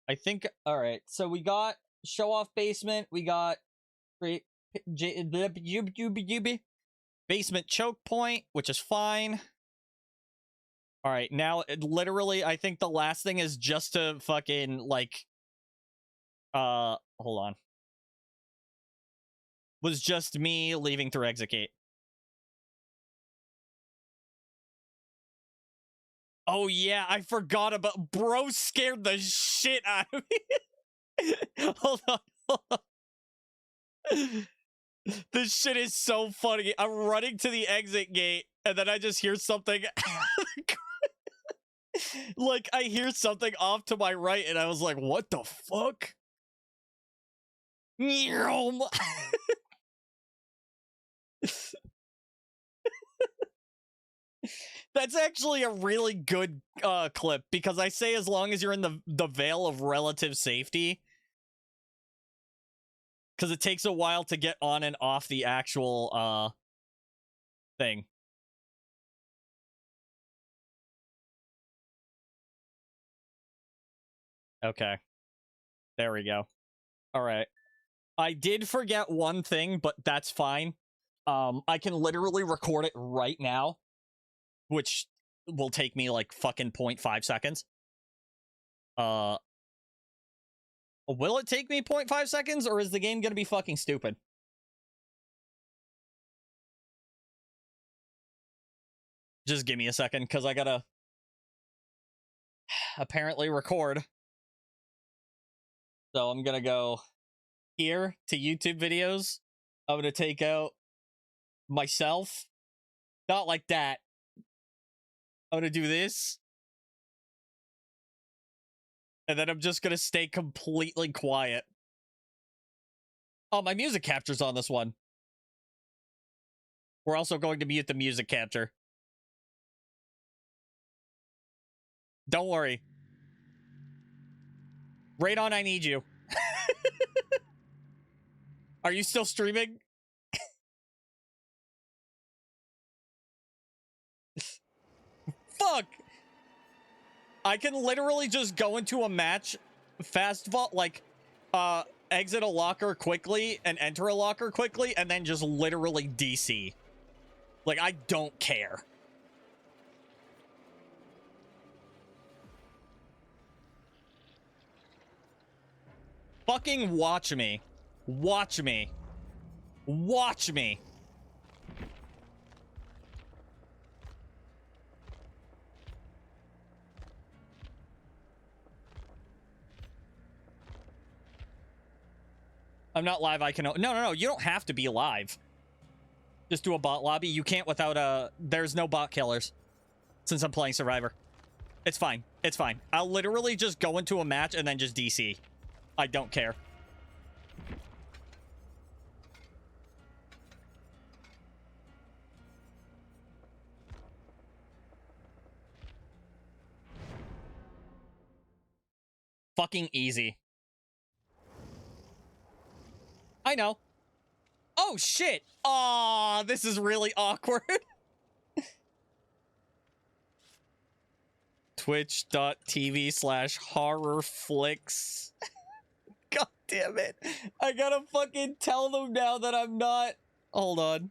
I think, alright, so we got show off basement, we got basement choke point, which is fine. Alright, now, literally, I think the last thing is just to fucking, like, hold on. Was just me leaving through exit gate. Oh yeah, I forgot about bro scared the shit out of me. Hold on, hold on. This shit is so funny. I'm running to the exit gate and then I just hear something like I hear something off to my right and I was like, what the fuck? That's actually a really good clip because I say as long as you're in the veil of relative safety, because it takes a while to get on and off the actual thing. Okay. There we go. All right. I did forget one thing, but that's fine. I can literally record it right now, which will take me like fucking 0.5 seconds. Will it take me 0.5 seconds, or is the game gonna be fucking stupid? Just give me a second, because I gotta apparently record. So I'm gonna go here to YouTube videos. I'm gonna take out myself. Not like that. I'm gonna do this. And then I'm just gonna stay completely quiet. Oh, my music capture's on this one. We're also going to mute the music capture. Don't worry. Radon, I need you. Are you still streaming? Fuck! I can literally just go into a match, fast vault, like, exit a locker quickly and enter a locker quickly, and then just literally DC. Like, I don't care. Fucking watch me. Watch me. Watch me. I'm not live. I can... No. You don't have to be live. Just do a bot lobby. You can't without a... There's no bot killers. Since I'm playing Survivor. It's fine. It's fine. I'll literally just go into a match and then just DC. I don't care. Fucking easy. I know. Oh, shit. Aw, this is really awkward. Twitch.tv/horrorflix. God damn it. I gotta fucking tell them now that I'm not... Hold on.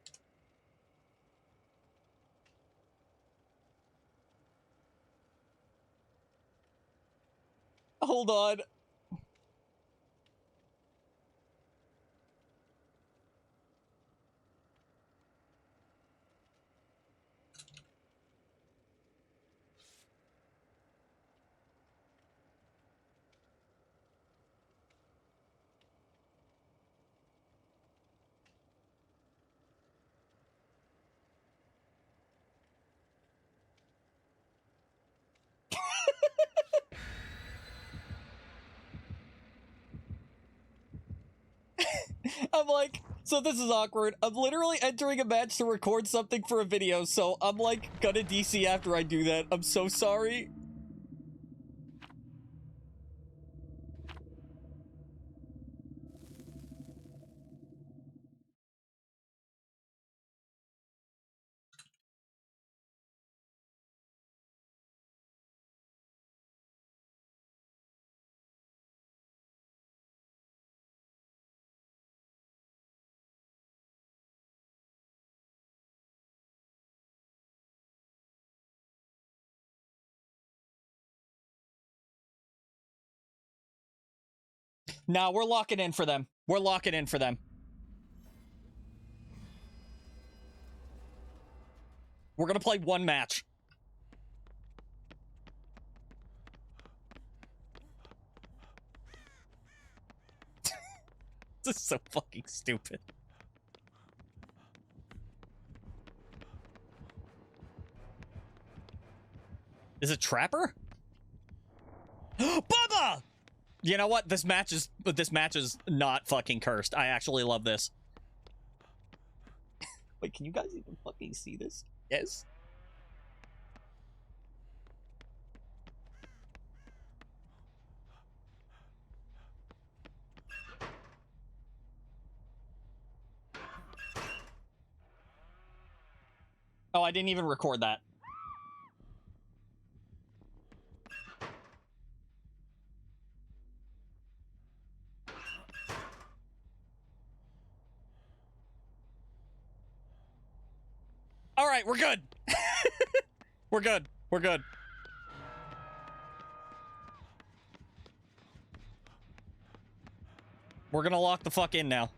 Hold on. I'm like, so this is awkward. I'm literally entering a match to record something for a video, so I'm like gonna DC after I do that. I'm so sorry. Now we're locking in for them. We're locking in for them. We're gonna play one match. This is so fucking stupid. Is it Trapper? Bubba! You know what? This match is not fucking cursed. I actually love this. Wait, can you guys even fucking see this? Yes. Oh, I didn't even record that. All right, we're good. We're good. We're good. We're gonna lock the fuck in now.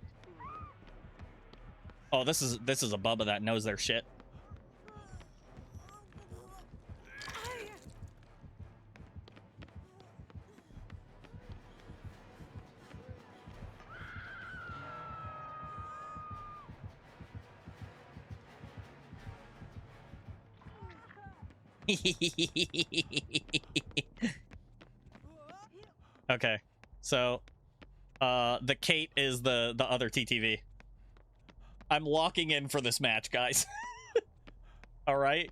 Oh, this is a Bubba that knows their shit. Okay, so the Kate is the other TTV. I'm locking in for this match, guys. All right.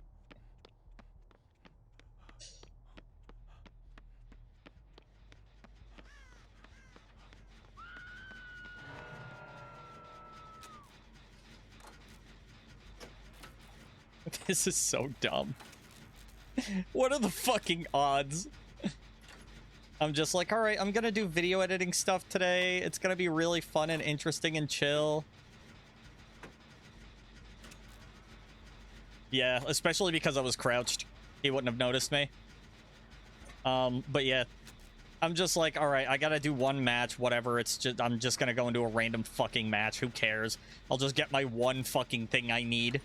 This is so dumb. What are the fucking odds? I'm just like, all right, I'm gonna do video editing stuff today. It's gonna be really fun and interesting and chill. Yeah, especially because I was crouched. He wouldn't have noticed me. But yeah, I'm just like, all right, I gotta do one match, whatever. It's just, I'm just gonna go into a random fucking match. Who cares? I'll just get my one fucking thing I need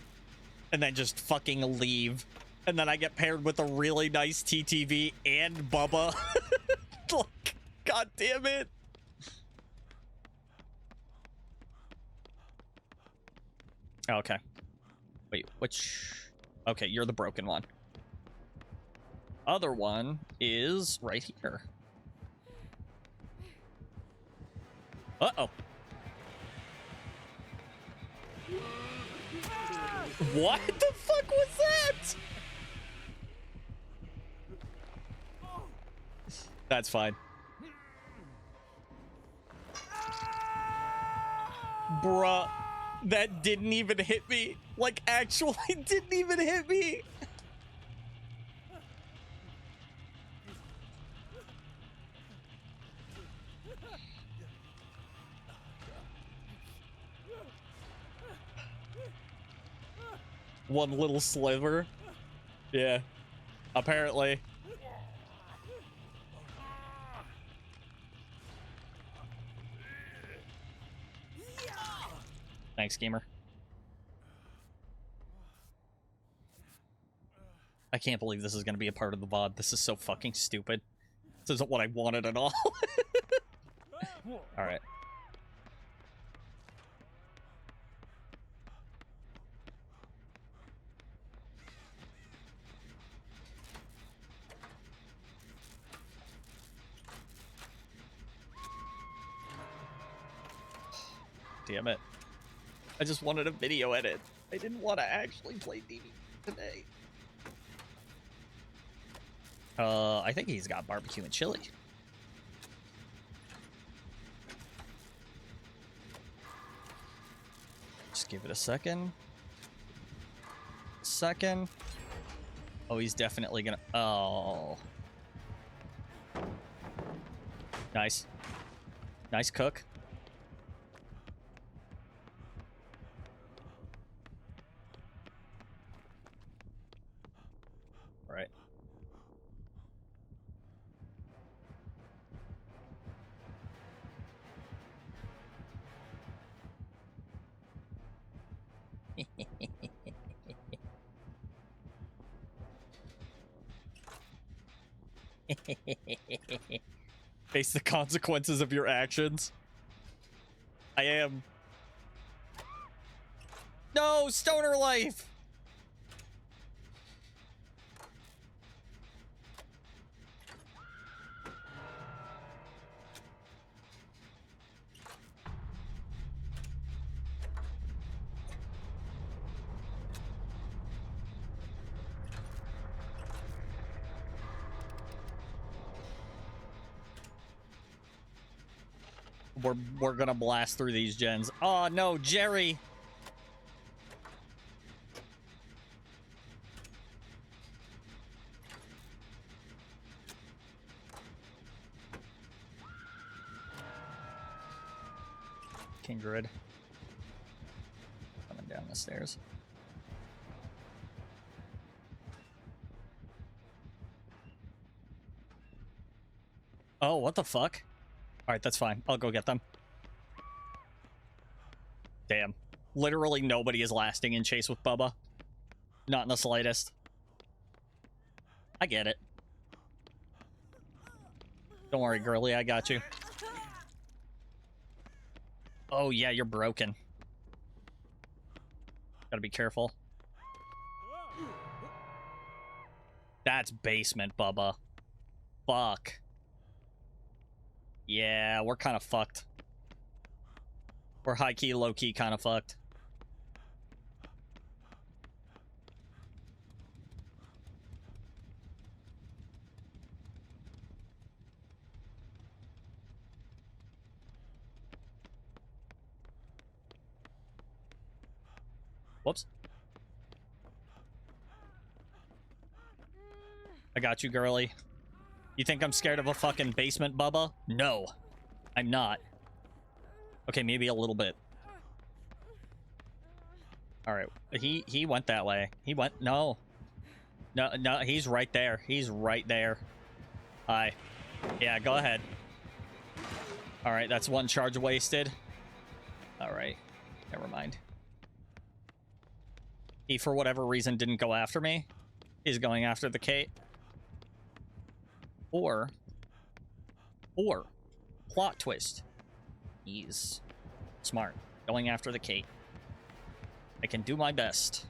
and then just fucking leave. And then I get paired with a really nice TTV and Bubba. Like, God damn it. Okay. Wait, which... Okay, you're the broken one. Other one is right here. Uh-oh. What the fuck was that? That's fine. Bruh, that didn't even hit me. Like, actually didn't even hit me. One little sliver. Yeah, apparently. Thanks, gamer. I can't believe this is going to be a part of the VOD. This is so fucking stupid. This isn't what I wanted at all. All right. Damn it. I just wanted a video edit. I didn't want to actually play DD today. I think he's got barbecue and chili. Just give it a second. Second. Oh, he's definitely gonna... Oh. Nice. Nice cook. All right. Face the consequences of your actions. I am. No, stoner life. We're gonna blast through these gens. Oh no, Jerry. Kindred. Coming down the stairs. Oh, what the fuck? Alright, that's fine. I'll go get them. Damn. Literally nobody is lasting in chase with Bubba. Not in the slightest. I get it. Don't worry, girly, I got you. Oh, yeah, you're broken. Gotta be careful. That's basement, Bubba. Fuck. Yeah, we're kind of fucked. We're high-key, low-key kind of fucked. Whoops. I got you, girly. You think I'm scared of a fucking basement, Bubba? No, I'm not. Okay, maybe a little bit. All right, he went that way. He went, no. No, he's right there. He's right there. Hi. Yeah, go ahead. All right, that's one charge wasted. All right, never mind. He, for whatever reason, didn't go after me. He's going after the Kate. Or, plot twist. He's smart. Going after the Kate. I can do my best.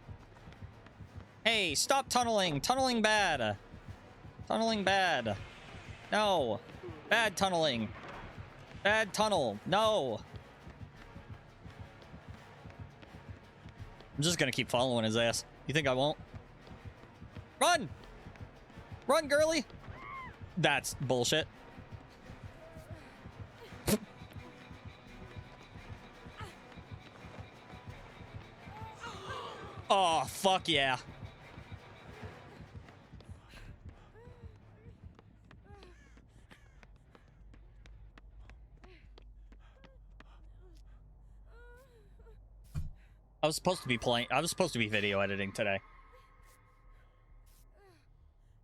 Hey, stop tunneling! Tunneling bad! Tunneling bad. No! Bad tunneling! Bad tunnel! No! I'm just gonna keep following his ass. You think I won't? Run! Run, girly! That's bullshit. Oh, fuck yeah. I was supposed to be video editing today.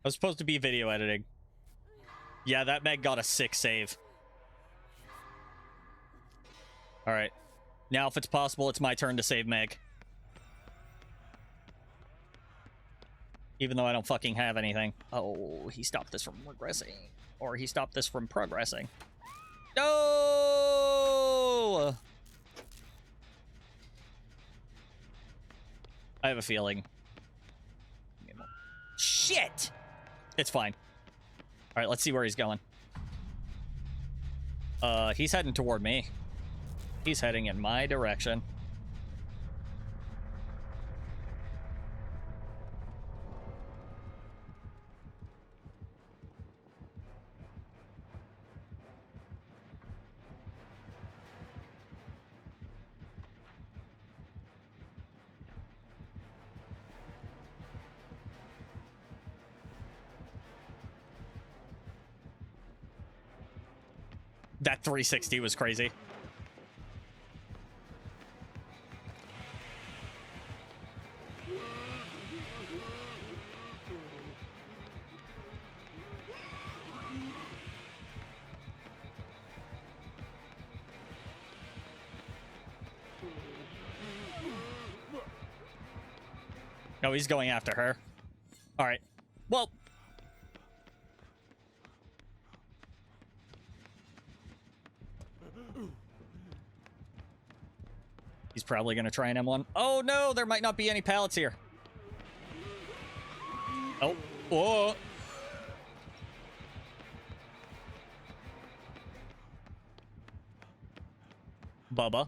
I was supposed to be video editing. Yeah, that Meg got a 6 save. Alright. Now, if it's possible, it's my turn to save Meg. Even though I don't fucking have anything. Oh, he stopped this from regressing. Or he stopped this from progressing. No! I have a feeling. Shit! It's fine. All right, let's see where he's going. He's heading toward me. He's heading in my direction. That 360 was crazy. Oh, he's going after her. All right. Well. He's probably going to try an M1. Oh, no, there might not be any pallets here. Oh. Whoa. Bubba.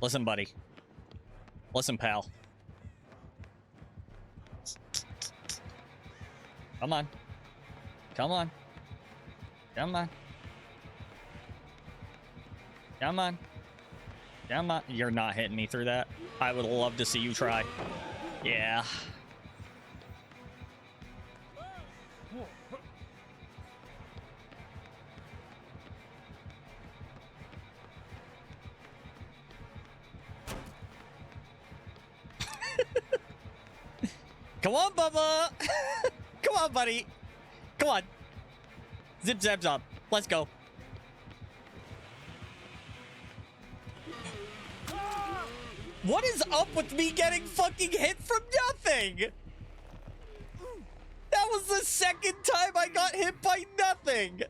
Listen, buddy. Listen, pal. Come on. Come on. Come on. Come on. Come on. You're not hitting me through that. I would love to see you try. Yeah. Come on, Bubba. Come on, buddy. Come on. Zip, zap, zop. Let's go. What is up with me getting fucking hit from nothing? That was the second time I got hit by nothing.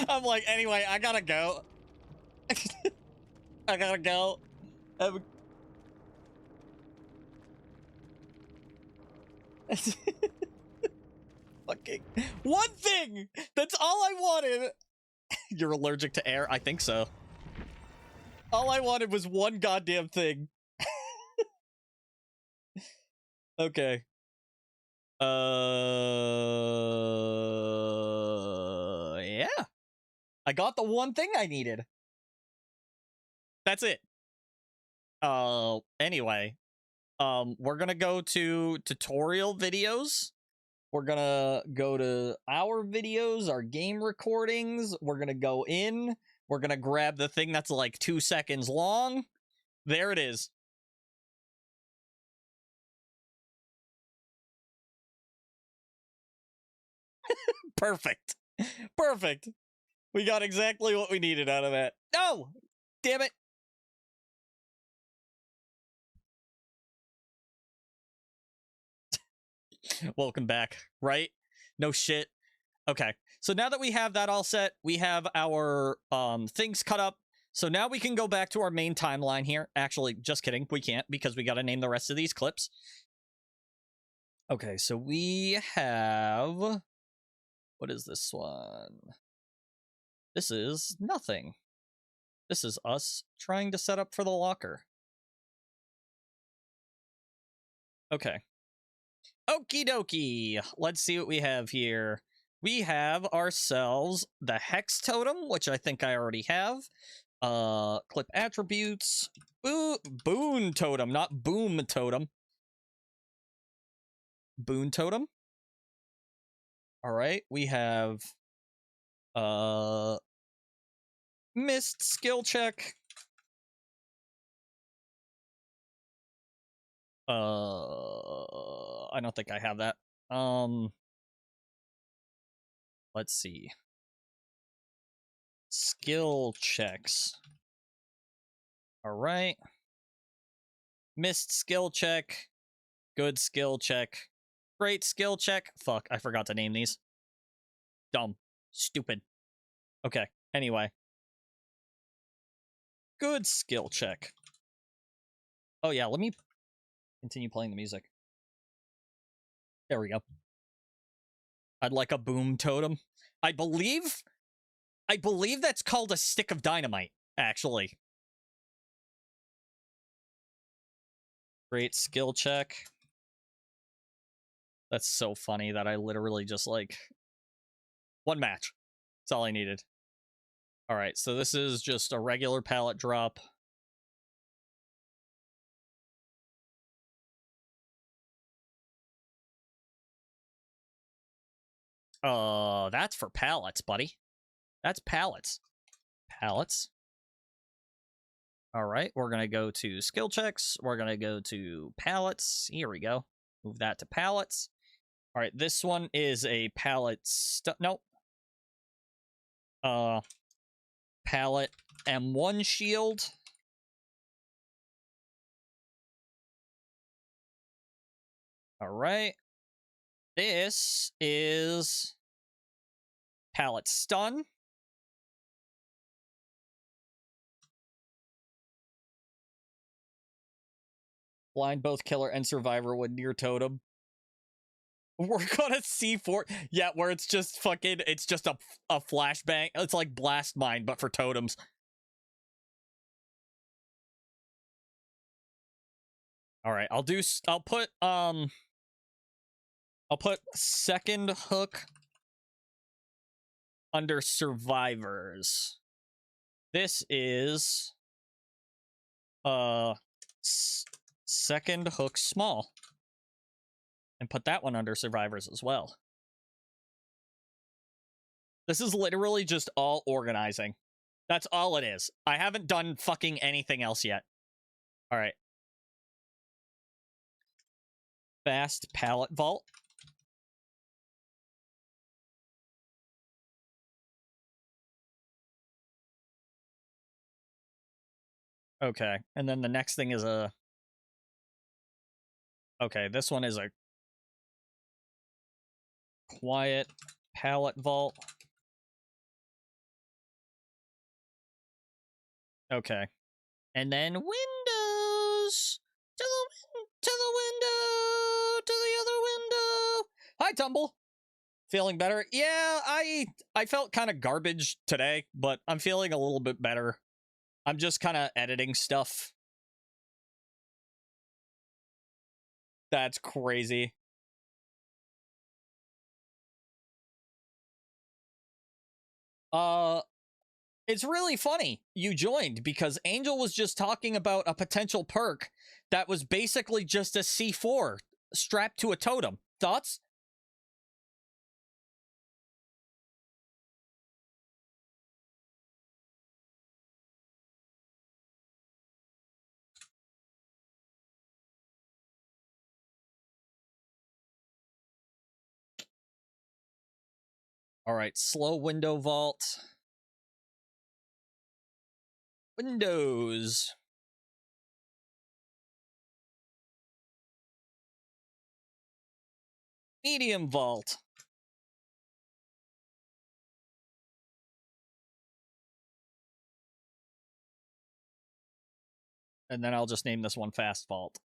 I'm like, anyway, I gotta go. I gotta go. Fucking one thing! That's all I wanted! You're allergic to air? I think so. All I wanted was one goddamn thing. Okay. Yeah. I got the one thing I needed. That's it. Anyway. We're gonna go to tutorial videos. We're gonna go to our videos, our game recordings. We're gonna go in. We're gonna grab the thing that's like 2 seconds long. There it is. Perfect. Perfect. We got exactly what we needed out of that. No! Damn it. Welcome back, right? No shit. Okay. So now that we have that all set, we have our things cut up. So now we can go back to our main timeline here. Actually, just kidding. We can't because we got to name the rest of these clips. Okay, so we have... What is this one? This is nothing. This is us trying to set up for the locker. Okay. Okie dokie. Let's see what we have here. We have ourselves the Hex Totem, which I think I already have. Clip attributes. Boon Totem, not Boom Totem. Boon Totem. All right, we have missed skill check. I don't think I have that. Let's see. Skill checks. All right. Missed skill check. Good skill check. Great skill check. Fuck, I forgot to name these. Dumb. Stupid. Okay, anyway. Good skill check. Oh yeah, let me continue playing the music. There we go. I'd like a boom totem. I believe that's called a stick of dynamite, actually. Great skill check. That's so funny that I literally just, like... One match. That's all I needed. Alright, so this is just a regular pallet drop. That's for pallets, buddy. That's pallets. Pallets. Alright, we're gonna go to skill checks. We're gonna go to pallets. Here we go. Move that to pallets. Alright, this one is a pallet nope. Pallet M1 shield. Alright. This is pallet stun. Blind both killer and survivor with near totem. Work on a C4. Yeah, where it's just fucking, it's just a flashbang. It's like blast mine, but for totems. Alright, I'll put second hook under survivors. This is second hook small. And put that one under survivors as well. This is literally just all organizing. That's all it is. I haven't done fucking anything else yet. Alright. Fast pallet vault. Okay, and then the next thing is a... Okay, this one is a quiet pallet vault. Okay. And then windows! To the window! To the other window! Hi, Tumble! Feeling better? Yeah, I felt kind of garbage today, but I'm feeling a little bit better. I'm just kind of editing stuff. That's crazy. It's really funny you joined because Angel was just talking about a potential perk that was basically just a C4 strapped to a totem. Thoughts? All right, slow window vault. Windows. Medium vault. And then I'll just name this one fast vault.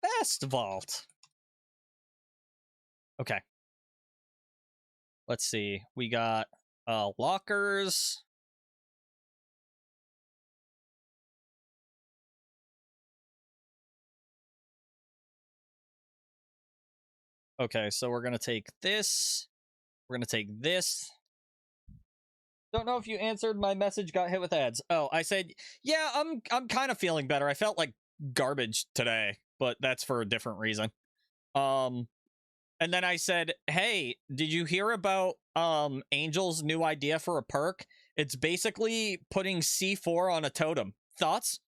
Fast vault. Okay. Let's see. We got lockers. Okay, so we're going to take this. We're going to take this. Don't know if you answered my message, got hit with ads. Oh, I said, yeah, I'm kind of feeling better. I felt like garbage today, but that's for a different reason. And then I said, hey, did you hear about Angel's new idea for a perk? It's basically putting C4 on a totem. Thoughts?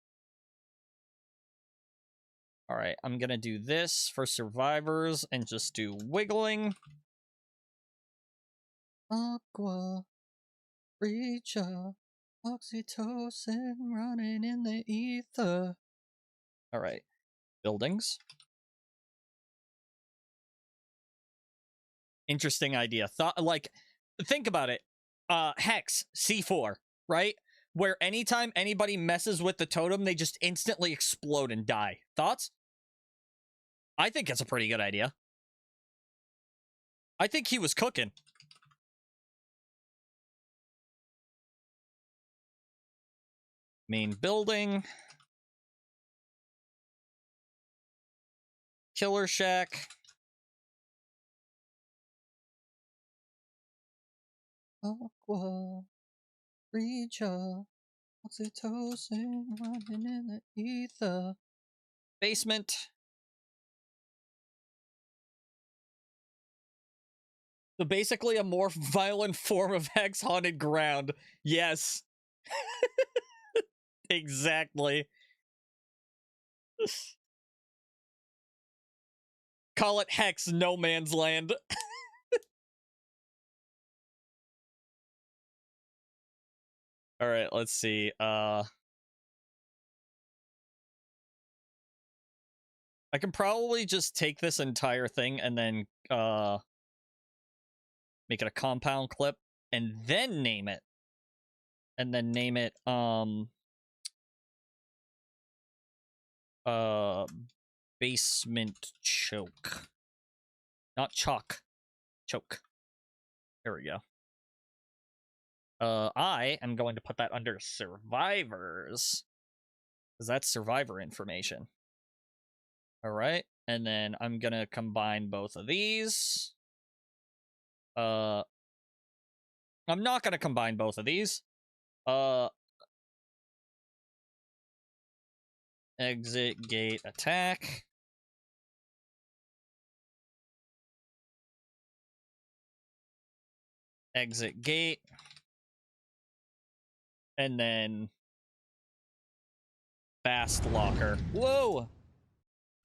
All right, I'm going to do this for survivors and just do wiggling. Aqua. Reach up. Oxytocin running in the ether. All right. Buildings. Interesting idea. Think about it. Hex, C4, right? Where anytime anybody messes with the totem, they just instantly explode and die. Thoughts? I think it's a pretty good idea. I think he was cooking. Main building. Killer shack. Aqua. Reacher. Oxytocin running in the ether. Basement. So basically a more violent form of Hex Haunted Ground. Yes. Exactly. Call it Hex No Man's Land. All right, let's see. I can probably just take this entire thing and then make it a compound clip and then name it. And then name it basement choke. Not chalk. Choke. There we go. I am going to put that under survivors. Because that's survivor information. Alright. And then I'm gonna combine both of these. I'm not gonna combine both of these. Exit gate attack. Exit gate. And then fast locker. Whoa!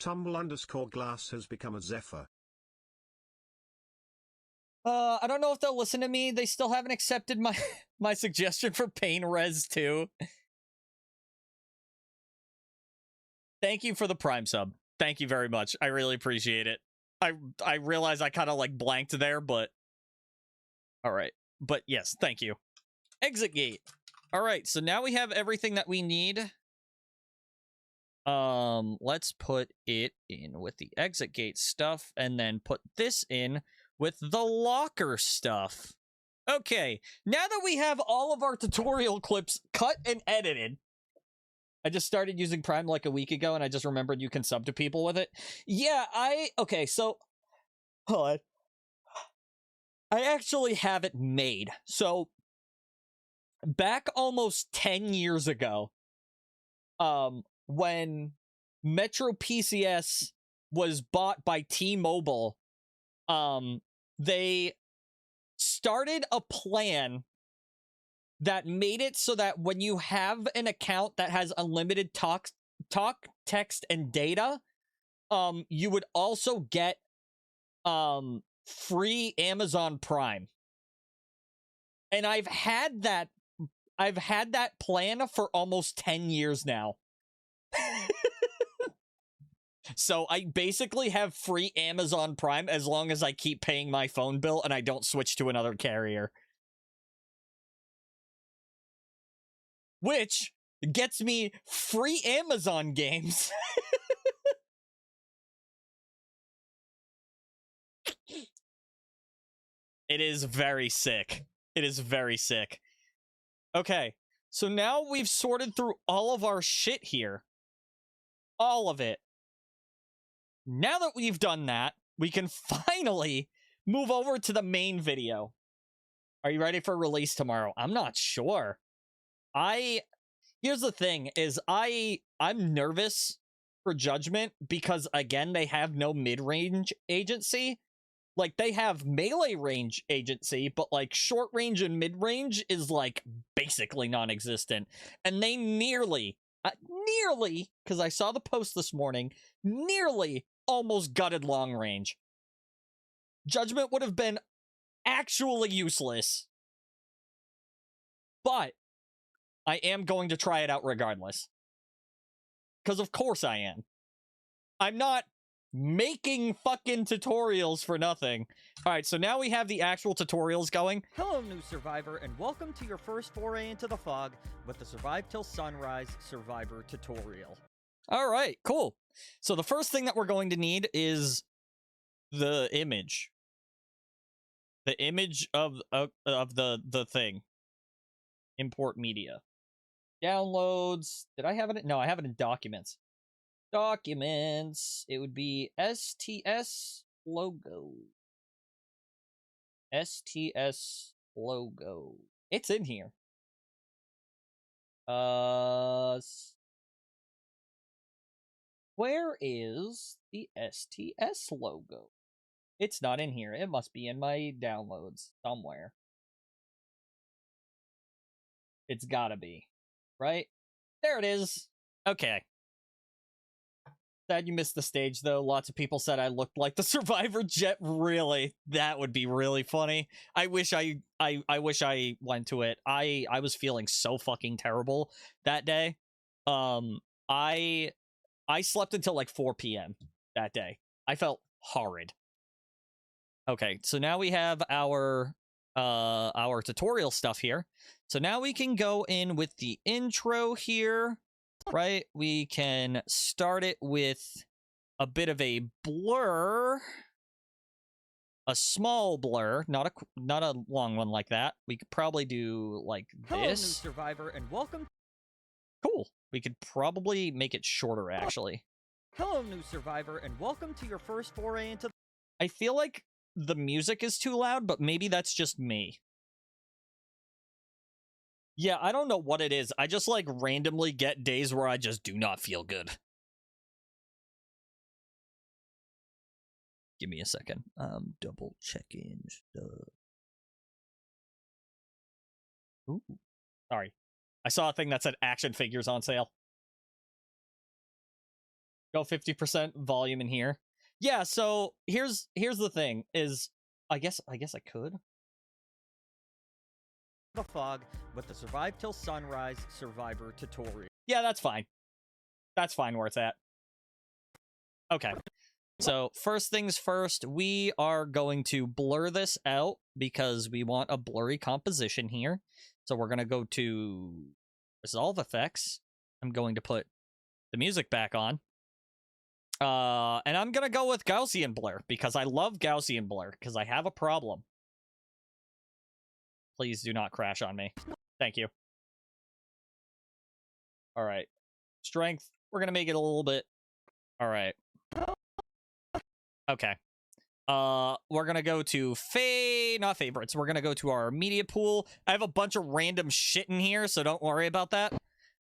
Tumble_glass has become a Zephyr. I don't know if they'll listen to me. They still haven't accepted my suggestion for Pain Res 2. Thank you for the Prime sub. Thank you very much. I really appreciate it. I realize I kind of like blanked there, but all right. But yes, thank you. Exit gate. All right, so now we have everything that we need. Let's put it in with the exit gate stuff and then put this in with the locker stuff. Okay, now that we have all of our tutorial clips cut and edited, I just started using Prime like a week ago and I just remembered you can sub to people with it. Yeah, okay, so hold on. I actually have it made. So back almost 10 years ago, when Metro PCS was bought by T-Mobile, they started a plan that made it so that when you have an account that has unlimited talk, text, and data, you would also get free Amazon Prime. And I've had that plan for almost 10 years now. So I basically have free Amazon Prime as long as I keep paying my phone bill and I don't switch to another carrier. Which gets me free Amazon games. It is very sick. It is very sick. Okay, so now we've sorted through all of our shit here. All of it. Now that we've done that, we can finally move over to the main video. Are you ready for release tomorrow? I'm not sure. Here's the thing, is I'm nervous for Judgment because, again, they have no mid-range agency. Like, they have melee range agency, but, like, short range and mid-range is, like, basically non-existent. And they nearly, because I saw the post this morning, nearly almost gutted long range. Judgment would have been actually useless. But I am going to try it out regardless. Because of course I am. I'm not making fucking tutorials for nothing. Alright, so now we have the actual tutorials going. Hello, new survivor, and welcome to your first foray into the fog with the Survive Till Sunrise Survivor tutorial. Alright, cool. So the first thing that we're going to need is the image. The image of the thing. Import media. Downloads. Did I have it? No, I have it in documents. Documents. It would be STS logo. STS logo. It's in here. Where is the STS logo? It's not in here. It must be in my downloads somewhere. It's gotta be. Right? There it is. Okay. Sad you missed the stage, though. Lots of people said I looked like the Survivor Jet. Really? That would be really funny. I wish I wish I went to it. I was feeling so fucking terrible that day. I slept until like 4 p.m. that day. I felt horrid. Okay, so now we have our tutorial stuff here. So now we can go in with the intro here, right? We can start it with a bit of a blur, a small blur, not a long one like that. We could probably do like this. Hello, new survivor, and welcome. Cool. We could probably make it shorter, actually. Hello, new survivor, and welcome to your first foray into. I feel like the music is too loud, but maybe that's just me. Yeah, I don't know what it is. I just, like, randomly get days where I just do not feel good. Give me a second. Double checking stuff. Ooh. Sorry. I saw a thing that said action figures on sale. Go 50% volume in here. Yeah, so here's the thing is I guess I could. The fog with the Survive Till Sunrise Survivor tutorial. Yeah, that's fine. That's fine where it's at. Okay. So first things first, we are going to blur this out because we want a blurry composition here. So we're going to go to Resolve Effects. I'm going to put the music back on. And I'm going to go with Gaussian blur because I love Gaussian blur because I have a problem. Please do not crash on me. Thank you. All right. Strength. We're going to make it a little bit. All right. Okay. We're going to go to not favorites. We're going to go to our media pool. I have a bunch of random shit in here, so don't worry about that.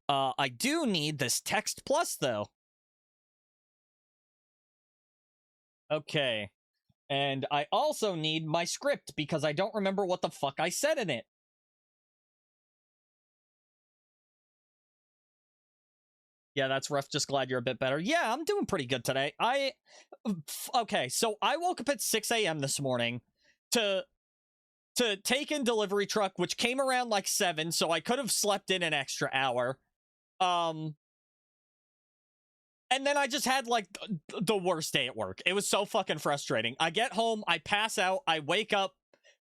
I do need this text plus, though. Okay. And I also need my script because I don't remember what the fuck I said in it. Yeah, that's rough. Just glad you're a bit better. Yeah, I'm doing pretty good today. Okay, so I woke up at 6 a.m. this morning to take in delivery truck, which came around like 7, so I could have slept in an extra hour. And then I just had, like, the worst day at work. It was so fucking frustrating. I get home, I pass out, I wake up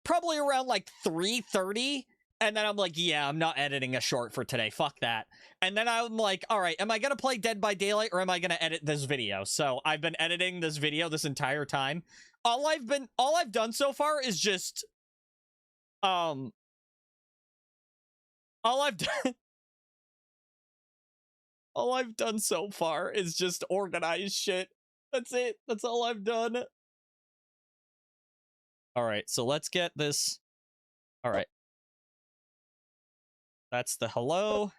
probably around, like, 3:30, and then I'm like, yeah, I'm not editing a short for today. Fuck that. And then I'm like, all right, am I going to play Dead by Daylight, or am I going to edit this video? So I've been editing this video this entire time. All I've done so far is just, all I've done... All I've done so far is just organize shit. That's it. That's all I've done. All right, so let's get this. All right. That's the hello.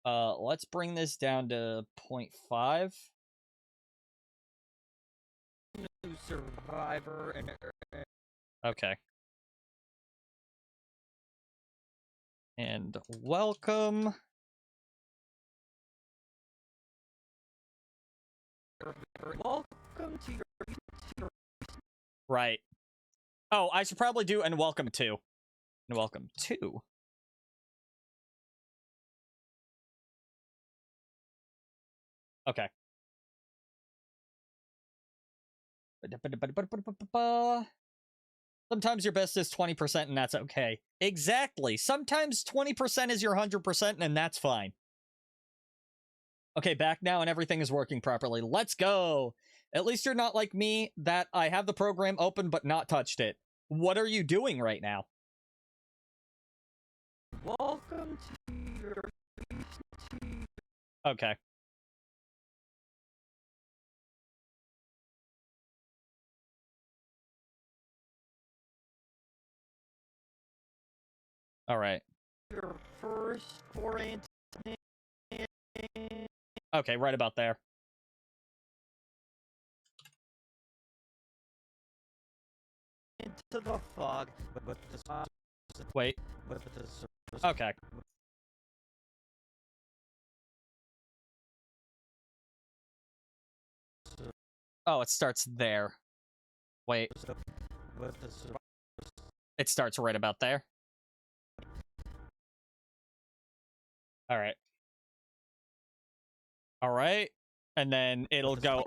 Let's bring this down to 0.5. Survivor and okay. And welcome. Welcome to your... Right. Oh, I should probably do and welcome to. And welcome to. Okay. Sometimes your best is 20% and that's okay. Exactly. Sometimes 20% is your 100% and that's fine. Okay, back now and everything is working properly. Let's go. At least you're not like me that I have the program open but not touched it. What are you doing right now? Welcome to your Okay. All right. your first foray Okay, right about there. into the fog, but the Wait. but the Okay. Oh, it starts there. Wait. but the It starts right about there. All right. All right. And then it'll go.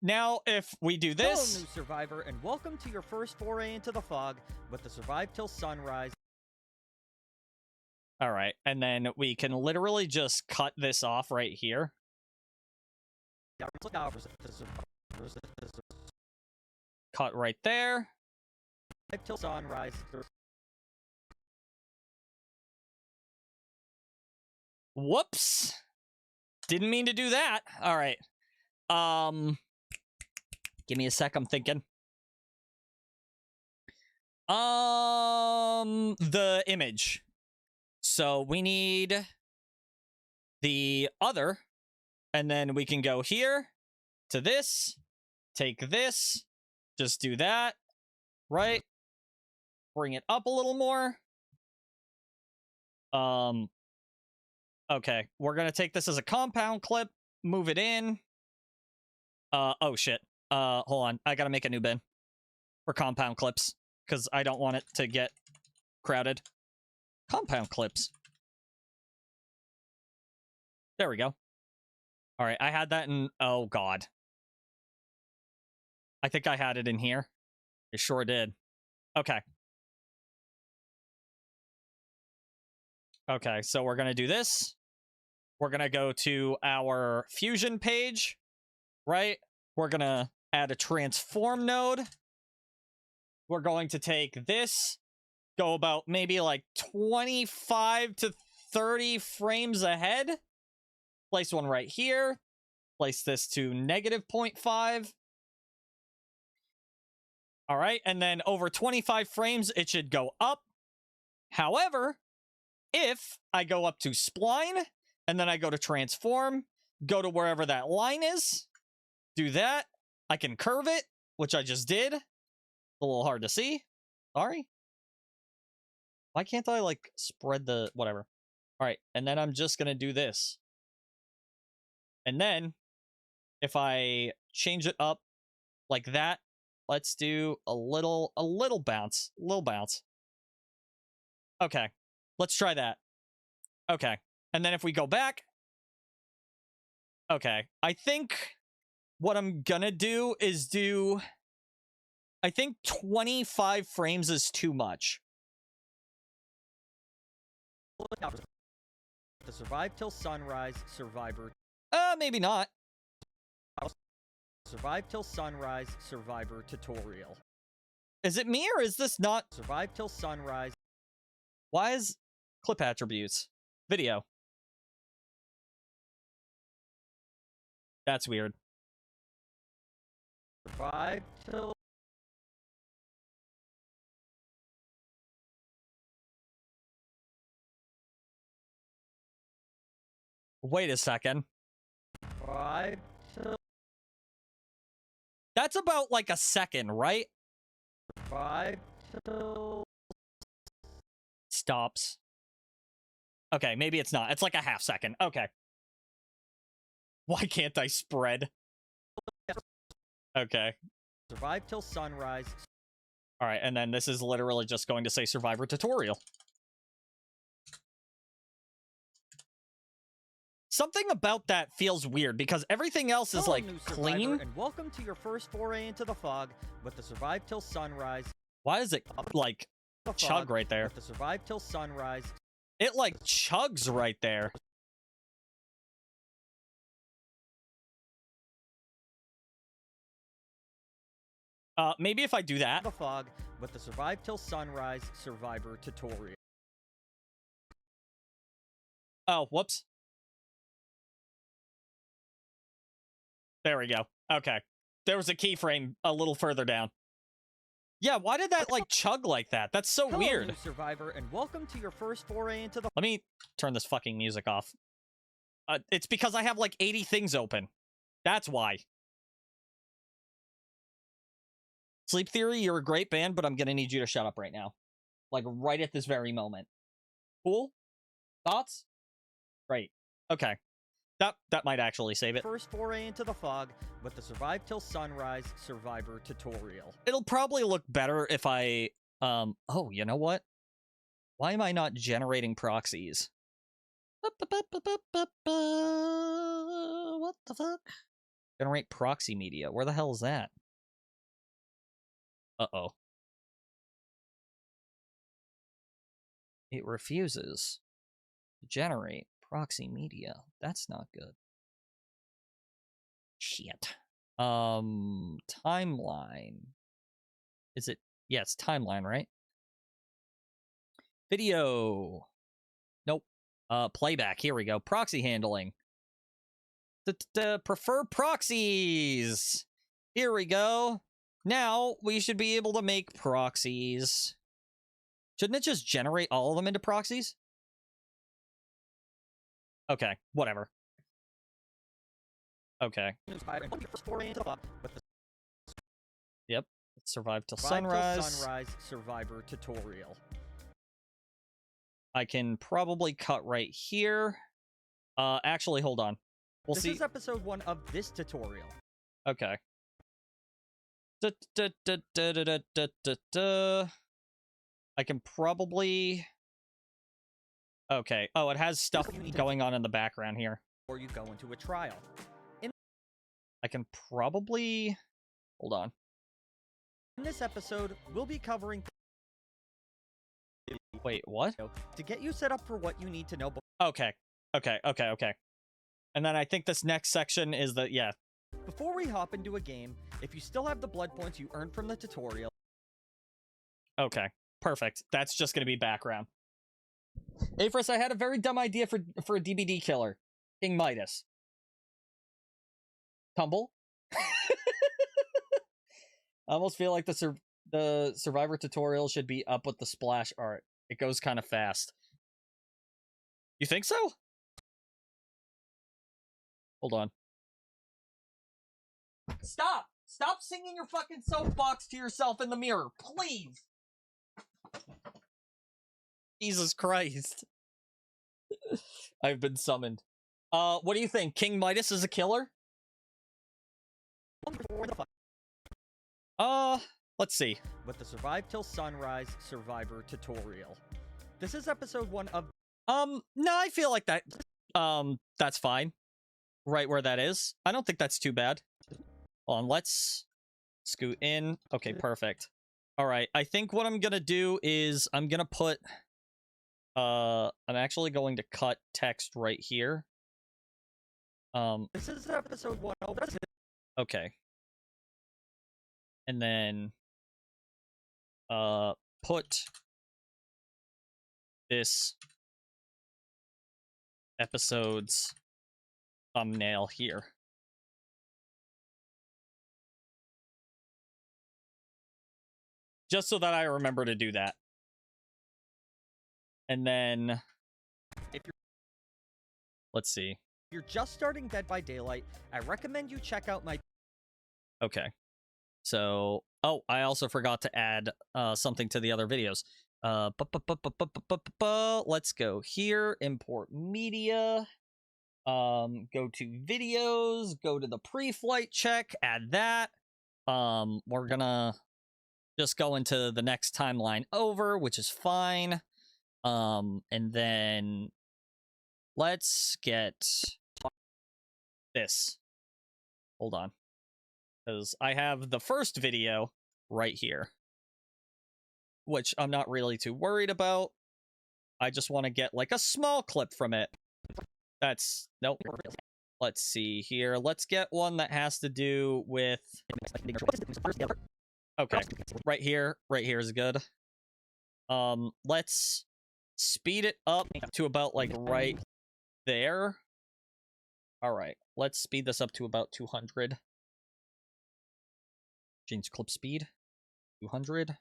Now, if we do Hello, this. new survivor, and welcome to your first foray into the fog, but to survive till sunrise. All right. And then we can literally just cut this off right here. Cut right there. Till sunrise. Whoops. Didn't mean to do that. All right. Give me a sec. I'm thinking. The image. So we need the other, and then we can go here to this, take this, just do that, right? Bring it up a little more. Okay, we're gonna take this as a compound clip, move it in. Oh shit. Hold on, I gotta make a new bin for compound clips because I don't want it to get crowded. Compound clips. There we go. All right, I had that in. Oh god, I think I had it in here. I sure did. Okay. Okay, so we're gonna do this. We're gonna go to our fusion page, right? We're gonna add a transform node. We're going to take this, go about maybe like 25 to 30 frames ahead. Place one right here. Place this to negative 0.5. All right, and then over 25 frames, it should go up. However, if I go up to spline, and then I go to transform, go to wherever that line is, do that, I can curve it, which I just did. A little hard to see. Sorry. Why can't I, like, spread the... whatever. All right, and then I'm just going to do this. And then, if I change it up like that, let's do a little bounce. A little bounce. Okay, let's try that. Okay, and then if we go back... Okay, I think what I'm gonna do is do... I think 25 frames is too much. To survive till sunrise, survivor. Maybe not. Survive till sunrise, survivor tutorial. Is it me or is this not... Survive till sunrise. Why is clip attributes? Video. That's weird. Survive till... Wait a second. Survive till... That's about like a second, right? Survive till... Stops. Okay, maybe it's not. It's like a half second. Okay. Why can't I spread? Okay. Survive till sunrise. All right, and then this is literally just going to say Survivor tutorial. Something about that feels weird because everything else is Hello, like new clean. Survivor, and welcome to your first foray into the fog with the Survive Till Sunrise. Why is it like The chug fog right there? with the Survive Till Sunrise. It like chugs right there. Maybe if I do that. The fog with the Survive Till Sunrise Survivor tutorial. Oh, whoops. There we go. Okay. There was a keyframe a little further down. Yeah, why did that like chug like that? That's so Hello, weird. new Survivor, and welcome to your first foray into the. Let me turn this fucking music off. It's because I have like 80 things open. That's why. Sleep Theory, you're a great band, but I'm gonna need you to shut up right now. Like right at this very moment. Cool? Thoughts? Great. Okay. That might actually save it. First foray into the fog with the Survive Till Sunrise Survivor tutorial. It'll probably look better if I oh, you know what? Why am I not generating proxies? What the fuck? Generate proxy media. Where the hell is that? Uh-oh. It refuses to generate proxy media. That's not good. Shit. Timeline. Is it? Yeah, it's timeline, right? Video. Nope. Playback. Here we go. Proxy handling. Prefer proxies. Here we go. Now we should be able to make proxies. Shouldn't it just generate all of them into proxies? Okay, whatever. Okay. Yep. Survive Till Sunrise. Sunrise Survivor tutorial. I can probably cut right here. Actually, hold on. We'll see. This is episode 1 of this tutorial. Okay. I can probably... Okay. Oh, it has stuff going on in the background here. Or you go into a trial. I can probably... Hold on. In this episode, we'll be covering... Wait, what? To get you set up for what you need to know before... Okay. And then I think this next section is the... Yeah. Before we hop into a game, if you still have the blood points you earned from the tutorial... Okay. Perfect. That's just going to be background. Afris, I had a very dumb idea for a DBD killer. King Midas. Tumble? I almost feel like the Survivor tutorial should be up with the splash art. It goes kind of fast. You think so? Hold on. Stop! Stop singing your fucking soapbox to yourself in the mirror, please! Jesus Christ. I've been summoned. What do you think? King Midas is a killer? Let's see. With the Survive Till Sunrise Survivor tutorial. This is episode 1 of... No, I feel like that, that's fine. Right where that is. I don't think that's too bad. Hold on, let's scoot in. Okay, perfect. Alright, I think what I'm gonna do is I'm gonna put... I'm actually going to cut text right here. This is episode 1 of... Okay. And then... put... this... episode's thumbnail here. Just so that I remember to do that. And then... Let's see. If you're just starting Dead by Daylight, I recommend you check out my... Okay. So... Oh, I also forgot to add something to the other videos. Let's go here. Import media. Go to videos. Go to the pre-flight check. Add that. We're gonna just going to the next timeline over, which is fine. And then let's get this. Hold on. Because I have the first video right here, which I'm not really too worried about. I just want to get like a small clip from it. That's nope. Let's see here. Let's get one that has to do with okay. Right here is good. Let's speed it up to about like right there. All right. Let's speed this up to about 200. Change clip speed. 200.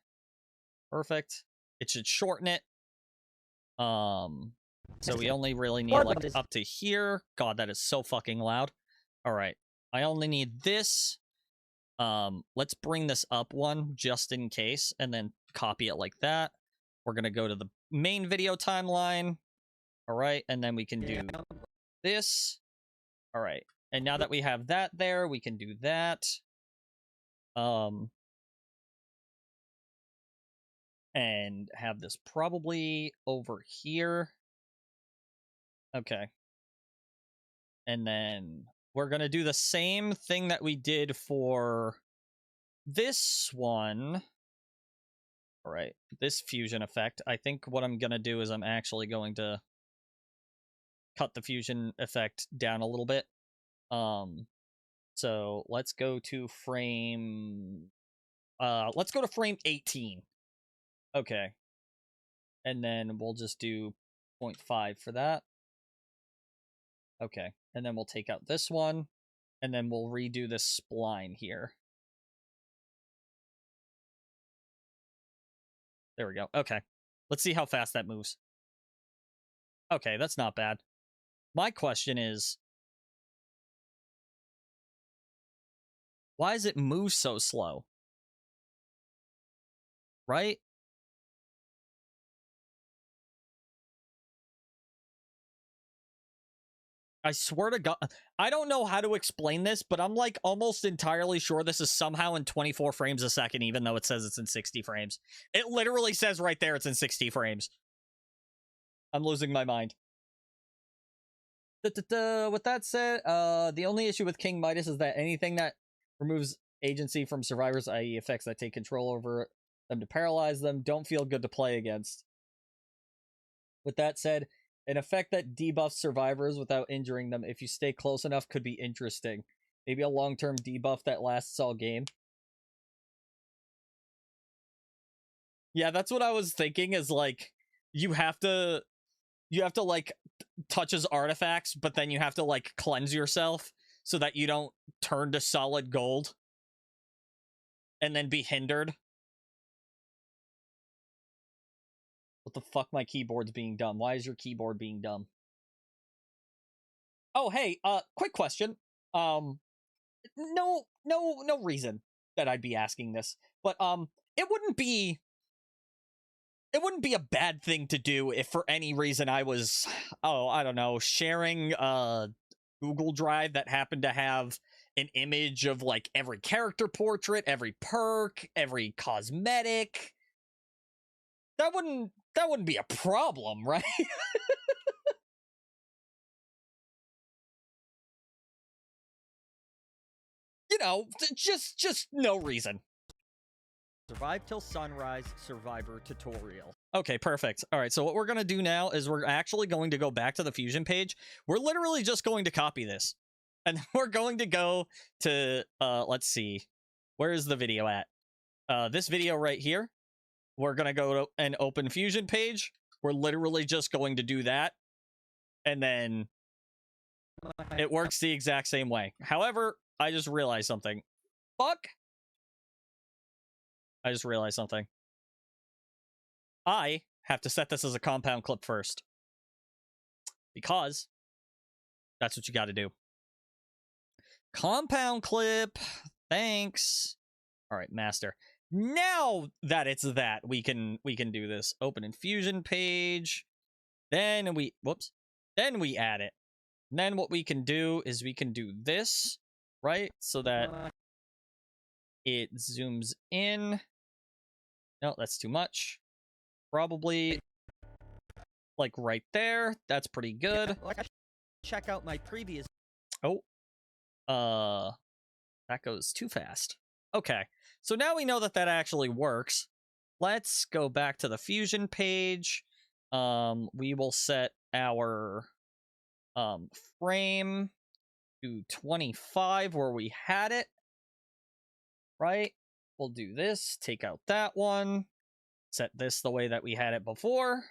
Perfect. It should shorten it. So we only really need like up to here. God, that is so fucking loud. All right. I only need this. Let's bring this up one just in case and then copy it like that. We're going to go to the main video timeline. All right. And then we can do this. All right. And now that we have that there, we can do that. And have this probably over here. Okay. And then we're going to do the same thing that we did for this one. All right. This fusion effect. I think what I'm going to do is I'm actually going to cut the fusion effect down a little bit. So let's go to frame 18. Okay. And then we'll just do 0.5 for that. Okay. And then we'll take out this one. And then we'll redo this spline here. There we go. Okay. Let's see how fast that moves. Okay, that's not bad. My question is, why does it move so slow? Right? I swear to God, I don't know how to explain this, but I'm like almost entirely sure this is somehow in 24 frames a second, even though it says it's in 60 frames. It literally says right there it's in 60 frames. I'm losing my mind. With that said, the only issue with King Midas is that anything that removes agency from survivors, i.e. effects that take control over them to paralyze them, don't feel good to play against. With that said, an effect that debuffs survivors without injuring them if you stay close enough could be interesting. Maybe a long-term debuff that lasts all game. Yeah, that's what I was thinking is like you have to like touch his artifacts, but then you have to like cleanse yourself so that you don't turn to solid gold and then be hindered. What the fuck? My keyboard's being dumb. Why is your keyboard being dumb? Oh, hey, quick question. No reason that I'd be asking this, but it wouldn't be a bad thing to do if for any reason I was, I don't know, sharing a Google Drive that happened to have an image of like every character portrait, every perk, every cosmetic. That wouldn't be a problem, right? You know, just no reason. Survive till sunrise survivor tutorial. Okay, perfect. All right, so what we're going to do now is we're actually going to go back to the Fusion page. We're literally just going to copy this. And we're going to go to, let's see. Where is the video at? This video right here. We're going to go to an open Fusion page. We're literally just going to do that. And then it works the exact same way. However, I just realized something. Fuck. I just realized something. I have to set this as a compound clip first. Because that's what you got to do. Compound clip. Thanks. All right, master. Now that it's that, we can do this. Open Infusion page. Then we Then we add it. And then what we can do is we can do this, right? So that it zooms in. No, that's too much. Probably like right there. That's pretty good. Like I check out my previous. Oh, that goes too fast. Okay, so now we know that that actually works. Let's go back to the fusion page. We will set our frame to 25 where we had it. Right? We'll do this, take out that one, set this the way that we had it before.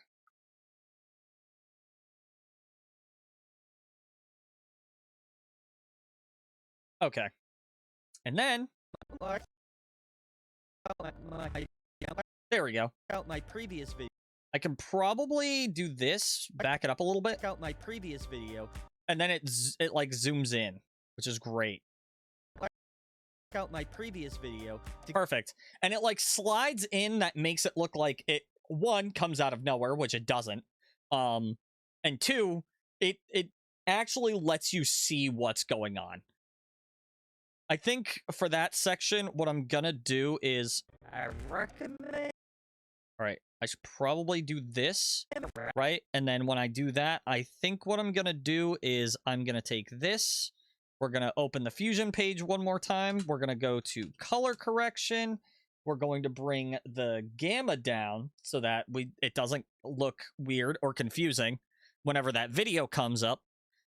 Okay. And then there we go. Out my previous video. I can probably do this, back it up a little bit, Check out my previous video. and then it like zooms in, which is great. Check out my previous video. Perfect. And it like slides in, that makes it look like it, one, comes out of nowhere, which it doesn't. And two, it actually lets you see what's going on. I think for that section, what I'm gonna do is, I recommend. all right, I should probably do this, right? And then when I do that, I think what I'm gonna do is I'm gonna take this. We're gonna open the fusion page one more time. We're gonna go to color correction. We're going to bring the gamma down so that it doesn't look weird or confusing whenever that video comes up.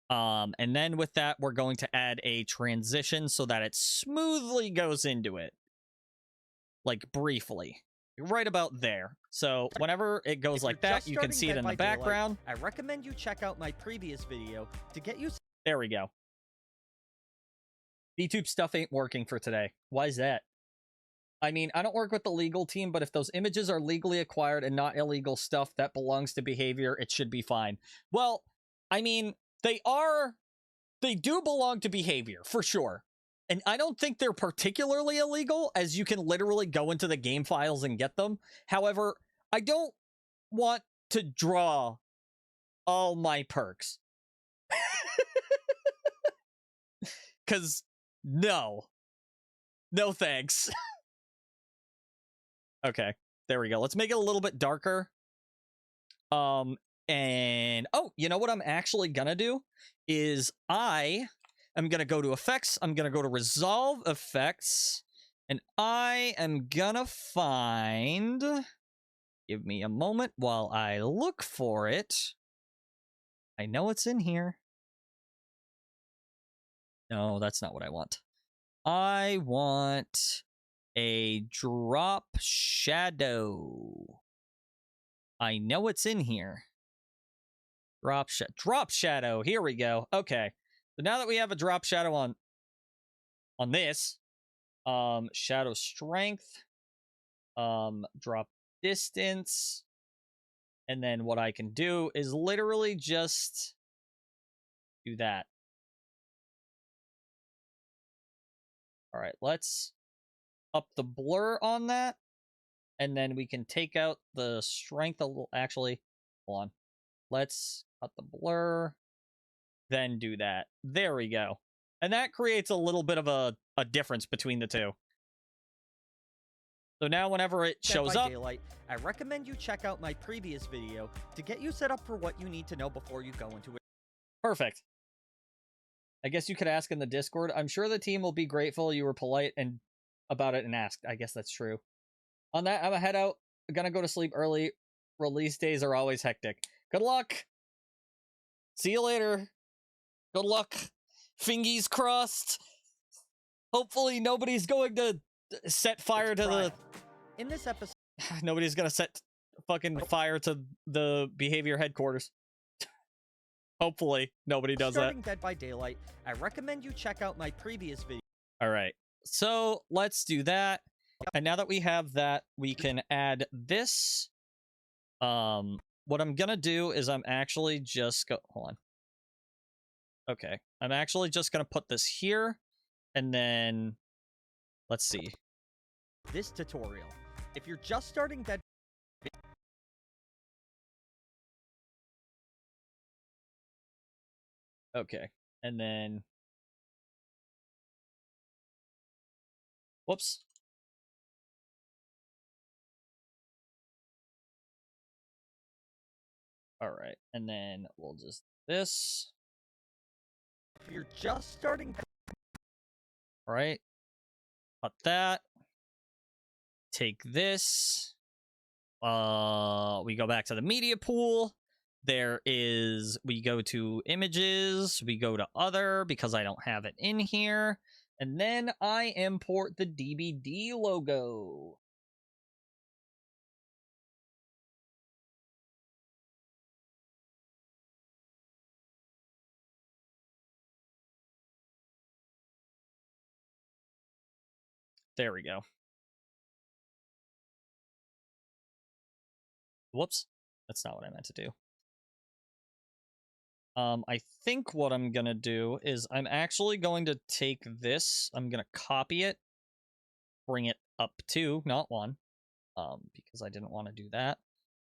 And then with that, we're going to add a transition so that it smoothly goes into it. Like briefly. Right about there. So whenever it goes like that, you can see it in the background. I recommend you check out my previous video to get you. There we go. VTube stuff ain't working for today. Why is that? I mean, I don't work with the legal team, but if those images are legally acquired and not illegal stuff that belongs to behavior, it should be fine. Well, I mean, they do belong to behavior, for sure. And I don't think they're particularly illegal, as you can literally go into the game files and get them. However, I don't want to draw all my perks. Because, no. No thanks. Okay, there we go. Let's make it a little bit darker. And, oh, you know what I'm actually gonna do? Is I'm gonna go to effects, I'm gonna go to resolve effects, and I am gonna find, give me a moment while I look for it. I know it's in here. No, that's not what I want. I want a drop shadow. I know it's in here. Drop shadow. Here we go. Okay. So now that we have a drop shadow on this, shadow strength, drop distance, and then what I can do is literally just do that. All right, let's up the blur on that, and then we can take out the strength a little. Actually, hold on. Let's cut the blur, then do that. There we go. And that creates a little bit of a difference between the two. So now whenever it shows up... Daylight, I recommend you check out my previous video to get you set up for what you need to know before you go into it. Perfect. I guess you could ask in the Discord. I'm sure the team will be grateful you were polite and about it and asked. I guess that's true. On that, I'm gonna head out. I'm gonna go to sleep early. Release days are always hectic. Good luck. See you later. Good luck. Fingies crossed. Hopefully nobody's going to set fire to the... In this episode... Nobody's gonna set fucking fire to the behavior headquarters. Hopefully nobody does that. Starting Dead by Daylight, I recommend you check out my previous video. All right. So let's do that. And now that we have that, we can add this. What I'm gonna do is I'm actually just hold on. Okay, I'm actually just gonna put this here, and then let's see. This tutorial. If you're just starting Dead. Okay, and then whoops. All right, and then we'll just this. If you're just starting, All right, cut that. Take this. We go back to the media pool. We go to images, we go to other because I don't have it in here, and then I import the DVD logo. There we go. Whoops, that's not what I meant to do. I think what I'm gonna do is I'm actually going to take this, I'm gonna copy it, bring it up 2, not 1, because I didn't want to do that.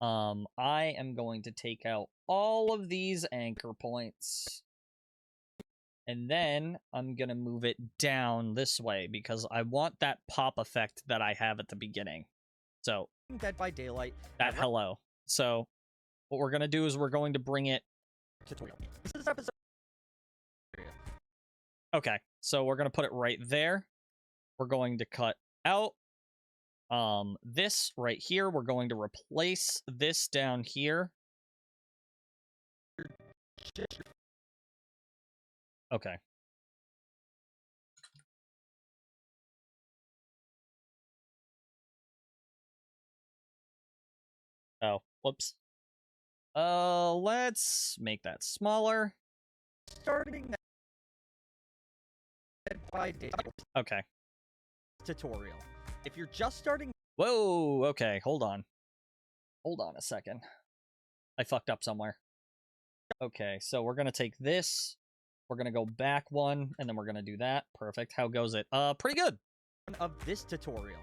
I am going to take out all of these anchor points, and then I'm gonna move it down this way because I want that pop effect that I have at the beginning. So, Dead by Daylight. that hello. So, what we're gonna do is we're going to bring it Tutorial. This is episode. Okay, so we're gonna put it right there. We're going to cut out this right here. We're going to replace this down here. Okay. Oh, whoops. Let's make that smaller. Starting Dead by Daylight Okay. tutorial. If you're just starting, Whoa, okay, hold on. Hold on a second. I fucked up somewhere. Okay, so we're gonna take this, we're gonna go back 1, and then we're gonna do that. Perfect. How goes it? Pretty good. of this tutorial.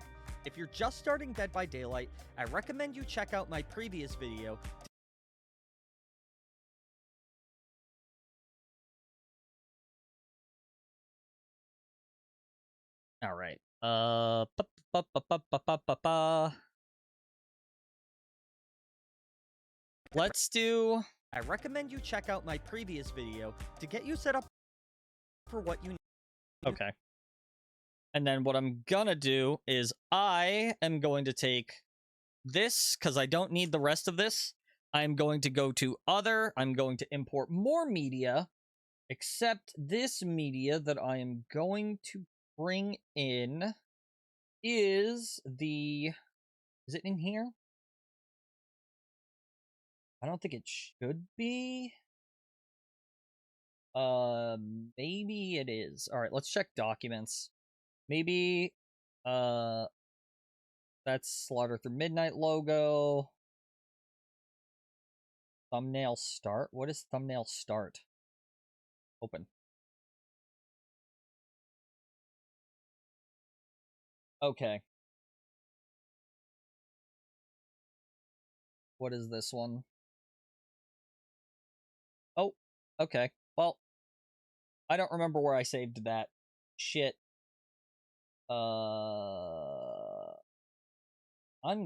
If you're just starting Dead by Daylight, I recommend you check out my previous video. All right. Let's do. I recommend you check out my previous video to get you set up for what you need. Okay. And then what I'm gonna do is I am going to take this because I don't need the rest of this. I'm going to go to other. I'm going to import more media, except this media that I am going to bring in is the. Is it in here? I don't think it should be. Maybe it is. All right, let's check documents. Maybe, that's Slaughter Through Midnight logo. Thumbnail start. What is thumbnail start? Open. Okay. What is this one? Oh, okay. Well, I don't remember where I saved that. Shit. I'm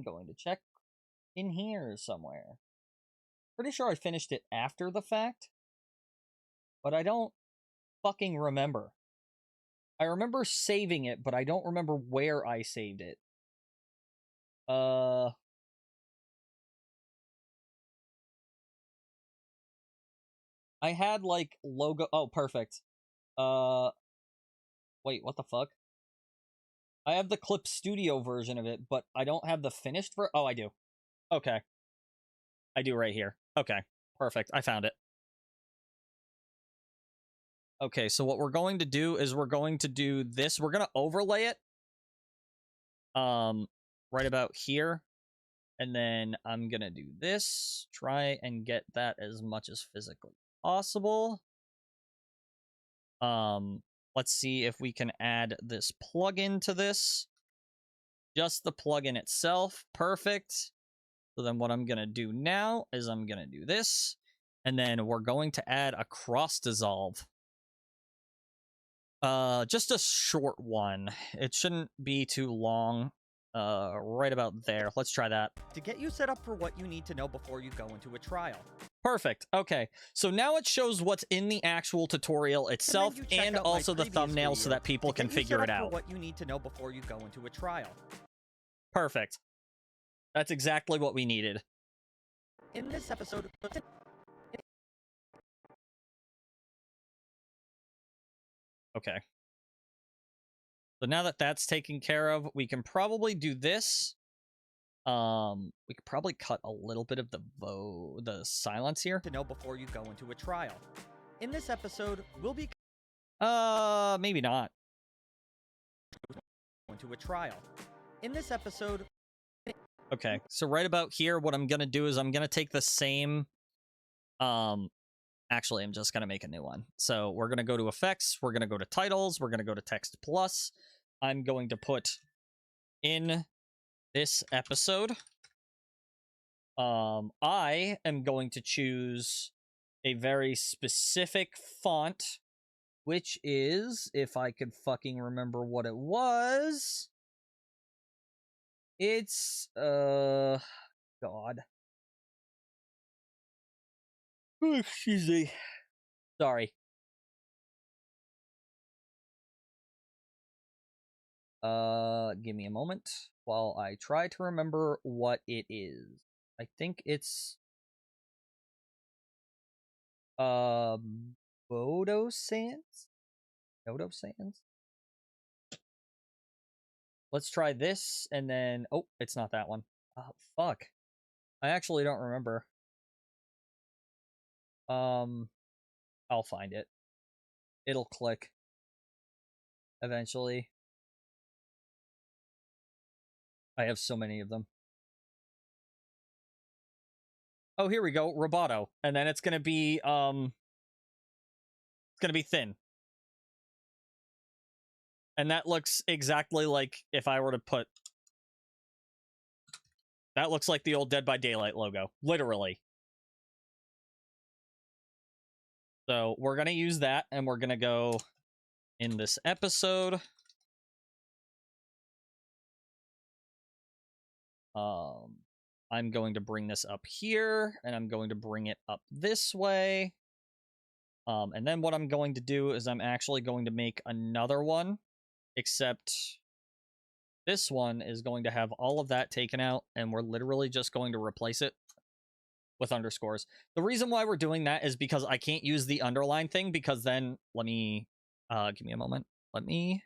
going to check in here somewhere. Pretty sure I finished it after the fact, but I don't fucking remember. I remember saving it, but I don't remember where I saved it. I had like logo. Oh, perfect. Wait, what the fuck? I have the Clip Studio version of it, but I don't have the finished Oh, I do. Okay. I do right here. Okay. Perfect. I found it. Okay, so what we're going to do is we're going to do this. We're going to overlay it. Right about here. And then I'm going to do this. Try and get that as much as physically possible. Let's see if we can add this plugin to this. Just the plugin itself. Perfect. So then what I'm going to do now is I'm going to do this. And then we're going to add a cross dissolve. Just a short one. It shouldn't be too long. Right about there. Let's try that. To get you set up for what you need to know before you go into a trial. Perfect. Okay. So now it shows what's in the actual tutorial itself Recommend you check and out my also the previous thumbnail so video that people to can get you figure set it up for out. what you need to know before you go into a trial. Perfect. That's exactly what we needed. In this episode, Okay. So now that that's taken care of, we can probably do this. We could probably cut a little bit of the silence here. to know before you go into a trial. In this episode, we'll be Maybe not. into a trial. In this episode, Okay. So right about here, what I'm gonna do is I'm gonna take the same. Actually, I'm just gonna make a new one. So we're gonna go to effects. We're gonna go to titles. We're gonna go to text plus. I'm going to put in this episode. I am going to choose a very specific font, which is, if I could fucking remember what it was, it's, God. Oh, excuse me. Sorry. Give me a moment while I try to remember what it is. I think it's Bodo Sands? Dodo Sands? Let's try this and then oh, it's not that one. Oh fuck. I actually don't remember. I'll find it. It'll click eventually. I have so many of them. Oh, here we go. Roboto. And then it's gonna be thin. And that looks exactly like if I were to put that looks like the old Dead by Daylight logo. Literally. So we're gonna use that and we're gonna go in this episode. I'm going to bring this up here, and I'm going to bring it up this way. And then what I'm going to do is I'm actually going to make another one, except this one is going to have all of that taken out, and we're literally just going to replace it with underscores. The reason why we're doing that is because I can't use the underline thing, because then, let me, give me a moment. I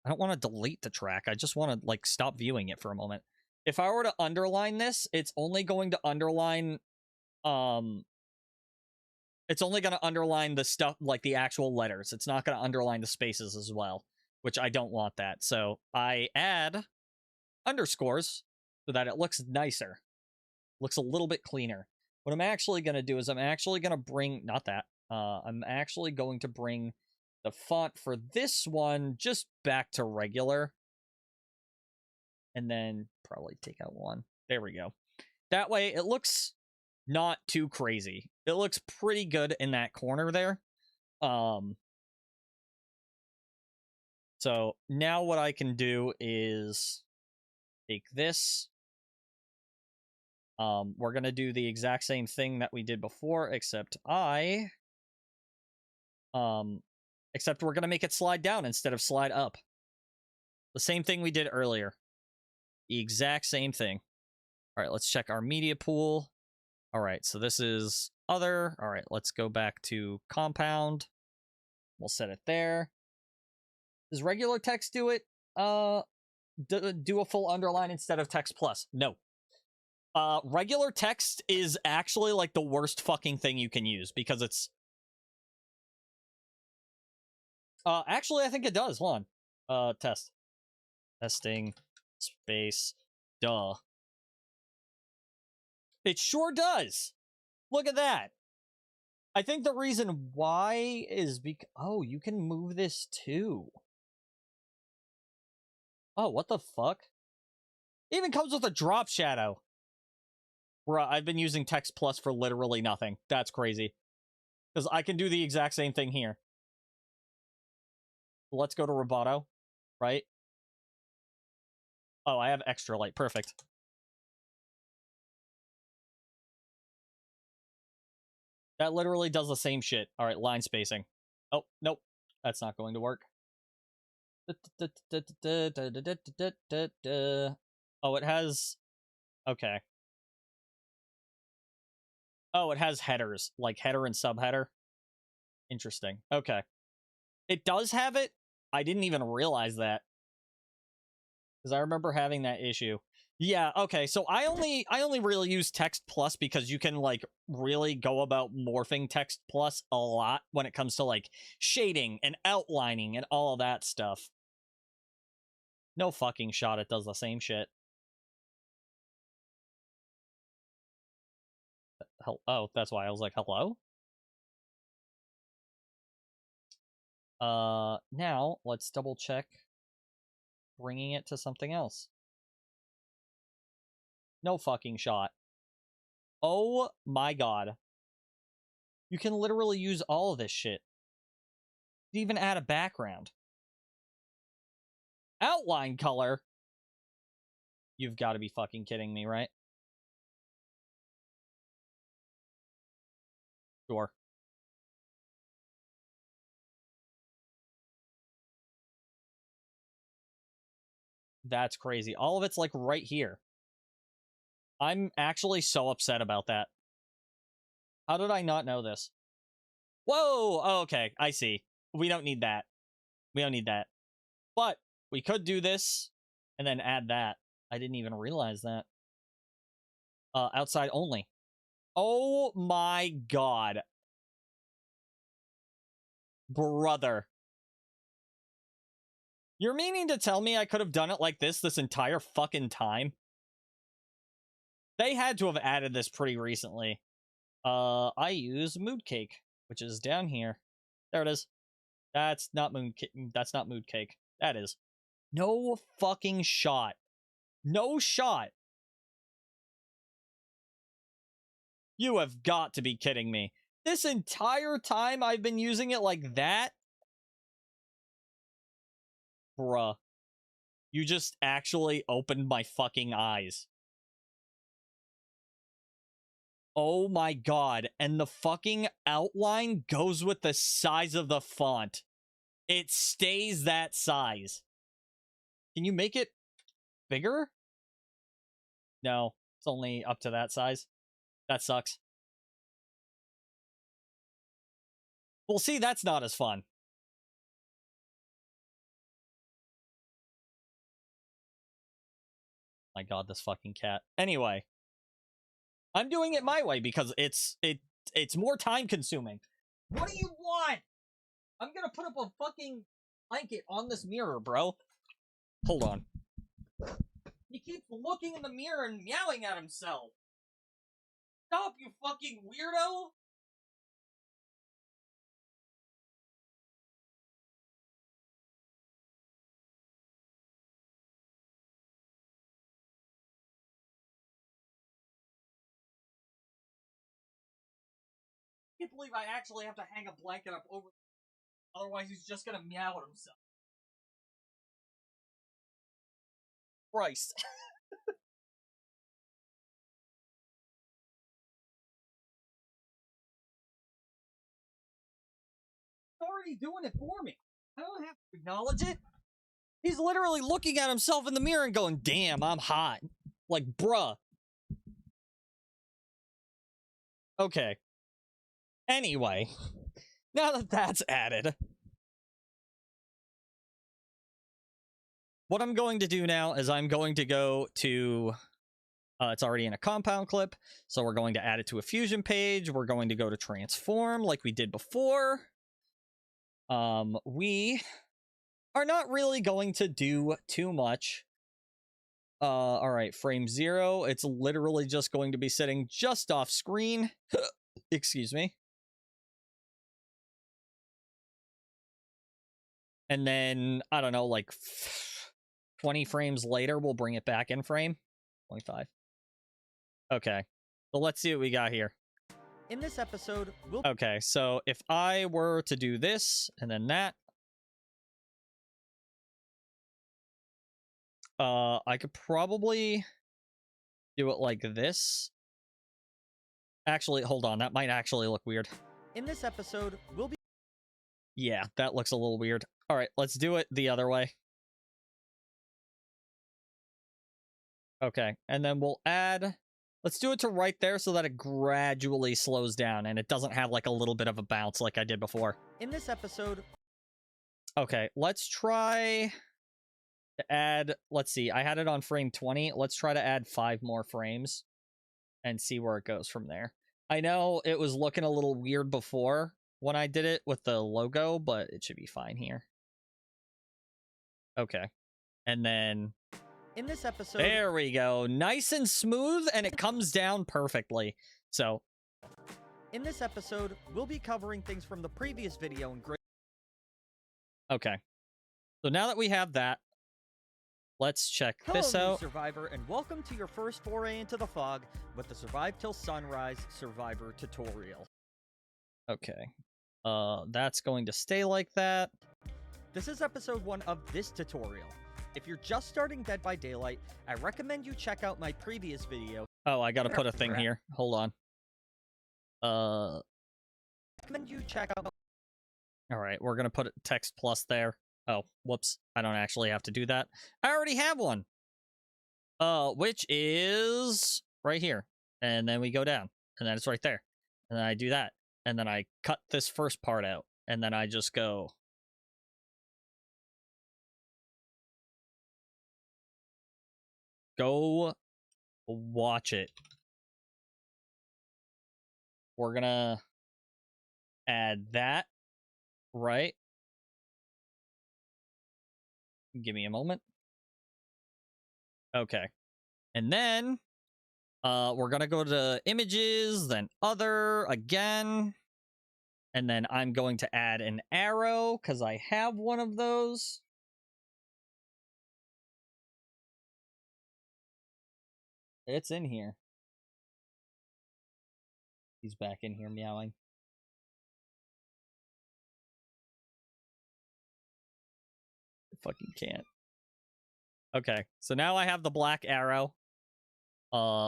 don't want to delete the track. I just want to, like, stop viewing it for a moment. If I were to underline this, it's only going to underline, it's only going to underline the stuff, like the actual letters. It's not going to underline the spaces as well, which I don't want that. So I add underscores so that it looks nicer, looks a little bit cleaner. What I'm actually going to do is I'm actually going to bring, not that, I'm actually going to bring the font for this one just back to regular. And then probably take out one. There we go. That way it looks not too crazy. It looks pretty good in that corner there. So now what I can do is take this. We're going to do the exact same thing that we did before, except except we're going to make it slide down instead of slide up. The same thing we did earlier. The exact same thing. All right, let's check our media pool. All right, so this is other. All right, let's go back to compound. We'll set it there. Does regular text do it? Do a full underline instead of text plus? No. Regular text is actually like the worst fucking thing you can use because it's. Actually, I think it does. Hold on. Testing. Space. Duh. It sure does. Look at that. I think the reason why is because... Oh, you can move this too. Oh, what the fuck? It even comes with a drop shadow. Bruh, I've been using Text Plus for literally nothing. That's crazy. Because I can do the exact same thing here. Let's go to Roboto, right? Oh, I have extra light. Perfect. That literally does the same shit. All right, line spacing. Oh, nope. That's not going to work. Oh, it has... Okay. Oh, it has headers, like header and subheader. Interesting. Okay. It does have it. I didn't even realize that. Because I remember having that issue. Yeah, okay, so I only really use Text Plus because you can, like, really go about morphing Text Plus a lot when it comes to, like, shading and outlining and all of that stuff. No fucking shot it does the same shit. Oh, that's why I was like, hello? Now, let's double check bringing it to something else. No fucking shot. Oh my god. You can literally use all of this shit. You even add a background. Outline color? You've got to be fucking kidding me, right? Sure. That's crazy. All of it's like right here. I'm actually so upset about that. How did I not know this? Whoa! Oh, okay, I see. We don't need that. We don't need that. But we could do this and then add that. I didn't even realize that. Outside only. Oh my god. Brother. You're meaning to tell me I could have done it like this entire fucking time? They had to have added this pretty recently. I use Mood Cake, which is down here. There it is. That's not Mood Cake. That's not Mood Cake. That is. No fucking shot. No shot. You have got to be kidding me. This entire time I've been using it like that? Bruh. You just actually opened my fucking eyes. Oh my god. And the fucking outline goes with the size of the font. It stays that size. Can you make it bigger? No, it's only up to that size. That sucks. Well, see, that's not as fun. My god, this fucking cat. Anyway, I'm doing it my way because it's more time consuming. What do you want? I'm gonna put up a fucking blanket on this mirror, bro. Hold on. He keeps looking in the mirror and meowing at himself. Stop, you fucking weirdo! I can't believe I actually have to hang a blanket up over. Otherwise, he's just gonna meow at himself. Christ. He's already doing it for me. I don't have to acknowledge it. He's literally looking at himself in the mirror and going, damn, I'm hot. Like, bruh. Okay. Anyway, now that that's added, what I'm going to do now is I'm going to go to... it's already in a compound clip, so we're going to add it to a fusion page. We're going to go to transform like we did before. We are not really going to do too much. All right, frame 0. It's literally just going to be sitting just off screen. Excuse me. And then, I don't know, like 20 frames later, we'll bring it back in frame. 25. Okay. So let's see what we got here. In this episode, we'll... Okay, so if I were to do this, and then that... I could probably do it like this. Actually, hold on. That might actually look weird. In this episode, we'll be Yeah, that looks a little weird. All right, let's do it the other way. Okay, and then we'll add... Let's do it to right there so that it gradually slows down and it doesn't have like a little bit of a bounce like I did before. in this episode, Okay, let's try to add... Let's see, I had it on frame 20. Let's try to add 5 more frames and see where it goes from there. I know it was looking a little weird before when I did it with the logo, but it should be fine here. Okay, and then... in this episode, There we go. Nice and smooth, and it comes down perfectly. So, in this episode, we'll be covering things from the previous video in great okay. So now that we have that, let's check Hello, this new out. Survivor, and welcome to your first foray into the fog with the Survive Till Sunrise Survivor tutorial. Okay. That's going to stay like that. This is episode 1 of this tutorial. If you're just starting Dead by Daylight, I recommend you check out my previous video. Oh, I gotta put a thing here. Hold on. Recommend you check out Alright, we're gonna put text plus there. Oh, whoops. I don't actually have to do that. I already have one! Which is right here. And then we go down. And then it's right there. And then I do that. And then I cut this first part out. And then I just go... Go watch it. We're gonna add that, right? Give me a moment. Okay. And then we're gonna go to images, then other again. And then I'm going to add an arrow because I have one of those. It's in here. He's back in here meowing. I fucking can't. Okay, so now I have the black arrow,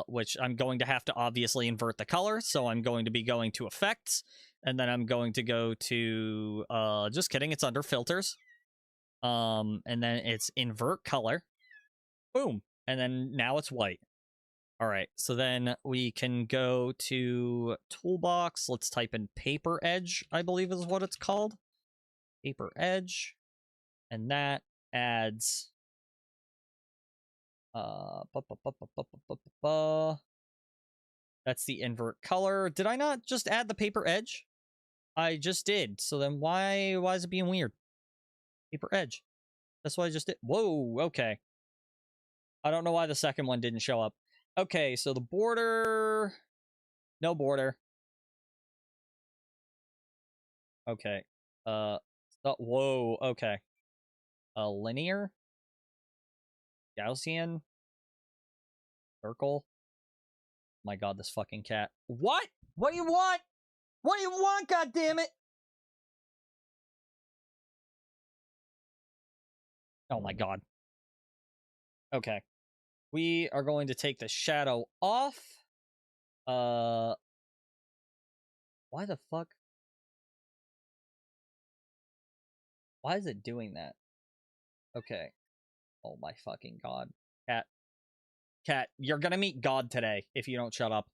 which I'm going to have to obviously invert the color. So I'm going to be going to effects, and then I'm going to go to, just kidding, it's under filters. And then it's invert color. Boom. And then now it's white. All right, so then we can go to toolbox. Let's type in paper edge, I believe is what it's called. Paper edge. And that adds... That's the invert color. Did I not just add the paper edge? I just did. So then why is it being weird? Paper edge. That's what I just did. Whoa, okay. I don't know why the second one didn't show up. Okay, so the border... No border. Okay. Whoa, okay. Linear? Gaussian? Circle? My god, this fucking cat. What? What do you want? What do you want, goddammit? Oh my god. Okay. We are going to take the shadow off. Why the fuck? Why is it doing that? Okay. Oh my fucking god. Cat. Cat, you're gonna meet God today if you don't shut up.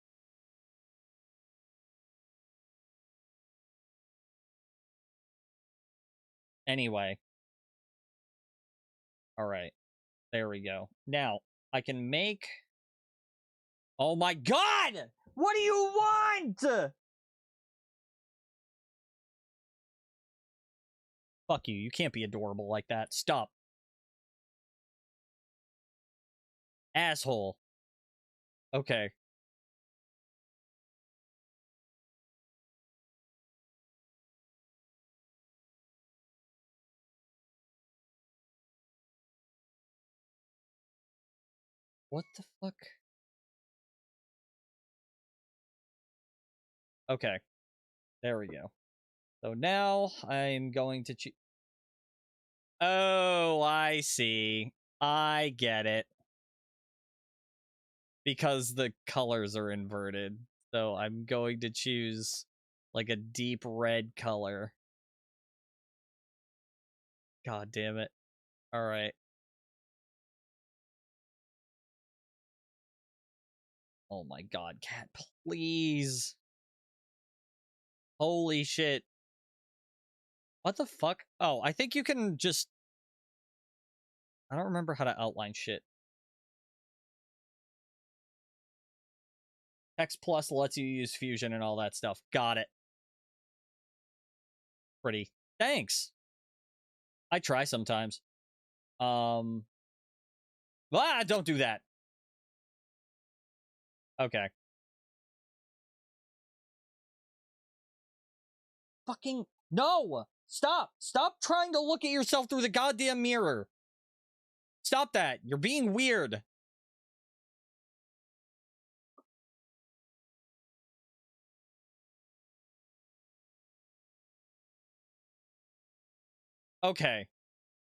Anyway. Alright. There we go. Now, I can make... Oh my god! What do you want? Fuck you. You can't be adorable like that. Stop. Asshole. Okay. What the fuck? Okay. There we go. So now I'm going to choose... Oh, I see. I get it. Because the colors are inverted. So I'm going to choose like a deep red color. God damn it. All right. Oh my god, cat, please. Holy shit. What the fuck? Oh, I think you can just... I don't remember how to outline shit. X Plus lets you use fusion and all that stuff. Got it. Pretty. Thanks. I try sometimes. Don't do that. Okay. Fucking no! Stop! Stop trying to look at yourself through the goddamn mirror. Stop that. You're being weird. Okay.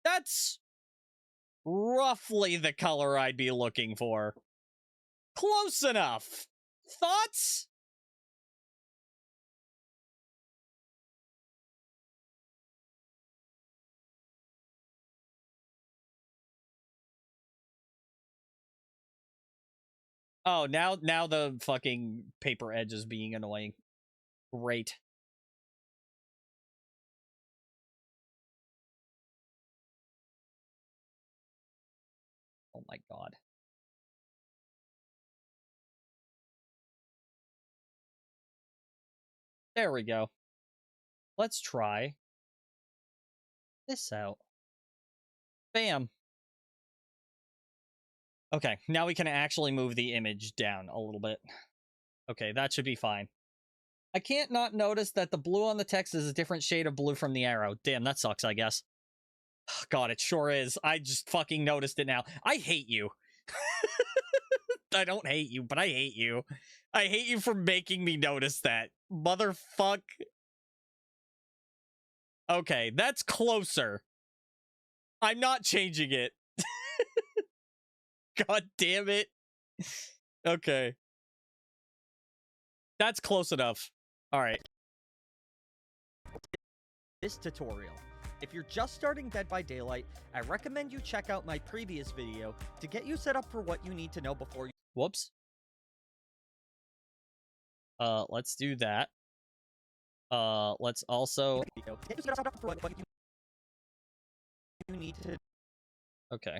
That's roughly the color I'd be looking for. Close enough. Thoughts? Oh, now the fucking paper edge is being annoying. Great. Oh my god. There we go. Let's try this out. Bam. Okay, now we can actually move the image down a little bit. Okay, that should be fine. I can't not notice that the blue on the text is a different shade of blue from the arrow. Damn, that sucks, I guess. God, it sure is. I just fucking noticed it now. I hate you. I don't hate you, but I hate you. I hate you for making me notice that. Motherfuck. Okay, that's closer. I'm not changing it. God damn it. Okay. That's close enough. All right. This tutorial. If you're just starting Dead by Daylight, I recommend you check out my previous video to get you set up for what you need to know before you... Whoops. Let's do that. Let's also... Get you set up for what you need to... Okay.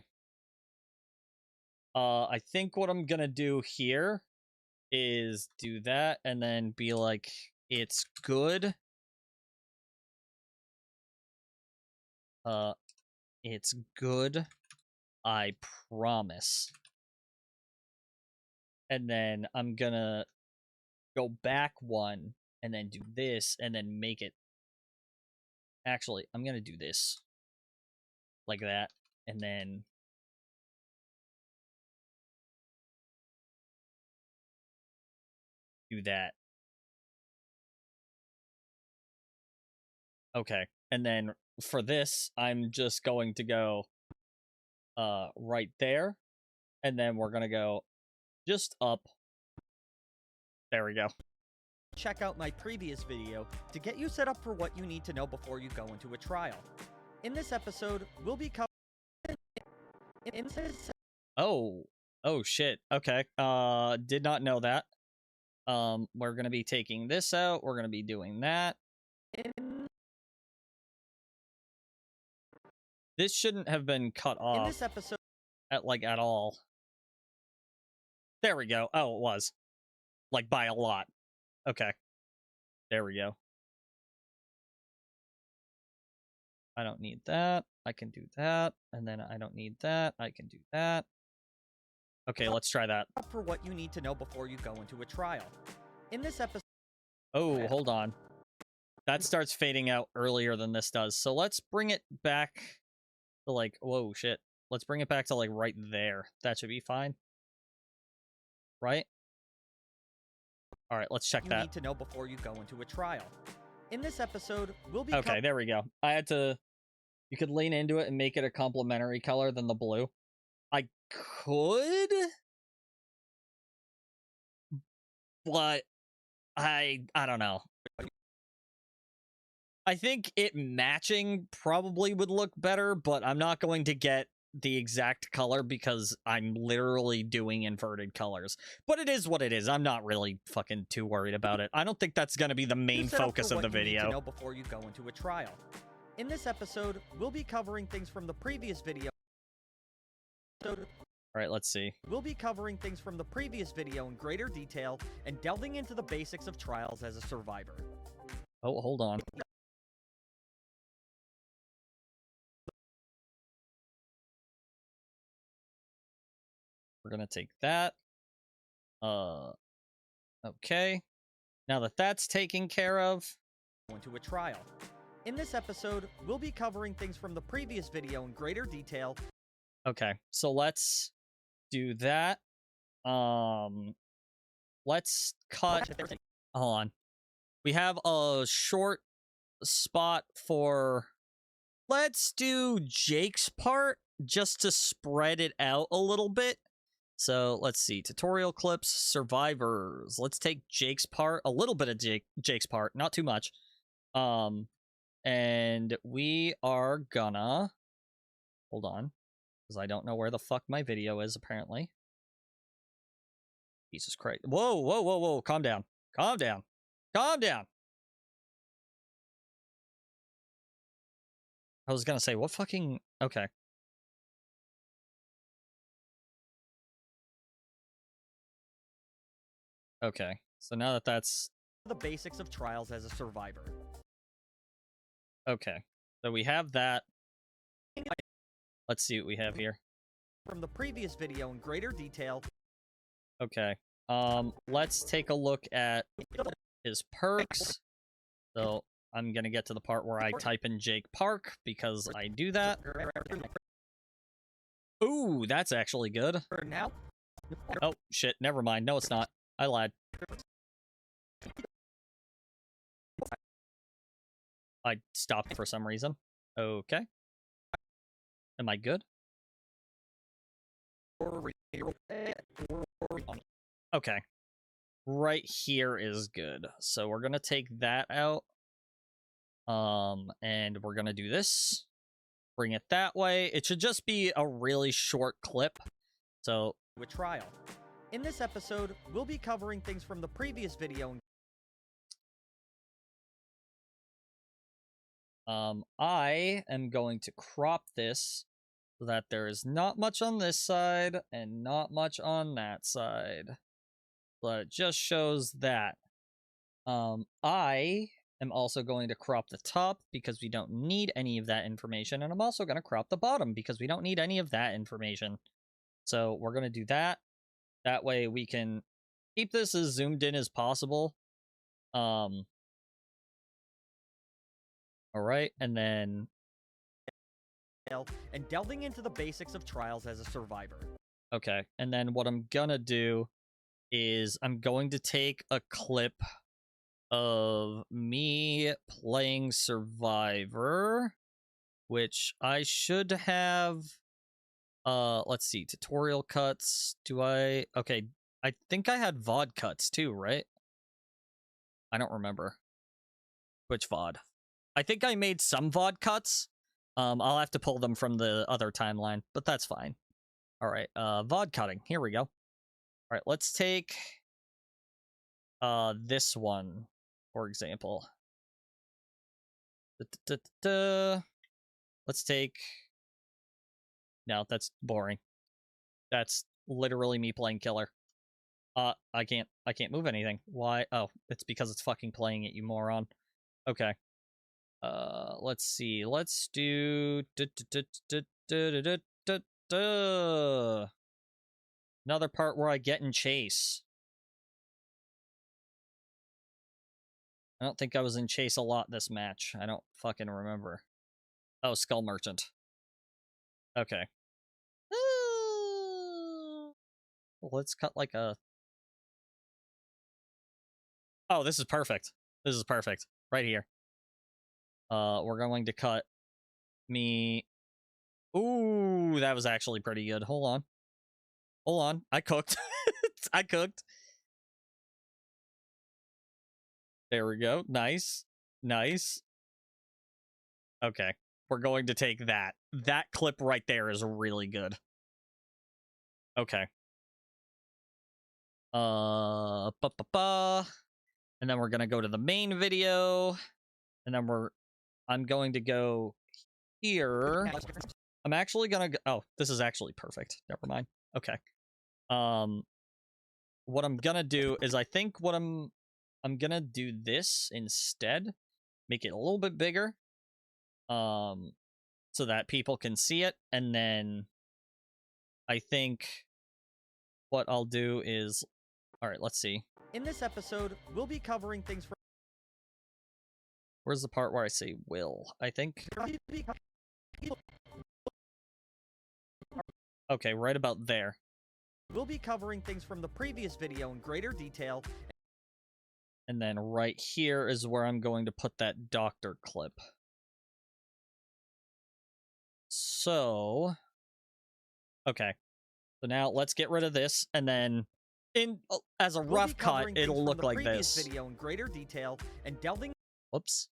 I think what I'm gonna do here is do that and then be like, it's good. It's good. I promise. And then I'm gonna go back one and then do this and then make it... Actually, I'm gonna do this. Like that. And then... do that. Okay. And then for this, I'm just going to go right there. And then we're gonna go just up. There we go. Check out my previous video to get you set up for what you need to know before you go into a trial. In this episode, we'll be covering... Oh shit. Okay. Did not know that. We're gonna be taking this out. We're gonna be doing that. This shouldn't have been cut off. In this episode... at all. There we go. Oh, it was. Like, by a lot. Okay. There we go. I don't need that. I can do that. And then I don't need that. I can do that. Okay, let's try that. For what you need to know before you go into a trial. In this episode... Oh, hold on. That starts fading out earlier than this does. So let's bring it back to like... Whoa, shit. Let's bring it back to like right there. That should be fine. Right? All right, let's check that. You need to know before you go into a trial. In this episode, we'll be... Okay, there we go. I had to... You could lean into it and make it a complementary color than the blue. I could... But I don't know. I think it matching probably would look better, but I'm not going to get the exact color because I'm literally doing inverted colors. But it is what it is. I'm not really fucking too worried about it. I don't think that's going to be the main focus of the You need to video. know before you go into a trial. In this episode, we'll be covering things from the previous video. All right, let's see. We'll be covering things from the previous video in greater detail and delving into the basics of trials as a survivor. Oh, hold on. We're going to take that. Okay. Now that that's taken care of, Into a trial. In this episode, we'll be covering things from the previous video in greater detail. okay. So let's do that. Let's cut. Hold on. We have a short spot for. Let's do Jake's part just to spread it out a little bit. So let's see. Tutorial clips, survivors. Let's take Jake's part, a little bit of Jake's part, not too much. And we are gonna hold on, because I don't know where the fuck my video is. Apparently, Jesus Christ! Whoa, whoa, whoa, whoa! Calm down, calm down, calm down. I was gonna say what fucking okay. Okay, so now that that's The basics of trials as a survivor. okay, so we have that. Let's see what we have here. From the previous video in greater detail. Okay, let's take a look at his perks. So I'm gonna get to the part where I type in Jake Park because I do that. Ooh, that's actually good. For now, Oh shit, never mind. No, it's not. I lied. I stopped for some reason. Okay. Am I good? Okay. Right here is good. So we're gonna take that out. And we're gonna do this. Bring it that way. It should just be a really short clip. So a trial. In this episode, we'll be covering things from the previous video. I am going to crop this so that there is not much on this side and not much on that side. But it just shows that. I am also going to crop the top because we don't need any of that information. And I'm also going to crop the bottom because we don't need any of that information. So we're going to do that. That way we can keep this as zoomed in as possible. All right, and then And delving into the basics of trials as a survivor. okay, and then what I'm gonna do is I'm going to take a clip of me playing Survivor, which I should have. Let's see, tutorial cuts. Do I? Okay, I think I had VOD cuts too, right? I don't remember which VOD. I think I made some VOD cuts. I'll have to pull them from the other timeline, but that's fine. All right, VOD cutting. Here we go. All right, let's take this one, for example. Let's take. No, that's boring. That's literally me playing killer. I can't move anything. Why? Oh, it's because it's fucking playing it, you moron. Okay. Let's see. Let's do another part where I get in chase. I don't think I was in chase a lot this match. I don't fucking remember. Oh, Skull Merchant. Okay. Let's cut like a... Oh, this is perfect. This is perfect. Right here. We're going to cut me... Ooh, that was actually pretty good. Hold on. Hold on. I cooked. I cooked. There we go. Nice. Nice. Okay. We're going to take that. That clip right there is really good. Okay. And then we're gonna go to the main video. And then I'm going to go here. I'm actually gonna go, oh, this is actually perfect. Never mind. Okay. What I'm gonna do is I think what I'm gonna do this instead. Make it a little bit bigger. So that people can see it, and then I think what I'll do is, all right, let's see. In this episode, we'll be covering things from Where's the part where I say will? I think. Okay, right about there. We'll be covering things from the previous video in greater detail. And then right here is where I'm going to put that doctor clip. So, okay. So now let's get rid of this, and then as a rough cut, it'll look like this. Video in greater detail and delving. Whoops.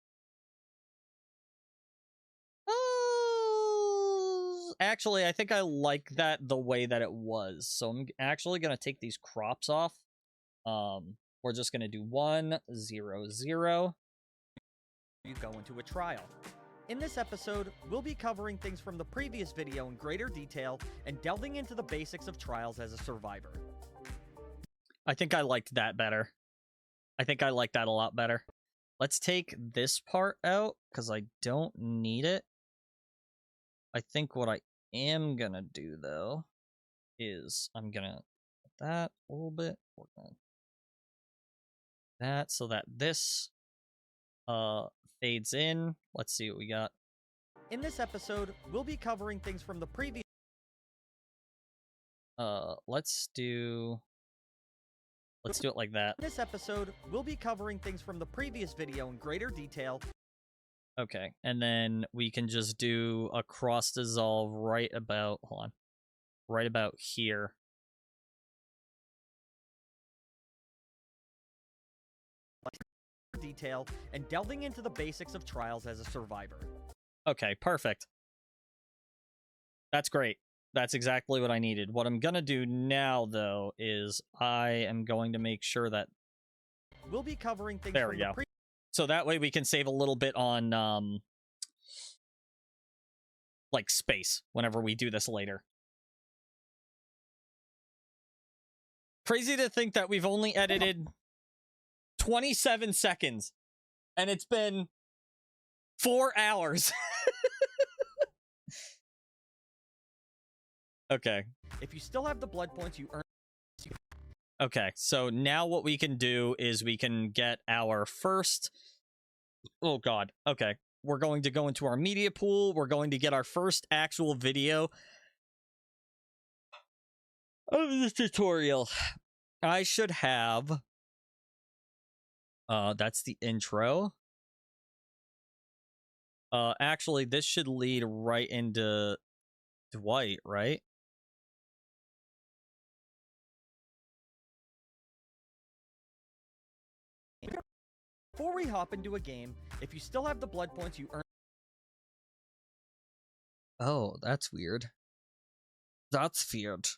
Actually, I think I like that the way that it was. So I'm actually gonna take these crops off. We're just gonna do 1, 0, 0. You go into a trial. In this episode, we'll be covering things from the previous video in greater detail and delving into the basics of trials as a survivor. I think I liked that better. I think I like that a lot better. Let's take this part out, because I don't need it. I think what I am gonna do, though, is I'm gonna put that a little bit. We're gonna that so that this fades in. Let's see what we got. In this episode, we'll be covering things from the previous. Let's do it like that. In this episode, we'll be covering things from the previous video in greater detail. Okay, and then we can just do a cross dissolve right about, hold on, right about here. Detail and delving into the basics of trials as a survivor. Okay, perfect. That's great. That's exactly what I needed. What I'm gonna do now, though, is I am going to make sure that we'll be covering things. There we go. So that way we can save a little bit on like space whenever we do this later. Crazy to think that we've only edited 27 seconds and it's been 4 hours. Okay. If you still have the blood points you earn. Okay, so now what we can do is we can get our first... Oh, God. Okay. We're going to go into our media pool. We're going to get our first actual video of this tutorial. I should have... that's the intro. Actually, this should lead right into Dwight, right? Before we hop into a game, if you still have the blood points you earn. Oh, that's weird. That's weird.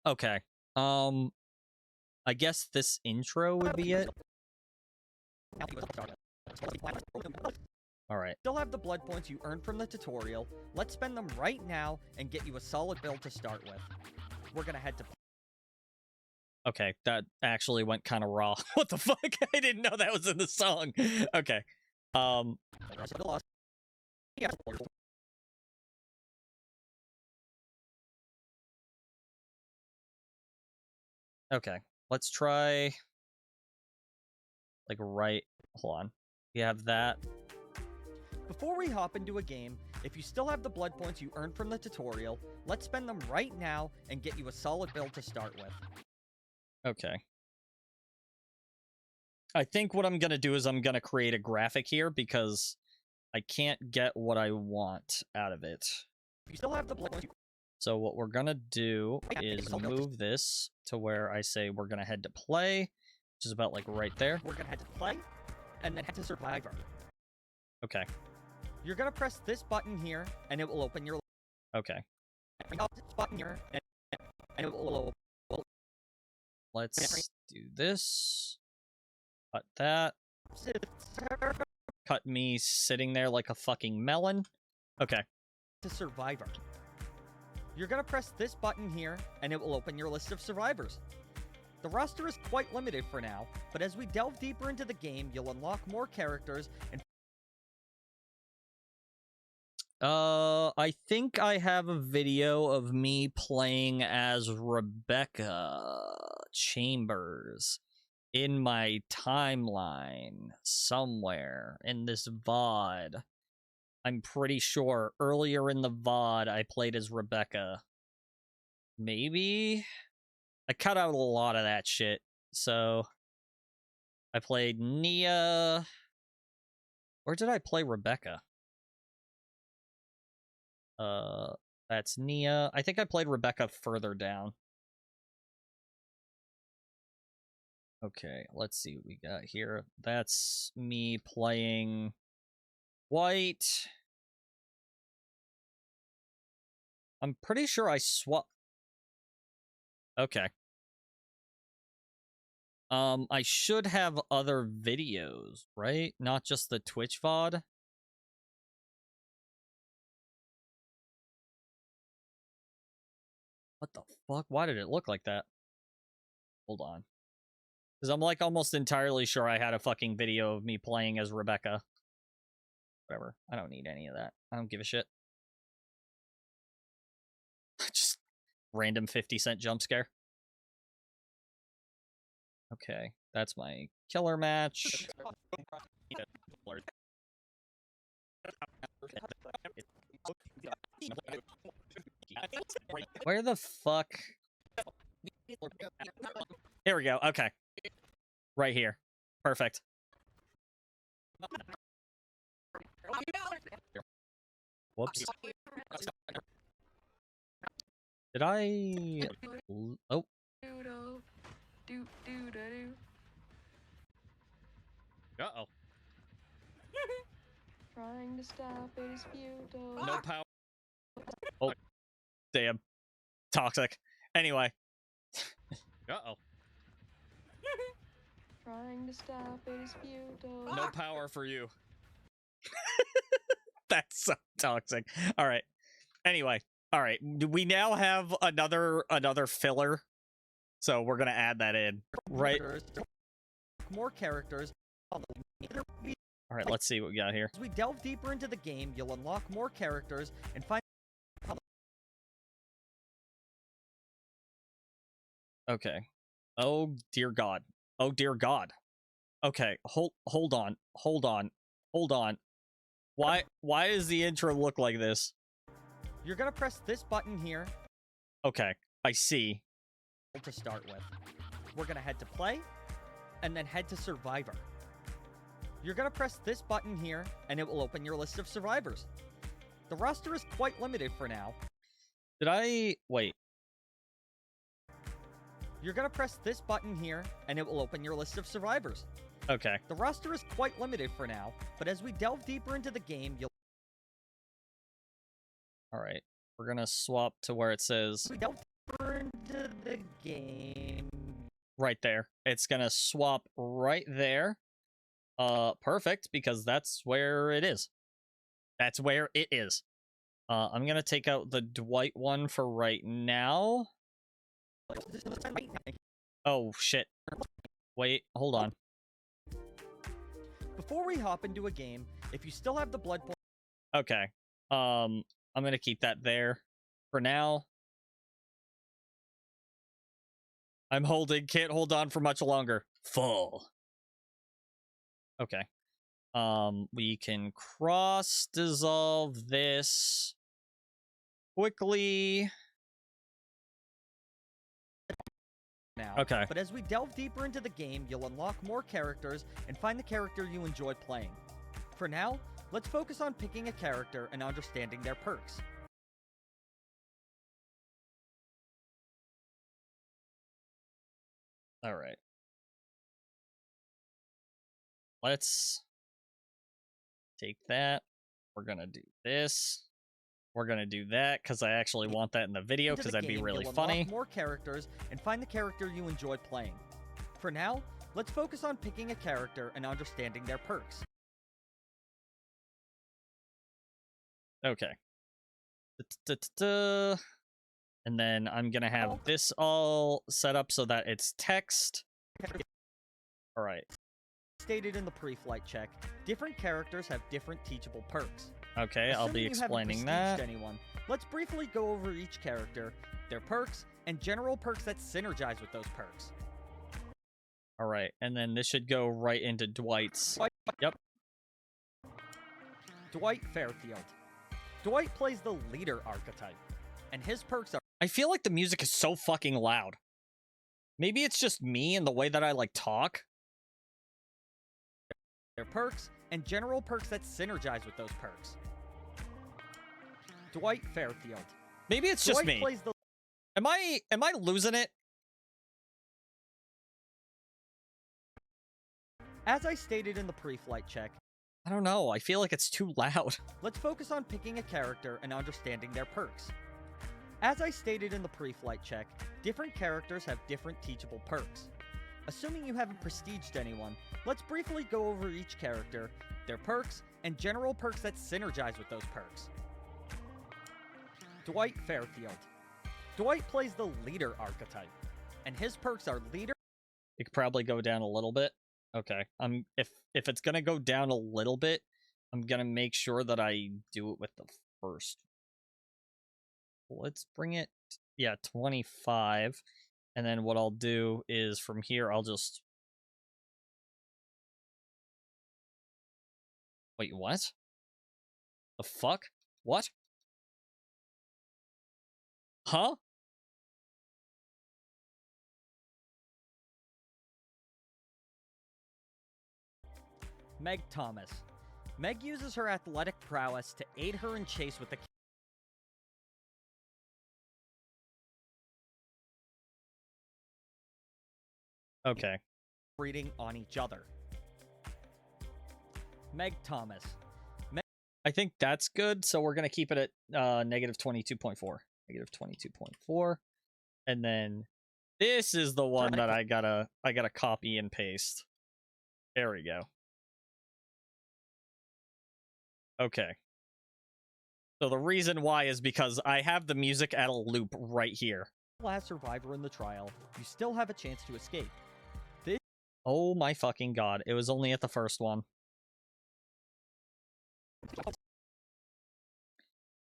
Okay. I guess this intro would be it. All right. Still have the blood points you earned from the tutorial. Let's spend them right now and get you a solid build to start with. We're gonna head to... Okay, that actually went kind of raw. What the fuck? I didn't know that was in the song. Okay. Okay, let's try... Like right... Hold on. We have that. Before we hop into a game, if you still have the blood points you earned from the tutorial, let's spend them right now and get you a solid build to start with. Okay. I think what I'm going to do is I'm going to create a graphic here because I can't get what I want out of it. If you still have the blood points So what we're going to do is move this to where I say we're going to head to play, which is about like right there. We're going to head to play. and then head to Survivor. Okay. You're gonna press this button here, and it will open your. Okay. This button here, and it will. Let's do this. Cut that. Cut me sitting there like a fucking melon. Okay. To Survivor. You're gonna press this button here, and it will open your list of survivors. The roster is quite limited for now, but as we delve deeper into the game, you'll unlock more characters and. I think I have a video of me playing as Rebecca Chambers in my timeline somewhere in this VOD. I'm pretty sure earlier in the VOD I played as Rebecca. Maybe? I cut out a lot of that shit, so I played Nia. Where did I play Rebecca? That's Nia. I think I played Rebecca further down. Okay, let's see what we got here. That's me playing White. I'm pretty sure I swap. Okay. I should have other videos, right? Not just the Twitch VOD. What the fuck? Why did it look like that? Hold on. Because I'm like almost entirely sure I had a fucking video of me playing as Rebecca. Whatever. I don't need any of that. I don't give a shit. Just random 50-cent jump scare. Okay. That's my killer match. Where the fuck? Here we go. Okay. Right here. Perfect. Whoops. Did I... Oh. Uh-oh. Trying to stop it is futile. No power. Oh. Damn. Toxic. Anyway. Uh-oh. Trying to stop it is futile. No power for you. That's so toxic. All right. Anyway. All right. We now have another filler. So we're going to add that in. Right. More characters. All right. Let's see what we got here. As we delve deeper into the game, you'll unlock more characters and find. Okay. Oh, dear God. Oh, dear God. Okay. Hold on. Hold on. Hold on. Why does the intro look like this? You're gonna press this button here. Okay. I see. To start with. We're gonna head to play, and then head to Survivor. You're gonna press this button here, and it will open your list of survivors. The roster is quite limited for now. Did I... Wait. You're gonna press this button here, and it will open your list of survivors. Okay. The roster is quite limited for now, but as we delve deeper into the game, you'll... Alright. We're gonna swap to where it says... We delve deeper into the game. Right there. It's gonna swap right there. Perfect, because that's where it is. That's where it is. I'm gonna take out the Dwight one for right now. Oh, shit. Wait, hold on. Before we hop into a game, if you still have the blood point... Okay. I'm gonna keep that there for now. I'm holding, can't hold on for much longer. Full. Okay. We can cross dissolve this quickly. now. Okay. But as we delve deeper into the game, you'll unlock more characters and find the character you enjoy playing. For now, let's focus on picking a character and understanding their perks. All right. let's take that. We're gonna do this. We're gonna do that because I actually want that in the video Into because the that'd be game, really you'll funny. unlock more characters and find the character you enjoy playing. For now, let's focus on picking a character and understanding their perks. Okay. Da-da-da-da. And then I'm gonna have this all set up so that it's text. All right. Stated in the pre-flight check, different characters have different teachable perks. Okay, I'll be Assuming you haven't explaining prestiged that. anyone, let's briefly go over each character, their perks, and general perks that synergize with those perks. All right, and then this should go right into Dwight's. Yep. Dwight Fairfield. Dwight plays the leader archetype, and his perks are I feel like the music is so fucking loud. Maybe it's just me and the way that I like talk. their perks, and general perks that synergize with those perks. Dwight Fairfield. Maybe it's just Dwight me. plays the Am I losing it? As I stated in the pre-flight check, I don't know. I feel like it's too loud. let's focus on picking a character and understanding their perks. As I stated in the pre-flight check, different characters have different teachable perks. Assuming you haven't prestiged anyone, let's briefly go over each character, their perks, and general perks that synergize with those perks. Dwight Fairfield. Dwight plays the leader archetype, and his perks are leader. It could probably go down a little bit. Okay. If it's gonna go down a little bit, I'm gonna make sure that I do it with the first. Let's bring it, 25. And then what I'll do is from here, I'll just... Wait, what? The fuck? What? Huh? Meg Thomas. Meg uses her athletic prowess to aid her in chase with the Okay. reading on each other. Meg Thomas. I think that's good, so we're gonna keep it at negative 22.4. Negative 22.4. And then this is the one that I gotta copy and paste. There we go. Okay. So the reason why is because I have the music at a loop right here. Last survivor in the trial, you still have a chance to escape. Oh my fucking god. It was only at the first one.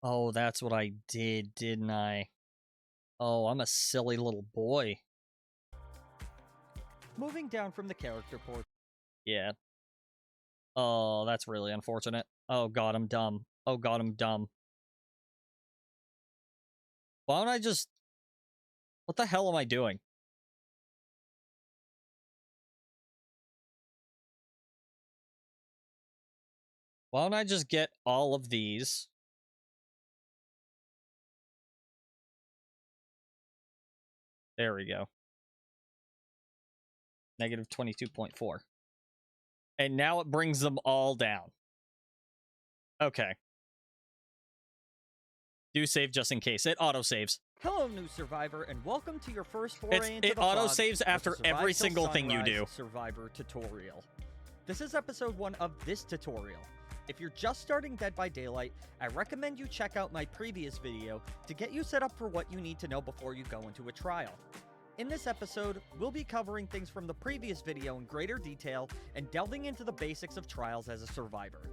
Oh, that's what I did, didn't I? Oh, I'm a silly little boy. Moving down from the character port. Yeah. Oh, that's really unfortunate. Oh god, I'm dumb. Oh god, I'm dumb. Why don't I just... What the hell am I doing? Why don't I just get all of these? There we go. Negative 22.4. And now it brings them all down. Okay. Do save just in case. It auto-saves. Hello, new survivor, and welcome to your first foray into It the fog auto-saves of the after Survive every Till single thing you Sunrise do. Survivor tutorial. This is episode 1 of this tutorial. If you're just starting Dead by Daylight, I recommend you check out my previous video to get you set up for what you need to know before you go into a trial. In this episode, we'll be covering things from the previous video in greater detail and delving into the basics of trials as a survivor.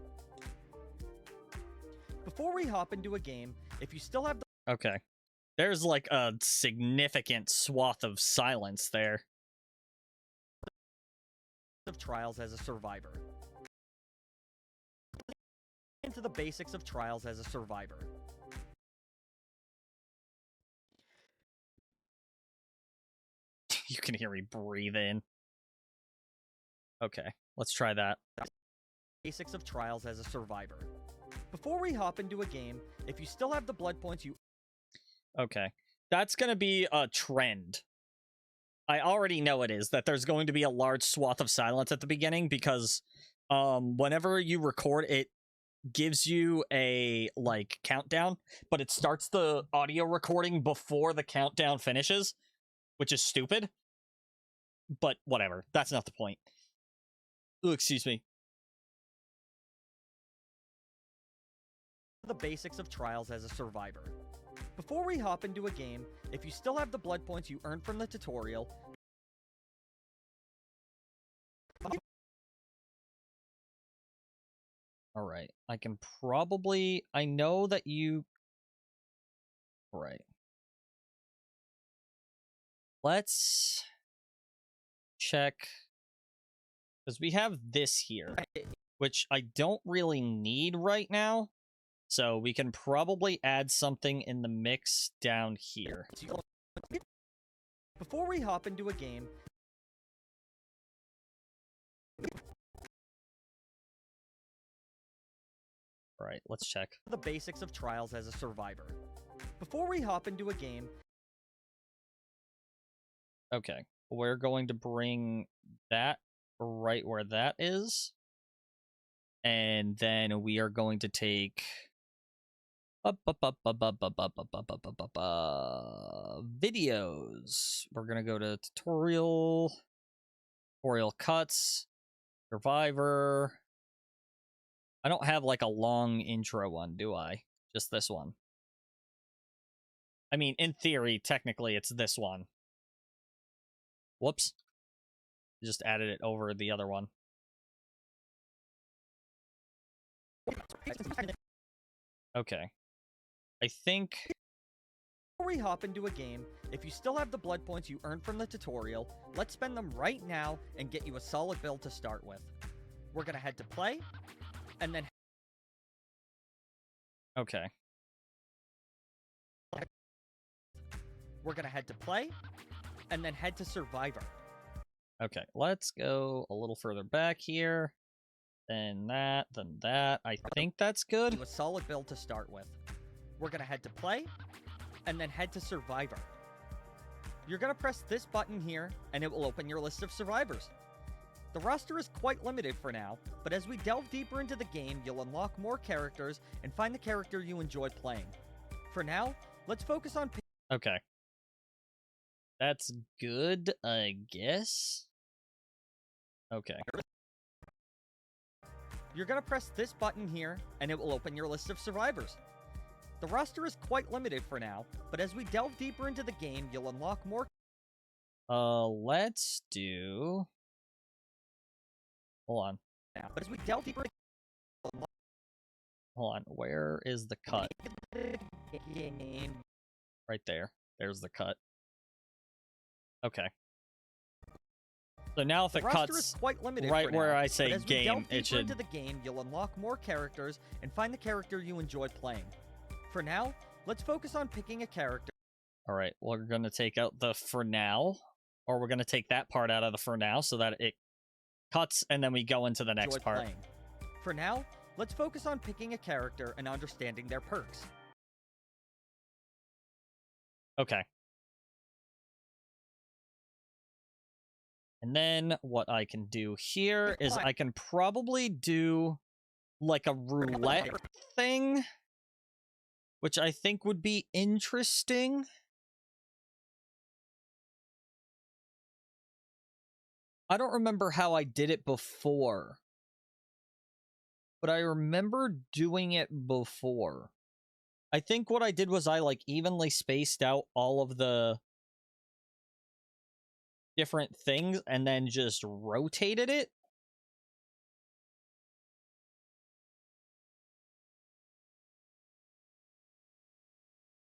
Before we hop into a game, if you still have the Okay. There's like a significant swath of silence there. of trials as a survivor. Into the basics of trials as a survivor. You can hear me breathe in. Okay, let's try that. Basics of trials as a survivor. Before we hop into a game, if you still have the blood points you Okay. That's gonna be a trend. I already know it is, that there's going to be a large swath of silence at the beginning because whenever you record, it gives you a like countdown, but it starts the audio recording before the countdown finishes, which is stupid. But whatever, that's not the point. Ooh, excuse me. The basics of trials as a survivor. Before we hop into a game, if you still have the blood points you earned from the tutorial, All right, I can probably. I know that you. All right. Let's check because we have this here, which I don't really need right now. So we can probably add something in the mix down here. before we hop into a game, All right, let's check. the basics of trials as a survivor. Before we hop into a game, Okay, we're going to bring that right where that is. And then we are going to take videos. We're going to go to tutorial cuts, survivor. I don't have like a long intro one, do I? Just this one. I mean, in theory, technically, it's this one. Whoops. Just added it over the other one. Okay. I think... before we hop into a game, if you still have the blood points you earned from the tutorial, let's spend them right now and get you a solid build to start with. We're gonna head to play, and then Okay. we're gonna head to play, and then head to Survivor. Okay, let's go a little further back here. Then that, then that. I think that's good. You a solid build to start with. We're gonna head to play, and then head to Survivor. You're gonna press this button here, and it will open your list of survivors. The roster is quite limited for now, but as we delve deeper into the game, you'll unlock more characters and find the character you enjoy playing. For now, let's focus on... Okay. That's good, I guess. Okay. You're gonna press this button here, and it will open your list of survivors. The roster is quite limited for now, but as we delve deeper into the game, you'll unlock more... Let's do... Hold on. now. But as we delve deeper... Hold on. Where is the cut? game. Right there. There's the cut. Okay. So now if it The roster is cuts quite limited right for where now, I say but as we game, delve it deeper should... into the game, you'll unlock more characters and find the character you enjoy playing. For now, let's focus on picking a character. Alright, we're going to take out the for now. Or we're going to take that part out of the for now so that it cuts and then we go into the next enjoy part. Playing. For now, let's focus on picking a character and understanding their perks. Okay. And then what I can do here is I can probably do like a roulette thing, which I think would be interesting. I don't remember how I did it before, but I remember doing it before. I think what I did was I like evenly spaced out all of the different things and then just rotated it.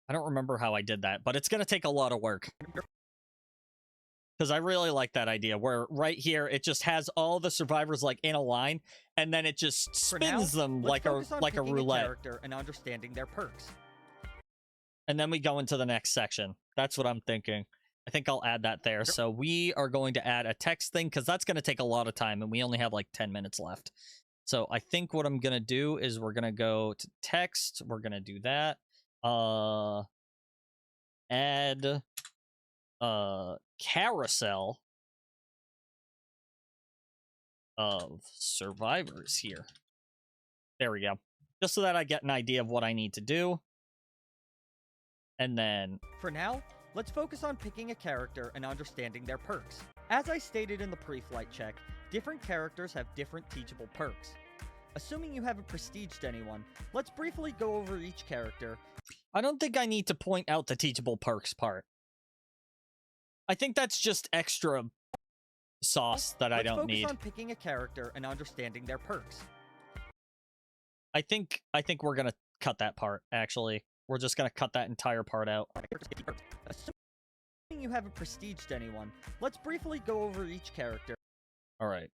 I don't remember how I did that, but it's going to take a lot of work. Because I really like that idea, where right here, it just has all the survivors like in a line, and then it just spins them like a roulette. Character and understanding their perks. And then we go into the next section. That's what I'm thinking. I think I'll add that there. So we are going to add a text thing, because that's going to take a lot of time, and we only have like 10 minutes left. So I think what I'm going to do is we're going to go to text. We're going to do that. Add carousel. of survivors here. There we go. Just so that I get an idea of what I need to do. And then, For now, let's focus on picking a character and understanding their perks. As I stated in the pre-flight check, different characters have different teachable perks. Assuming you haven't prestiged anyone, let's briefly go over each character. I don't think I need to point out the teachable perks part. I think that's just extra sauce that I don't need. Let's focus on picking a character and understanding their perks. I think we're gonna cut that part, actually. We're just gonna cut that entire part out. Assuming you haven't prestiged anyone, let's briefly go over each character. Alright.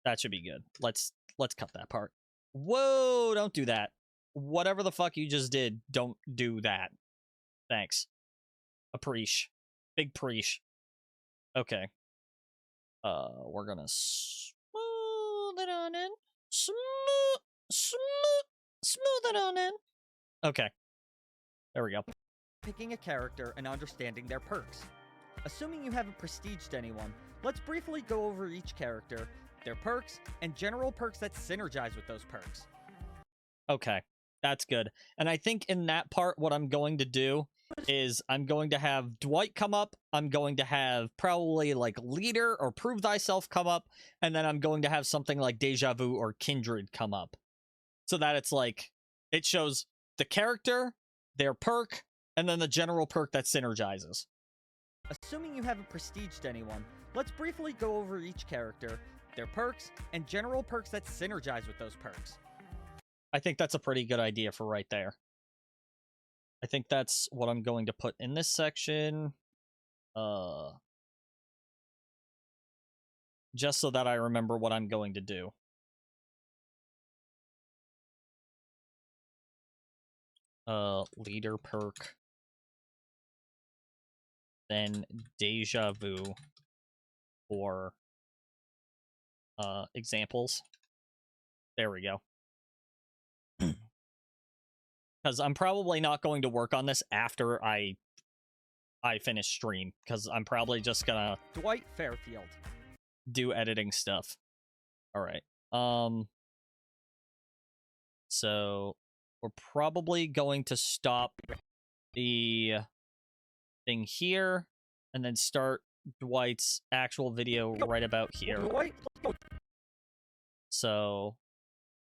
That should be good. Let's cut that part. Whoa, don't do that. Whatever the fuck you just did, don't do that. Thanks. Appreciate. Big preach. Okay. We're gonna smooth it on in. Smooth it on in. Okay. There we go. Picking a character and understanding their perks. Assuming you haven't prestiged anyone, let's briefly go over each character, their perks, and general perks that synergize with those perks. Okay. That's good. And I think in that part, what I'm going to do is I'm going to have Dwight come up. I'm going to have probably like Leader or Prove Thyself come up. And then I'm going to have something like Deja Vu or Kindred come up. So that it's like, it shows the character, their perk, and then the general perk that synergizes. Assuming you haven't prestiged anyone, let's briefly go over each character, their perks, and general perks that synergize with those perks. I think that's a pretty good idea for right there. I think that's what I'm going to put in this section. Just so that I remember what I'm going to do. Leader perk. Then Deja Vu for examples. There we go. Because I'm probably not going to work on this after I finish stream. Because I'm probably just gonna Dwight Fairfield. do editing stuff. Alright. So we're probably going to stop the thing here and then start Dwight's actual video right about here. So,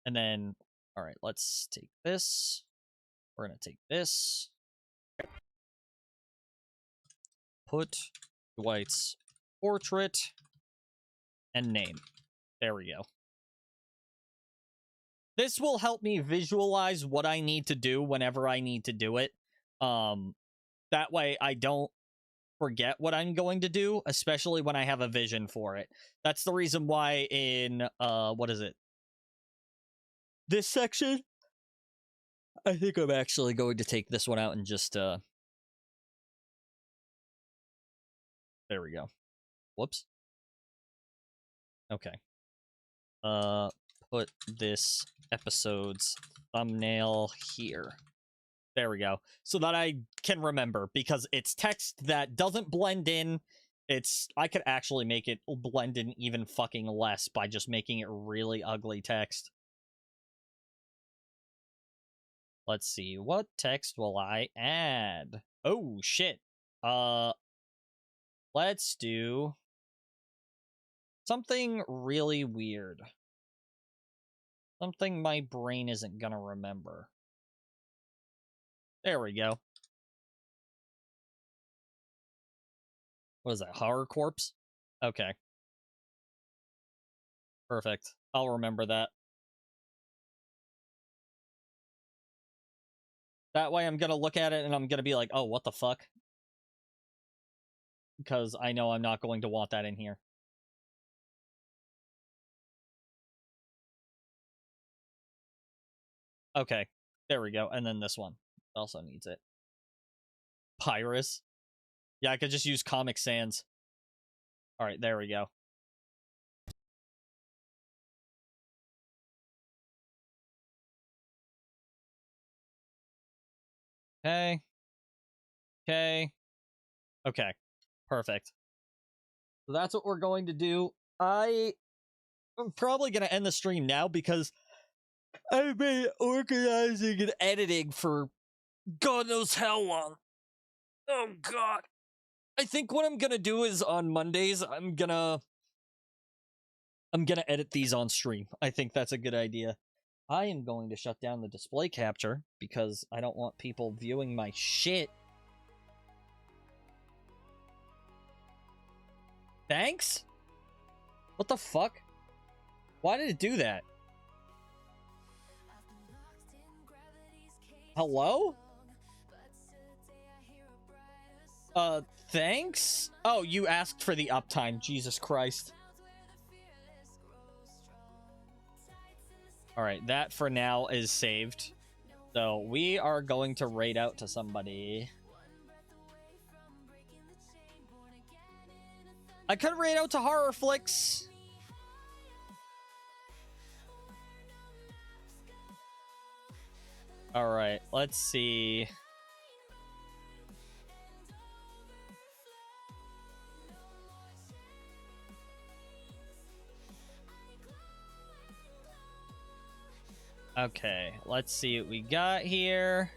and then, all right, let's take this. We're going to take this. Put Dwight's portrait and name. There we go. This will help me visualize what I need to do whenever I need to do it. That way I don't forget what I'm going to do, especially when I have a vision for it. That's the reason why in, what is it? This section? I think I'm actually going to take this one out and just, there we go. Whoops. Okay. Put this episode's thumbnail here. There we go. So that I can remember, because it's text that doesn't blend in. I could actually make it blend in even fucking less by just making it really ugly text. Let's see. What text will I add? Oh, shit. Let's do something really weird. Something my brain isn't gonna remember. There we go. What is that, Horror Corpse? Okay. Perfect. I'll remember that. That way I'm gonna look at it and I'm gonna be like, oh, what the fuck? Because I know I'm not going to want that in here. Okay. There we go. And then this one also needs it. Pyrus. Yeah, I could just use Comic Sans. Alright, there we go. Okay. Okay. Okay. Perfect. So that's what we're going to do I'm probably gonna end the stream now because I've been organizing and editing for God knows how long. Oh God. I think what I'm gonna do is on Mondays, I'm gonna edit these on stream. I think that's a good idea. I am going to shut down the display capture because I don't want people viewing my shit. Thanks? What the fuck? Why did it do that? Hello? Thanks? Oh, you asked for the uptime. Jesus Christ. Alright, that for now is saved. So we are going to raid out to somebody. I could raid out to Horror Flicks. Alright, let's see. Okay, let's see what we got here.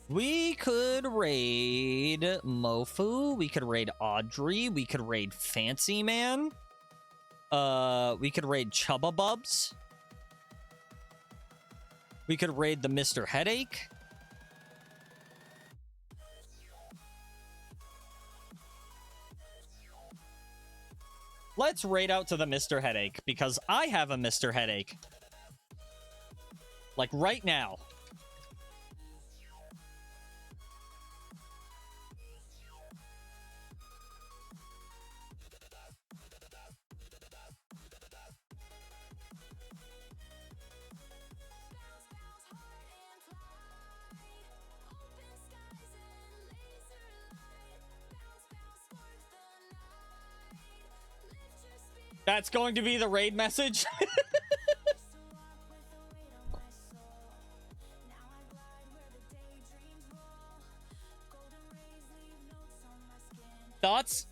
We could raid Mofu. We could raid Audrey. We could raid Fancy Man. We could raid Chubba Bubs. We could raid the Mr. Headache. Let's raid out to the Mr. Headache because I have a Mr. Headache. Like right now. That's going to be the raid message. Thoughts?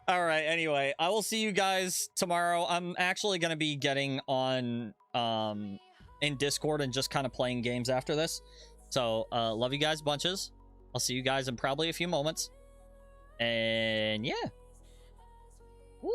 All right, anyway, I will see you guys tomorrow. I'm actually going to be getting on in Discord and just kind of playing games after this. So, love you guys bunches. I'll see you guys in probably a few moments. And yeah. Woo!